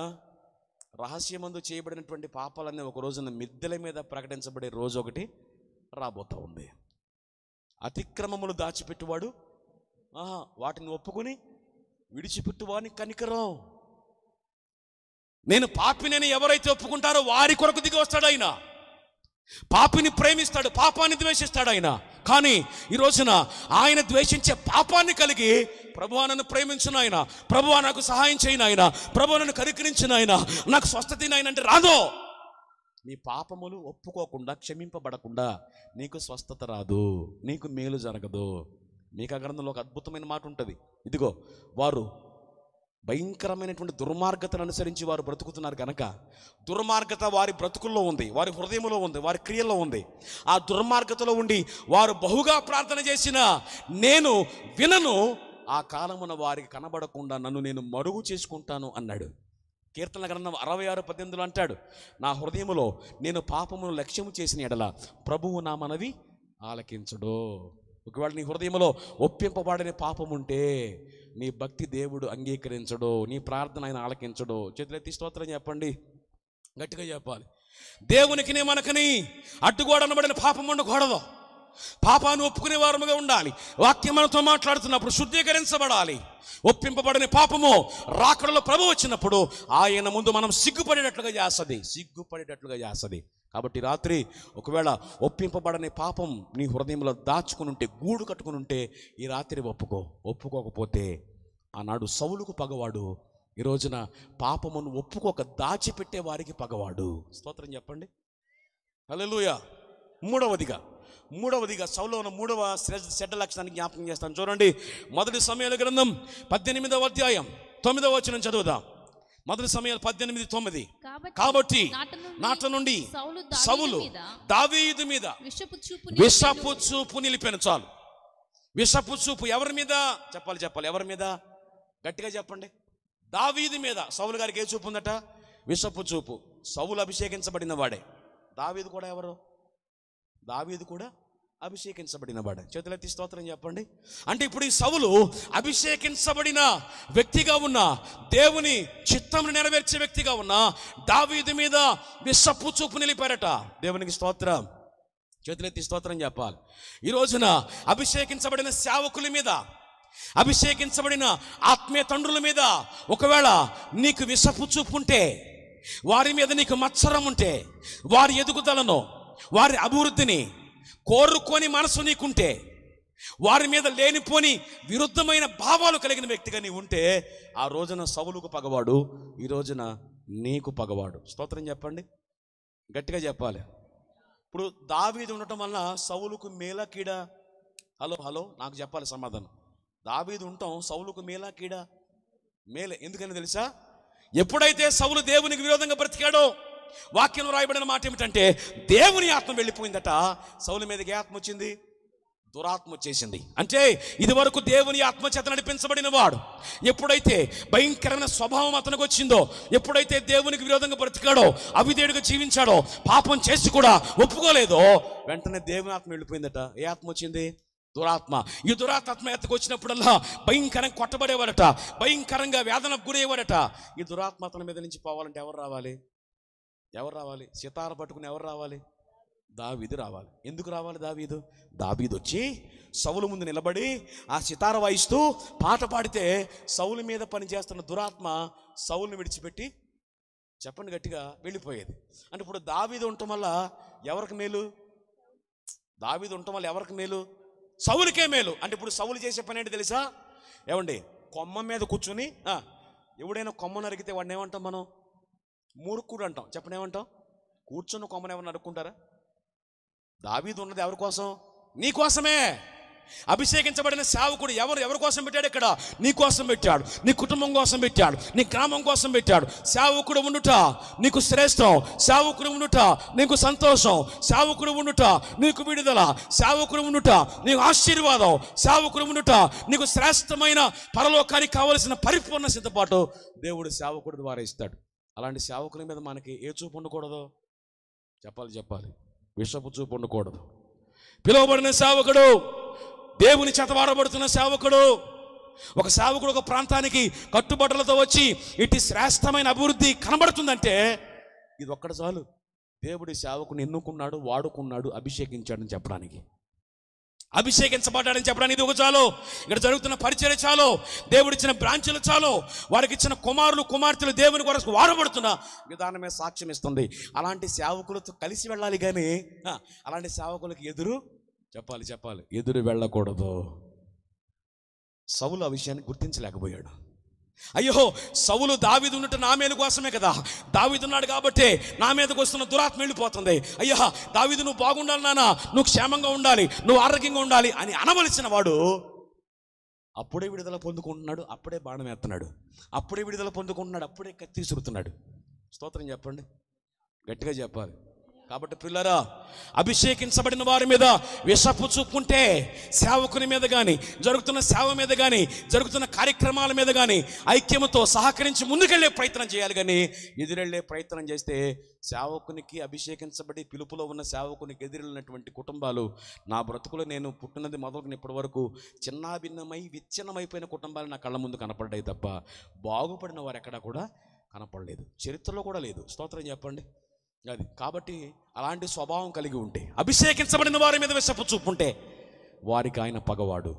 రహస్యమందు చేయబడినటువంటి పాపాలన్నీ ఒక రోజున మిద్దెల మీద ప్రకటించబడే రోజు ఒకటి రాబోతా ఉంది. అతిక్రమములు దాచిపెట్టువాడు వాటిని ఒప్పుకొని విడిచిపెట్టువాని కనికరం. నేను పాపినని ఎవరైతే ఒప్పుకుంటారో వారి కొరకు దిగి వస్తాడు ఆయన. పాపిని ప్రేమిస్తాడు, పాపాన్ని ద్వేషిస్తాడు ఆయన. కానీ ఈ రోజున ఆయన ద్వేషించే పాపాన్ని కలిగి, ప్రభువా నన్ను ప్రేమించిన ఆయన, ప్రభువా నాకు సహాయం చేయను ఆయన, ప్రభువా నన్ను కనికరించిన ఆయన, నాకు స్వస్థత ఆయన అంటే రాదు. నీ పాపములు ఒప్పుకోకుండా, క్షమింపబడకుండా నీకు స్వస్థత రాదు, నీకు మేలు జరగదు. మీకా గ్రంథంలో ఒక అద్భుతమైన మాట ఉంటుంది. ఇదిగో వారు భయంకరమైనటువంటి దుర్మార్గతను అనుసరించి వారు బ్రతుకుతున్నారు కనుక, దుర్మార్గత వారి బ్రతుకుల్లో ఉంది, వారి హృదయంలో ఉంది, వారి క్రియల్లో ఉంది. ఆ దుర్మార్గతలో ఉండి వారు బహుగా ప్రార్థన చేసిన నేను వినను, ఆ కాలమున వారికి కనబడకుండా నన్ను నేను మరుగు చేసుకుంటాను అన్నాడు. కీర్తన గ్రంథం 66:18 అంటాడు, నా హృదయములో నేను పాపమును లక్ష్యము చేసిన ఎడల ప్రభువు నా మనవి ఆలకించడు. ఒకవేళ నీ హృదయంలో ఒప్పింపబడిన పాపం ఉంటే నీ భక్తి దేవుడు అంగీకరించడు, నీ ప్రార్థన ఆయన ఆలకించడు. చేతులెత్తి స్తోత్రం చెప్పండి, గట్టిగా చెప్పాలి. దేవునికి మనకని అడ్డుగోడనబడిన పాపం ఉండకూడదు. పాపాన్ని ఒప్పుకునే వారముగా ఉండాలి. వాక్యం మనతో మాట్లాడుతున్నప్పుడు శుద్ధీకరించబడాలి. ఒప్పింపబడిన పాపము రాకడలో ప్రభు వచ్చినప్పుడు ఆయన ముందు మనం సిగ్గుపడేటట్లుగా చేస్తుంది. కాబట్టి రాత్రి ఒకవేళ ఒప్పింపబడని పాపం నీ హృదయంలో దాచుకుని ఉంటే, గూడు కట్టుకుని ఉంటే, ఈ రాత్రి ఒప్పుకోకపోతే ఆనాడు సౌలుకు పగవాడు, ఈ రోజున పాపమును ఒప్పుకోక దాచిపెట్టే వారికి పగవాడు. స్తోత్రం చెప్పండి, హల్లెలూయా. మూడవదిగా సౌలులో ఉన్న మూడవ చెడ్డ లక్షణాన్ని జ్ఞాపకం చేస్తాను. చూడండి, 1 సమూయేలు గ్రంథం 18వ అధ్యాయం 9వ వచనం చదువుదాం. 1 సమూయేలు 18:9. కాబట్టి నాట నుండి సౌలు దావీదు మీద విషపు చూపు నిలిపాను. చాలు. విషపు చూపు ఎవరి మీద? చెప్పాలి. ఎవరి మీద? గట్టిగా చెప్పండి. దావీదు మీద. సౌలు గారికి ఏ చూపు ఉందట? విషపు చూపు. సౌలు అభిషేకించబడిన వాడే. దావీదు కూడా ఎవరు? దావీదు కూడా అభిషేకించబడిన వాడే. చేతులెత్తి స్తోత్రం చెప్పండి. అంటే ఇప్పుడు ఈ సౌలు అభిషేకించబడిన వ్యక్తిగా ఉన్న, దేవుని చిత్తమును నెరవేర్చే వ్యక్తిగా ఉన్న దావీదు మీద విషపు చూపు నిలిపారట. దేవునికి స్తోత్రం. చేతులెత్తి స్తోత్రం చెప్పాలి. ఈ రోజున అభిషేకించబడిన సేవకుల మీద, అభిషేకించబడిన ఆత్మీయ తండ్రుల మీద ఒకవేళ నీకు విషపు చూపు ఉంటే, వారి మీద నీకు మత్సరం ఉంటే, వారి ఎదుగుదలను, వారి అభివృద్ధిని కోరుకొని మనసు నీకుంటే, వారి మీద లేనిపోని విరుద్ధమైన భావాలు కలిగిన వ్యక్తిగా నీవు ఉంటే, ఆ రోజున సౌలుకు పగవాడు, ఈ రోజున నీకు పగవాడు. స్తోత్రం చెప్పండి, గట్టిగా చెప్పాలి. ఇప్పుడు దావీదు ఉండటం వల్ల సౌలుకు మేలా కీడా? హలో నాకు చెప్పాలి సమాధానం. దావీదు ఉండటం సౌలుకు మేలా కీడా? మేలే. ఎందుకని తెలుసా? ఎప్పుడైతే సౌలు దేవునికి విరోధంగా బ్రతికాడో, వాక్యం రాయబడిన మాట ఏమిటంటే, దేవుని ఆత్మ వెళ్ళిపోయిందట. సౌలు మీదకి ఏ ఆత్మ వచ్చింది? దురాత్మ వచ్చేసింది. అంటే ఇది వరకు దేవుని ఆత్మ చేత నడిపించబడిన వాడు ఎప్పుడైతే భయంకరమైన స్వభావం అతనికి వచ్చిందో, ఎప్పుడైతే దేవునికి విరోధంగా బ్రతికాడో, అవిధేయుడిగా జీవించాడో, పాపం చేసి కూడా ఒప్పుకోలేదో, వెంటనే దేవుని ఆత్మ వెళ్ళిపోయిందట. ఏ ఆత్మ వచ్చింది? దురాత్మ. ఈ దురాత్మ ఎత్తకు వచ్చినప్పుడల్లా భయంకరంగా కొట్టబడేవాడట, భయంకరంగా వేదనకు గురయ్యేవాడట. ఈ దురాత్మ అతని మీద నుంచి పోవాలంటే ఎవరు రావాలి? సితార పట్టుకుని ఎవరు రావాలి? దావీదు రావాలి. ఎందుకు రావాలి దావీదు? దావీదు వచ్చి సౌలు ముందు నిలబడి ఆ సితార వాయిస్తూ పాట పాడితే సౌలు మీద పనిచేస్తున్న దురాత్మ సౌలుని విడిచిపెట్టి, చెప్పండి గట్టిగా, వెళ్ళిపోయేది. అంటే ఇప్పుడు దావీదు ఉండటం వల్ల ఎవరికి మేలు? సౌలుకే మేలు. అంటే ఇప్పుడు సౌలు చేసే పని ఏంటి తెలుసా? ఏమండి, కొమ్మ మీద కూర్చుని ఎవడైనా కొమ్మ నరికితే వాడిని ఏమంటాం మనం? మూర్ఖుడు అంటాం. చెప్పండి, ఏమంటాం? కూర్చున్న కొమ్మను ఎవరు నరుక్కుంటారా? దావీదు ఉన్నది ఎవరి కోసం? నీ కోసమే. అభిషేకించబడిన సేవకుడు ఎవరి కోసం పెట్టాడు? ఇక్కడ నీ కోసం పెట్టాడు, నీ కుటుంబం కోసం పెట్టాడు, నీ గ్రామం కోసం పెట్టాడు. సేవకుడు ఉండుట నీకు శ్రేష్టం, సేవకుడు ఉండుట నీకు సంతోషం, సేవకుడు ఉండుట నీకు విడుదల, సేవకుడు ఉండుట నీకు ఆశీర్వాదం, సేవకుడు ఉండుట నీకు శ్రేష్టమైన పరలోకానికి కావలసిన పరిపూర్ణ సిద్ధపాటు దేవుడు సేవకుడు ద్వారా ఇస్తాడు. అలాంటి సేవకుల మీద మనకి ఏ చూపు ఉండకూడదు? చెప్పాలి. విషపు చూపు ఉండకూడదు. పిలువబడిన సేవకుడు, దేవుని చేత వాడబడుతున్న సేవకుడు, ఒక సేవకుడు ఒక ప్రాంతానికి కట్టుబట్టలతో వచ్చి ఇటు శ్రేష్టమైన అభివృద్ధి కనబడుతుందంటే ఇది ఒక్కటి చాలు. దేవుడి సేవకుని ఎన్నుకున్నాడు, వాడుకున్నాడు, అభిషేకించాడని చెప్పడానికి, అభిషేకించబడ్డాడని చెప్పడానికి ఇది ఒక చాలు. ఇక్కడ జరుగుతున్న పరిచర్య చాలు, దేవుడిచ్చిన బ్రాంచులు చాలు, వారికి ఇచ్చిన కుమారులు కుమార్తెలు దేవుని కొరకు వాడబడుతున్న విధానమే సాక్ష్యం ఇస్తుంది. అలాంటి సేవకులతో కలిసి వెళ్ళాలి కానీ అలాంటి సేవకులకు ఎదురు ఎదురు వెళ్ళకూడదు. సౌలు ఆ విషయాన్ని గుర్తించలేకపోయాడు. అయ్యో, సౌలు దావీదు ఉన్నట్టు నా మేలు కోసమే కదా, దావీదు ఉన్నాడు కాబట్టి నా మీదకి వస్తున్న దురాత్మ వెళ్ళిపోతుంది. అయ్యా, దావీదు నువ్వు బాగుండాలి నాన్న, నువ్వు క్షేమంగా ఉండాలి, నువ్వు ఆరోగ్యంగా ఉండాలి అని అనవలసిన వాడు అప్పుడే విడుదల పొందుకుంటున్నాడు, అప్పుడే బాణం వేస్తున్నాడు, అప్పుడే విడుదల పొందుకుంటున్నాడు, అప్పుడే కత్తి విసురుతున్నాడు. స్తోత్రం చెప్పండి, గట్టిగా చెప్పాలి. కాబట్టి పిల్లరా, అభిషేకించబడిన వారి మీద విషపు చూపుంటే సేవకుని మీద కానీ, జరుగుతున్న సేవ మీద కానీ, జరుగుతున్న కార్యక్రమాల మీద కానీ ఐక్యముతో సహకరించి ముందుకెళ్ళే ప్రయత్నం చేయాలి. కానీ ఎదురెళ్ళే ప్రయత్నం చేస్తే సేవకునికి, అభిషేకించబడి పిలుపులో ఉన్న సేవకునికి ఎదురెళ్ళినటువంటి కుటుంబాలు, నా బ్రతుకులో నేను పుట్టినది మొదలుకొని ఇప్పటి వరకు చిన్నాభిన్నమై విచ్ఛిన్నమైపోయిన కుటుంబాలు నా కళ్ళ ముందు కనపడ్డాయి తప్ప బాగుపడిన వారు ఎక్కడా కూడా కనపడలేదు, చరిత్రలో కూడా లేదు. స్తోత్రం చెప్పండి. అది కాబట్టి అలాంటి స్వభావం కలిగి ఉంటే, అభిషేకించబడిన వారి మీద విషపు చూపు ఉంటే వారికి ఆయన పగవాడు.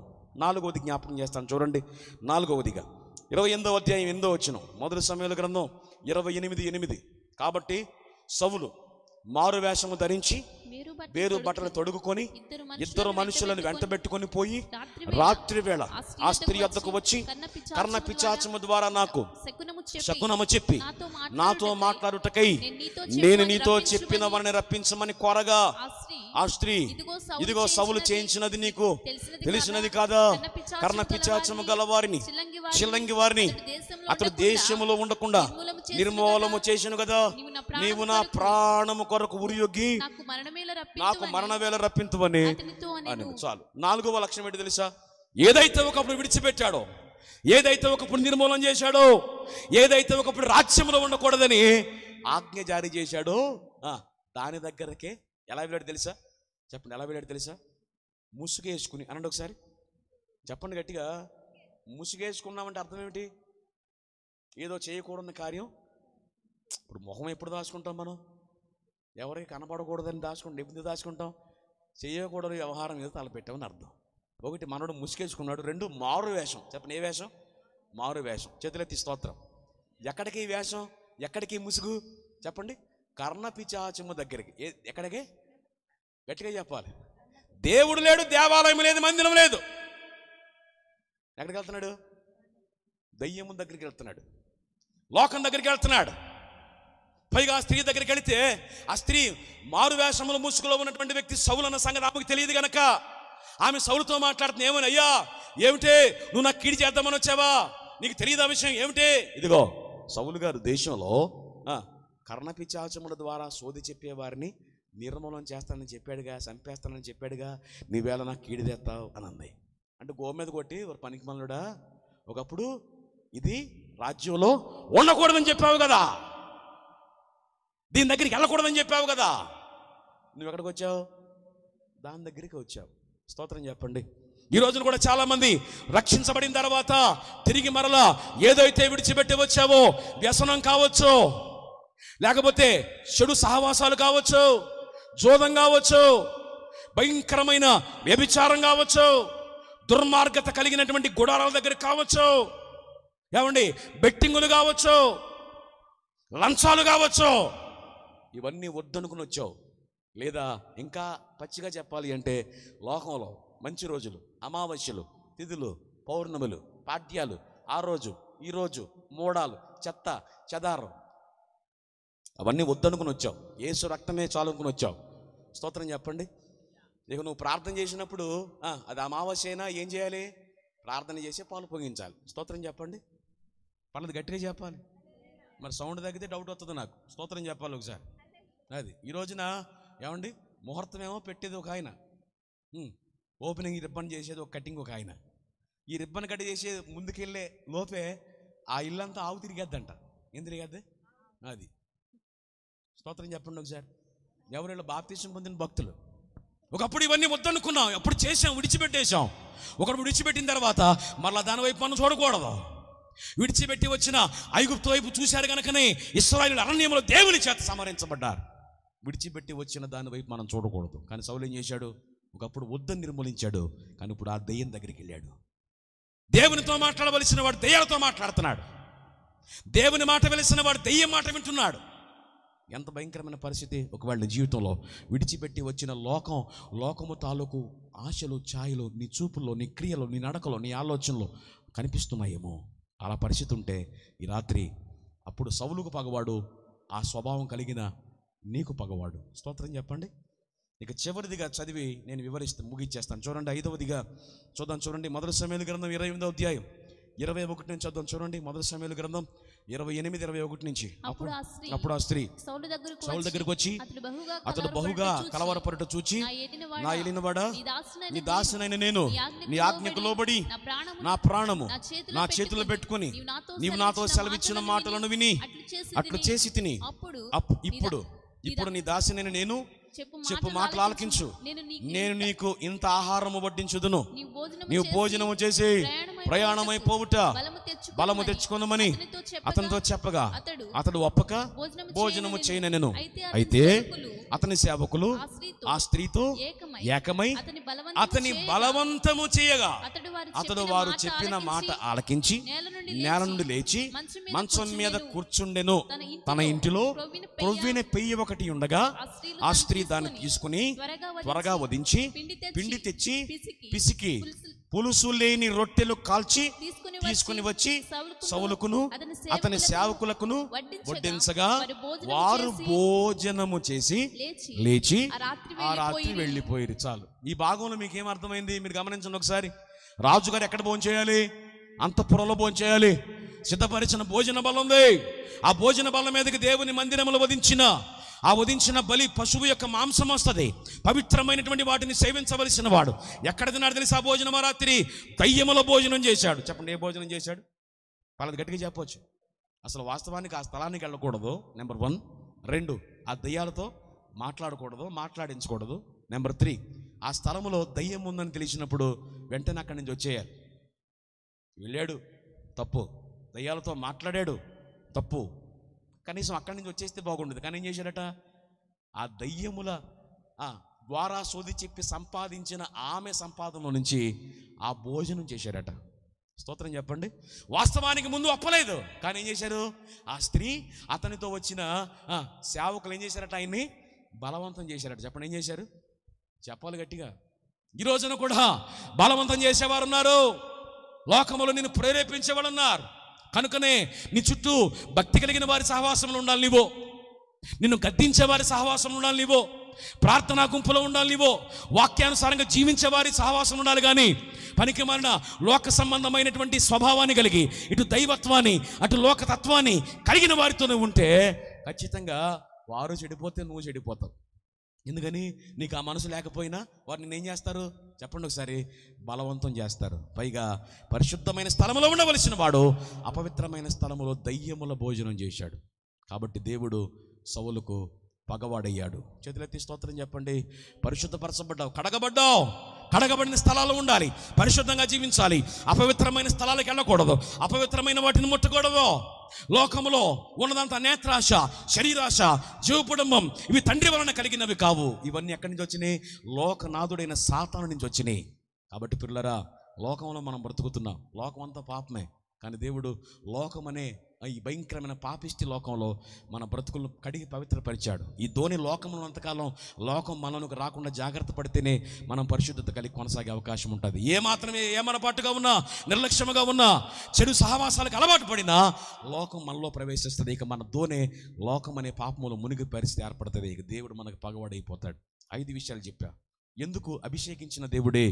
4వది జ్ఞాపకం చేస్తాను చూడండి. 4వదిగా 28వ అధ్యాయం 8వ వచనం, మొదటి సమూయేలు గ్రంథం 28:8. కాబట్టి సౌలు మారు వేషము ధరించి వేరు బట్టలు తొడుగుకొని ఇద్దరు మనుషులను వెంటబెట్టుకొని పోయి రాత్రి వేళ ఆ స్త్రీ వద్దకు వచ్చి కర్ణ పిశాచము ద్వారా నాకు శకునము చెప్పి నాతో మాట్లాడుటకై నేను నీతో చెప్పిన వారిని రప్పించమని కోరగా ఆ స్త్రీ, ఇదిగో సౌలు చేయించినది నీకు తెలిసినది కాదా? కర్ణ పిశాచము గలవారిని, చిల్లంగి వారిని అతడు దేశములో ఉండకుండా నిర్మూలము చేసిను కదా. నీవు నా ప్రాణము కొరకు ఉరియొగ్గి నాకు మరణవేళ రప్పింతువని అని. చాలు. 4వ లక్ష్యం ఏంటి తెలుసా? ఏదైతే ఒకప్పుడు విడిచిపెట్టాడో, ఏదైతే ఒకప్పుడు నిర్మూలన చేశాడో, ఏదైతే ఒకప్పుడు రాజ్యంలో ఉండకూడదని ఆజ్ఞ జారీ చేశాడో దాని దగ్గరకే ఎలా వెళ్ళాడు తెలుసా? చెప్పండి, ఎలా వెళ్ళాడు తెలుసా? ముసుగేసుకుని. అనండి ఒకసారి, చెప్పండి గట్టిగా. ముసుగేసుకున్నామంటే అర్థం ఏమిటి? ఏదో చేయకూడని కార్యం. ఇప్పుడు మొహం ఎప్పుడు దాచుకుంటాం మనం? ఎవరికి కనపడకూడదని దాచుకుంటాం. ఎప్పుడు దాచుకుంటాం? చేయకూడని వ్యవహారం ఏదో తలపెట్టామని అర్థం. ఒకటి, మనోడు ముసుగేసుకున్నాడు. 2, మారు వేషం. చెప్పండి, ఏ వేషం? మారు వేషం. చేతులెత్తి స్తోత్రం. ఎక్కడికి ఈ వేషం? ఎక్కడికి ముసుగు? చెప్పండి. కర్ణ పిశాచము దగ్గరికి. ఎక్కడికి? గట్టిగా చెప్పాలి. దేవుడు లేడు, దేవాలయం లేదు, మందిరం లేదు. ఎక్కడికి వెళ్తున్నాడు? దయ్యము దగ్గరికి వెళ్తున్నాడు, లోకం దగ్గరికి వెళ్తున్నాడు. పైగా ఆ స్త్రీ దగ్గరికి వెళితే ఆ స్త్రీ మారు వేషముల ముసుగులో ఉన్నటువంటి వ్యక్తి సౌలు అన్న సంగతి ఆమెకు తెలియదు గనక ఆమె సౌలుతో మాట్లాడుతుంది. ఏమని? అయ్యా, ఏమిటే నువ్వు నాకు కీడి చేద్దామని వచ్చావా? నీకు తెలియదు ఆ విషయం ఏమిటి? ఇదిగో సౌలు గారు దేశంలో కర్ణ పిశాచముల ద్వారా సోది చెప్పేవారిని నిర్మూలన చేస్తానని చెప్పాడుగా, చంపేస్తానని చెప్పాడుగా, నీవేళ నాకు కీడి తెస్తావు అని అంది. అంటే గో మీద కొట్టి, ఒక పనికి మనుడా, ఒకప్పుడు ఇది రాజ్యంలో ఉండకూడదని చెప్పావు కదా, దీని దగ్గరికి వెళ్ళకూడదని చెప్పావు కదా, నువ్వు ఎక్కడికి వచ్చావు? దాని దగ్గరికి వచ్చావు. స్తోత్రం చెప్పండి. ఈ రోజున కూడా చాలా మంది రక్షించబడిన తర్వాత తిరిగి మరలా ఏదైతే విడిచిపెట్టి వచ్చావో, వ్యసనం కావచ్చు, లేకపోతే చెడు సహవాసాలు కావచ్చు, జోదం కావచ్చు, భయంకరమైన వ్యభిచారం కావచ్చు, దుర్మార్గత కలిగినటువంటి గుడారాల దగ్గర కావచ్చు, ఏమండి బెట్టింగులు కావచ్చు, లంచాలు కావచ్చు, ఇవన్నీ వద్దనుకుని వచ్చావు. లేదా ఇంకా పచ్చిగా చెప్పాలి అంటే లోకంలో మంచి రోజులు, అమావాస్యలు, తిథులు, పౌర్ణములు, పాడ్యాలు, ఆ రోజు ఈ రోజు, మూడాలు, చెత్త చెదారం, అవన్నీ వద్దనుకుని వచ్చావు. యేసు రక్తమే చాలుకుని వచ్చావు. స్తోత్రం చెప్పండి. ఇక నువ్వు ప్రార్థన చేసినప్పుడు అది అమావాస్య అయినా ఏం చేయాలి? ప్రార్థన చేసి పాలు పొంగించాలి. స్తోత్రం చెప్పండి. పర్లేదు, గట్టిగా చెప్పాలి. మరి సౌండ్ తగ్గితే డౌట్ వస్తుంది నాకు. స్తోత్రం చెప్పాలి ఒకసారి. అది ఈ రోజున ఏమండి, ముహూర్తం ఏమో పెట్టేది ఒక ఆయన, ఓపెనింగ్ రిబ్బన్ చేసేది ఒక కటింగ్ ఒక ఆయన. ఈ రిబ్బన్ కట్ చేసే ముందుకెళ్ళే లోపే ఆ ఇల్లంతా ఆవు తిరిగేద్దంట. ఏం తిరిగేద్ది? అది. స్తోత్రం చెప్పండి ఒకసారి. ఎవరిలో బాప్తిసం పొందిన భక్తులు. ఒకప్పుడు ఇవన్నీ వద్దనుకున్నాం, ఎప్పుడు చేసాం, విడిచిపెట్టేశాం. ఒకప్పుడు విడిచిపెట్టిన తర్వాత మరలా దాని వైపు మనం చూడకూడదు. విడిచిపెట్టి వచ్చిన ఐగుప్తు వైపు చూశారు కనుకనే ఇశ్రాయేలు అరణ్యంలో దేవుని చేత సంహరించబడ్డారు. విడిచిపెట్టి వచ్చిన దాని వైపు మనం చూడకూడదు. కానీ సౌలు ఏం చేశాడు? ఒకప్పుడు వద్దని నిర్మూలించాడు, కానీ ఇప్పుడు ఆ దెయ్యం దగ్గరికి వెళ్ళాడు. దేవునితో మాట్లాడవలసిన వాడు దెయ్యాలతో మాట్లాడుతున్నాడు. దేవుని మాట వెలిసిన వాడు దెయ్యం మాట వింటున్నాడు. ఎంత భయంకరమైన పరిస్థితి! ఒకవేళ జీవితంలో విడిచిపెట్టి వచ్చిన లోకము తాలూకు ఆశలు, ఛాయలు నీ చూపుల్లో, నీ క్రియలో, నీ నడకలో, నీ ఆలోచనలో కనిపిస్తున్నాయేమో. అలా పరిస్థితి ఉంటే ఈ రాత్రి అప్పుడు సౌలుకు పగవాడు, ఆ స్వభావం కలిగిన నీకు పగవాడు. స్తోత్రం చెప్పండి. ఇక చివరిదిగా చదివి నేను ముగించేస్తాను. చూడండి, 5వదిగా చూడండి, మొదటి సమూయేలు గ్రంథం 28వ అధ్యాయం 21 నుంచి చదువుదాం. చూడండి, మొదటి సమూయేలు గ్రంథం 28, 21 నుంచి. అప్పుడు ఆ స్త్రీ సౌలు దగ్గరకు వచ్చి అతడు బహుగా కలవరపడుట చూచి, నా ఏలినవాడా, నీ దాసునైన నేను నీ ఆజ్ఞకు లోబడి నా ప్రాణము నా చేతుల్లో పెట్టుకుని నీవు నాతో సెలవిచ్చిన మాటలను విని అట్లు చేసి తిని, ఇప్పుడు నీ దాసునైన నేను చెప్పు మాటలు ఆలకించు. నేను నీకు ఇంత ఆహారము వడ్డించుదును, నీవు భోజనము చేసి ప్రయాణమైపోవుట బలము తెచ్చుకొనుమని అతనితో చెప్పగా అతడు ఒప్పక భోజనము చేయనెను. అయితే అతని సేవకులు ఆ స్త్రీతో ఏకమై అతని బలవంతము చేయగా అతడు వారు చెప్పిన మాట ఆలకించి నేల నుండి లేచి మంచం మీద కూర్చుండెను. తన ఇంటిలో ప్రొవ్విన పెయ్యి ఒకటి ఉండగా ఆ స్త్రీ దాన్ని తీసుకుని త్వరగా వధించి పిండి తెచ్చి పిసికి పులుసు లేని రొట్టెలు కాల్చి తీసుకుని వచ్చి సౌలుకును అతని సేవకులకును వడ్డించగా వారు భోజనము చేసి లేచి ఆ రాత్రి వెళ్ళిపోయారు. చాలు. ఈ భాగంలో మీకు ఏం అర్థమైంది మీరు గమనించండి ఒకసారి. రాజుగారు ఎక్కడ భోంచేయాలి? అంతఃపురంలో భోంచేయాలి. సిద్ధపరిచిన భోజన బలం ఉంది. ఆ భోజన బలం మీదకి దేవుని మందిరములో వధించిన బలి పశువు యొక్క మాంసం వస్తుంది. పవిత్రమైనటువంటి వాటిని సేవించవలసిన వాడు ఎక్కడ తిన్నాడు తెలుసు? ఆ భోజనం రాత్రి దయ్యముల భోజనం చేశాడు. చెప్పండి, ఏ భోజనం చేశాడు? వాళ్ళది గట్టిగా చెప్పవచ్చు. అసలు వాస్తవానికి ఆ స్థలానికి వెళ్ళకూడదు, నెంబర్ 1. 2, ఆ దయ్యాలతో మాట్లాడకూడదు, మాట్లాడించకూడదు. నెంబర్ 3, ఆ స్థలములో దయ్యం ఉందని తెలిసినప్పుడు వెంటనే అక్కడి నుంచి వచ్చేయాలి. వెళ్ళాడు, తప్పు. దయ్యాలతో మాట్లాడాడు, తప్పు. కనీసం అక్కడి నుంచి వచ్చేస్తే బాగుండదు. కానీ ఏం చేశాడట? ఆ దయ్యముల ద్వారా సోది చెప్పి సంపాదించిన ఆమె సంపాదనలో నుంచి ఆ భోజనం చేశాడట. స్తోత్రం చెప్పండి. వాస్తవానికి ముందు అప్పలేదు, కానీ ఏం చేశారు? ఆ స్త్రీ అతనితో వచ్చిన సేవకులు ఏం చేశారట? ఆయన్ని బలవంతం చేశారట. చెప్పండి, ఏం చేశారు? చెప్పాలి గట్టిగా. ఈ రోజున కూడా బలవంతం చేసేవారు ఉన్నారు, లోకములో నిన్ను ప్రేరేపించేవాళ్ళు ఉన్నారు. కనుకనే నీ చుట్టూ భక్తి కలిగిన వారి సహవాసంలో ఉండాలి నీవో, నిన్ను గద్దించే వారి సహవాసంలో ఉండాలి నీవో, ప్రార్థనా గుంపులో ఉండాలి నీవో, వాక్యానుసారంగా జీవించే వారి సహవాసం ఉండాలి. కానీ పనికి మాలిన లోక సంబంధమైనటువంటి స్వభావాన్ని కలిగి ఇటు దైవత్వాన్ని అటు లోకతత్వాన్ని కలిగిన వారితోనే ఉంటే ఖచ్చితంగా వారు చెడిపోతే నువ్వు చెడిపోతావు. ఎందుకని? నీకు ఆ మనసు లేకపోయినా వారు నిన్ను ఏం చేస్తారు? చెప్పండి ఒకసారి. బలవంతం చేస్తారు. పైగా పరిశుద్ధమైన స్థలంలో ఉండవలసిన వాడు అపవిత్రమైన స్థలములో దయ్యముల భోజనం చేశాడు. కాబట్టి దేవుడు సౌలుకు పగవాడయ్యాడు. చేతులెత్తి స్తోత్రం చెప్పండి. పరిశుద్ధపరచబడ్డావు, కడగబడ్డావు. కడగబడిన స్థలాలు ఉండాలి, పరిశుద్ధంగా జీవించాలి. అపవిత్రమైన స్థలాలకు వెళ్ళకూడదు, అపవిత్రమైన వాటిని ముట్టకూడదు. లోకములో ఉన్నదంతా నేత్రాశ, శరీరాశ, జీవకుటుంబం, ఇవి తండ్రి వలన కలిగినవి కావు. ఇవన్నీ ఎక్కడి నుంచి వచ్చినాయి? లోకనాథుడైన సాతాను నుంచి వచ్చినాయి. కాబట్టి పిల్లరా, లోకంలో మనం బ్రతుకుతున్నాం. లోకం అంతా పాపమే. కానీ దేవుడు లోకమనే ఈ భయంకరమైన పాపిష్టి లోకంలో మన బ్రతుకులను కడిగి పవిత్రపరిచాడు. ఈ ధోని లోకంలో అంతకాలం లోకం మనలోకి రాకుండా జాగ్రత్త పడితేనే మనం పరిశుద్ధత కలిగి కొనసాగే అవకాశం ఉంటుంది. ఏమనపాటుగా ఉన్నా, నిర్లక్ష్యముగా ఉన్నా, చెడు సహవాసాలకు అలవాటు పడినా లోకం మనలో ప్రవేశిస్తుంది. ఇక మన ధోనే లోకం అనే పాపములో మునిగి పరిస్థితి ఏర్పడుతుంది. ఇక దేవుడు మనకు పగవాడైపోతాడు. 5 విషయాలు చెప్పా. ఎందుకు అభిషేకించిన దేవుడే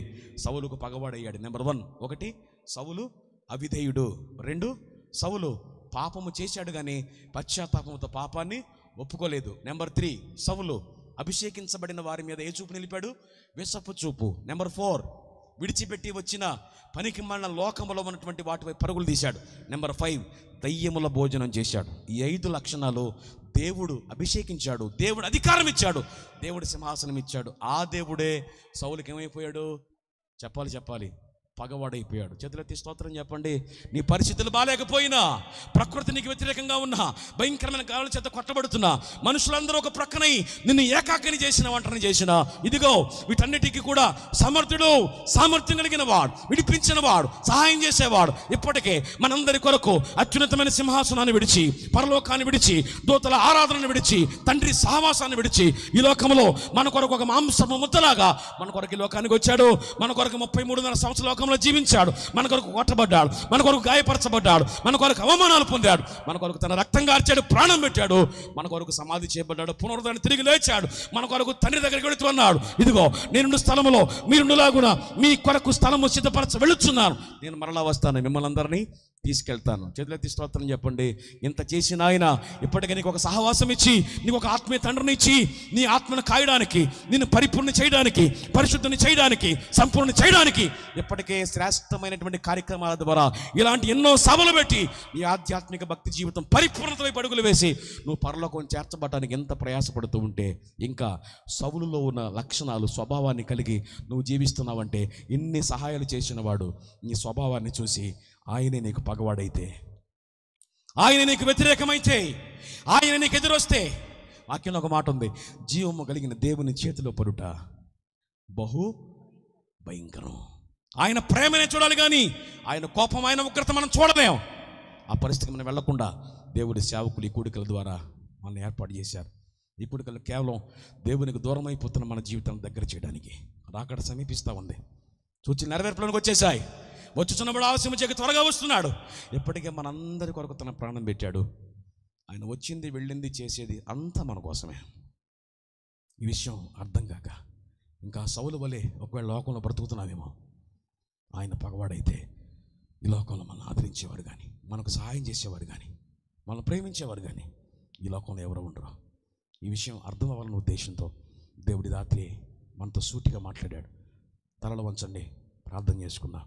సౌలుకు పగవాడయ్యాడు. నెంబర్ 1, 1 సౌలు అవిధేయుడు. 2 సౌలు పాపము చేశాడు కానీ పశ్చాత్తాపంతో పాపాన్ని ఒప్పుకోలేదు. నెంబర్ 3 సౌలు అభిషేకించబడిన వారి మీద ఏ చూపు నిలిపాడు? విషపు చూపు. నెంబర్ 4 విడిచిపెట్టి వచ్చిన పనికి మన లోకములో ఉన్నటువంటి వాటిపై పరుగులు తీశాడు. నెంబర్ 5 దయ్యముల భోజనం చేశాడు. ఈ 5 లక్షణాలు దేవుడు అభిషేకించాడు, దేవుడు అధికారం ఇచ్చాడు, దేవుడు సింహాసనం ఇచ్చాడు. ఆ దేవుడే సౌలుకి ఏమైపోయాడు? చెప్పాలి, పగవాడైపోయాడు. చేతులెత్తి స్తోత్రం చెప్పండి. నీ పరిస్థితులు బాగాలేకపోయినా, ప్రకృతి నీకు వ్యతిరేకంగా ఉన్నా, భయంకరమైన గాలుల చేత కొట్టబడుతున్నా, మనుషులందరూ ఒక ప్రక్కనై నిన్ను ఏకాకిని చేసిన, ఒంటరిని చేసిన, ఇదిగో వీటన్నిటికీ కూడా సమర్థుడు, సామర్థ్యం కలిగిన వాడు, విడిపించిన వాడు, సహాయం చేసేవాడు ఇప్పటికే మనందరి కొరకు అత్యున్నతమైన సింహాసనాన్ని విడిచి, పరలోకాన్ని విడిచి, దూతల ఆరాధనను విడిచి, తండ్రి సహవాసాన్ని విడిచి ఈ లోకంలో మన కొరకు ఒక మాంసము ముద్దలాగా మన కొరకు ఈ లోకానికి వచ్చాడు. మన కొరకు 33.5 సంవత్సరాల లోకంలో జీవించాడు, మన కొరకు కొట్టబడ్డాడు, మన కొరకు గాయపరచబడ్డాడు, మన కొరకు అవమానాలు పొందాడు, మన కొరకు తన రక్తం గార్చాడు, ప్రాణం పెట్టాడు, మన కొరకు సమాధి చేయబడ్డాడు, పునరుద్ధరణ తిరిగి లేచాడు, మన కొరకు తండ్రి దగ్గరికి వెళుతున్నాడు. ఇదిగో నేనుండు స్థలములో మీరుండులాగున మీ కొరకు స్థలము సిద్ధపరచ వెళుతున్నాను, నేను మరలా వస్తాను, మిమ్మల్ని అందరినీ తీసుకెళ్తాను. చేతులెత్తి స్తోత్రం చెప్పండి. ఇంత చేసిన ఆయన ఇప్పటికే నీకు ఒక సహవాసం ఇచ్చి, నీకు ఒక ఆత్మీయ తండ్రిని ఇచ్చి, నీ ఆత్మను కాయడానికి, నిన్ను పరిపూర్ణ చేయడానికి, పరిశుద్ధిని చేయడానికి, సంపూర్ణ చేయడానికి ఇప్పటికే శ్రేష్టమైనటువంటి కార్యక్రమాల ద్వారా ఇలాంటి ఎన్నో సభలు పెట్టి నీ ఆధ్యాత్మిక భక్తి జీవితం పరిపూర్ణత వైపు అడుగులు వేసి నువ్వు పరలోకం చేర్చబడటానికి ఎంత ప్రయాసపడుతూ ఉంటే, ఇంకా సౌలులో ఉన్న లక్షణాలు, స్వభావాన్ని కలిగి నువ్వు జీవిస్తున్నావంటే, ఇన్ని సహాయాలు చేసిన వాడు నీ స్వభావాన్ని చూసి ఆయనే నీకు పగవాడైతే, ఆయన నీకు వ్యతిరేకమైతే, ఆయన నీకు ఎదురొస్తే, వాక్యంలో ఒక మాట ఉంది, జీవము కలిగిన దేవుని చేతిలో పడుట బహు భయంకరం. ఆయన ప్రేమనే చూడాలి కానీ ఆయన కోపం, ఆయన ఉగ్రత మనం చూడలేం. ఆ పరిస్థితికి మనం వెళ్లకుండా దేవుడి సేవకులు ఈ కూడికల ద్వారా మనల్ని ఏర్పాటు చేశారు. ఈ కూడికలు కేవలం దేవునికి దూరం అయిపోతున్న మన జీవితాన్ని దగ్గర చేయడానికి. రాకడ సమీపిస్తూ ఉంది, సూచనలు నెరవేర్పులోనికి వచ్చేసాయి, వచ్చుచున్నప్పుడు ఆలస్యం చేయక త్వరగా వస్తున్నాడు. ఎప్పటికే మనందరి కొరకు తన ప్రాణం పెట్టాడు. ఆయన వచ్చింది, వెళ్ళింది, చేసేది అంతా మన కోసమే. ఈ విషయం అర్థం కాక ఇంకా సౌలు వలె ఒకవేళ లోకంలో బ్రతుకుతున్నామేమో, ఆయన పగవాడైతే ఈ లోకంలో మనల్ని ఆదరించేవారు కానీ, మనకు సహాయం చేసేవారు కానీ, మనల్ని ప్రేమించేవారు కానీ ఈ లోకంలో ఎవరు ఉండరు. ఈ విషయం అర్థం అవ్వాలన్న ఉద్దేశంతో దేవుడి రాత్రి మనతో సూటిగా మాట్లాడాడు. తలలు వంచండి, ప్రార్థన చేసుకుందాం.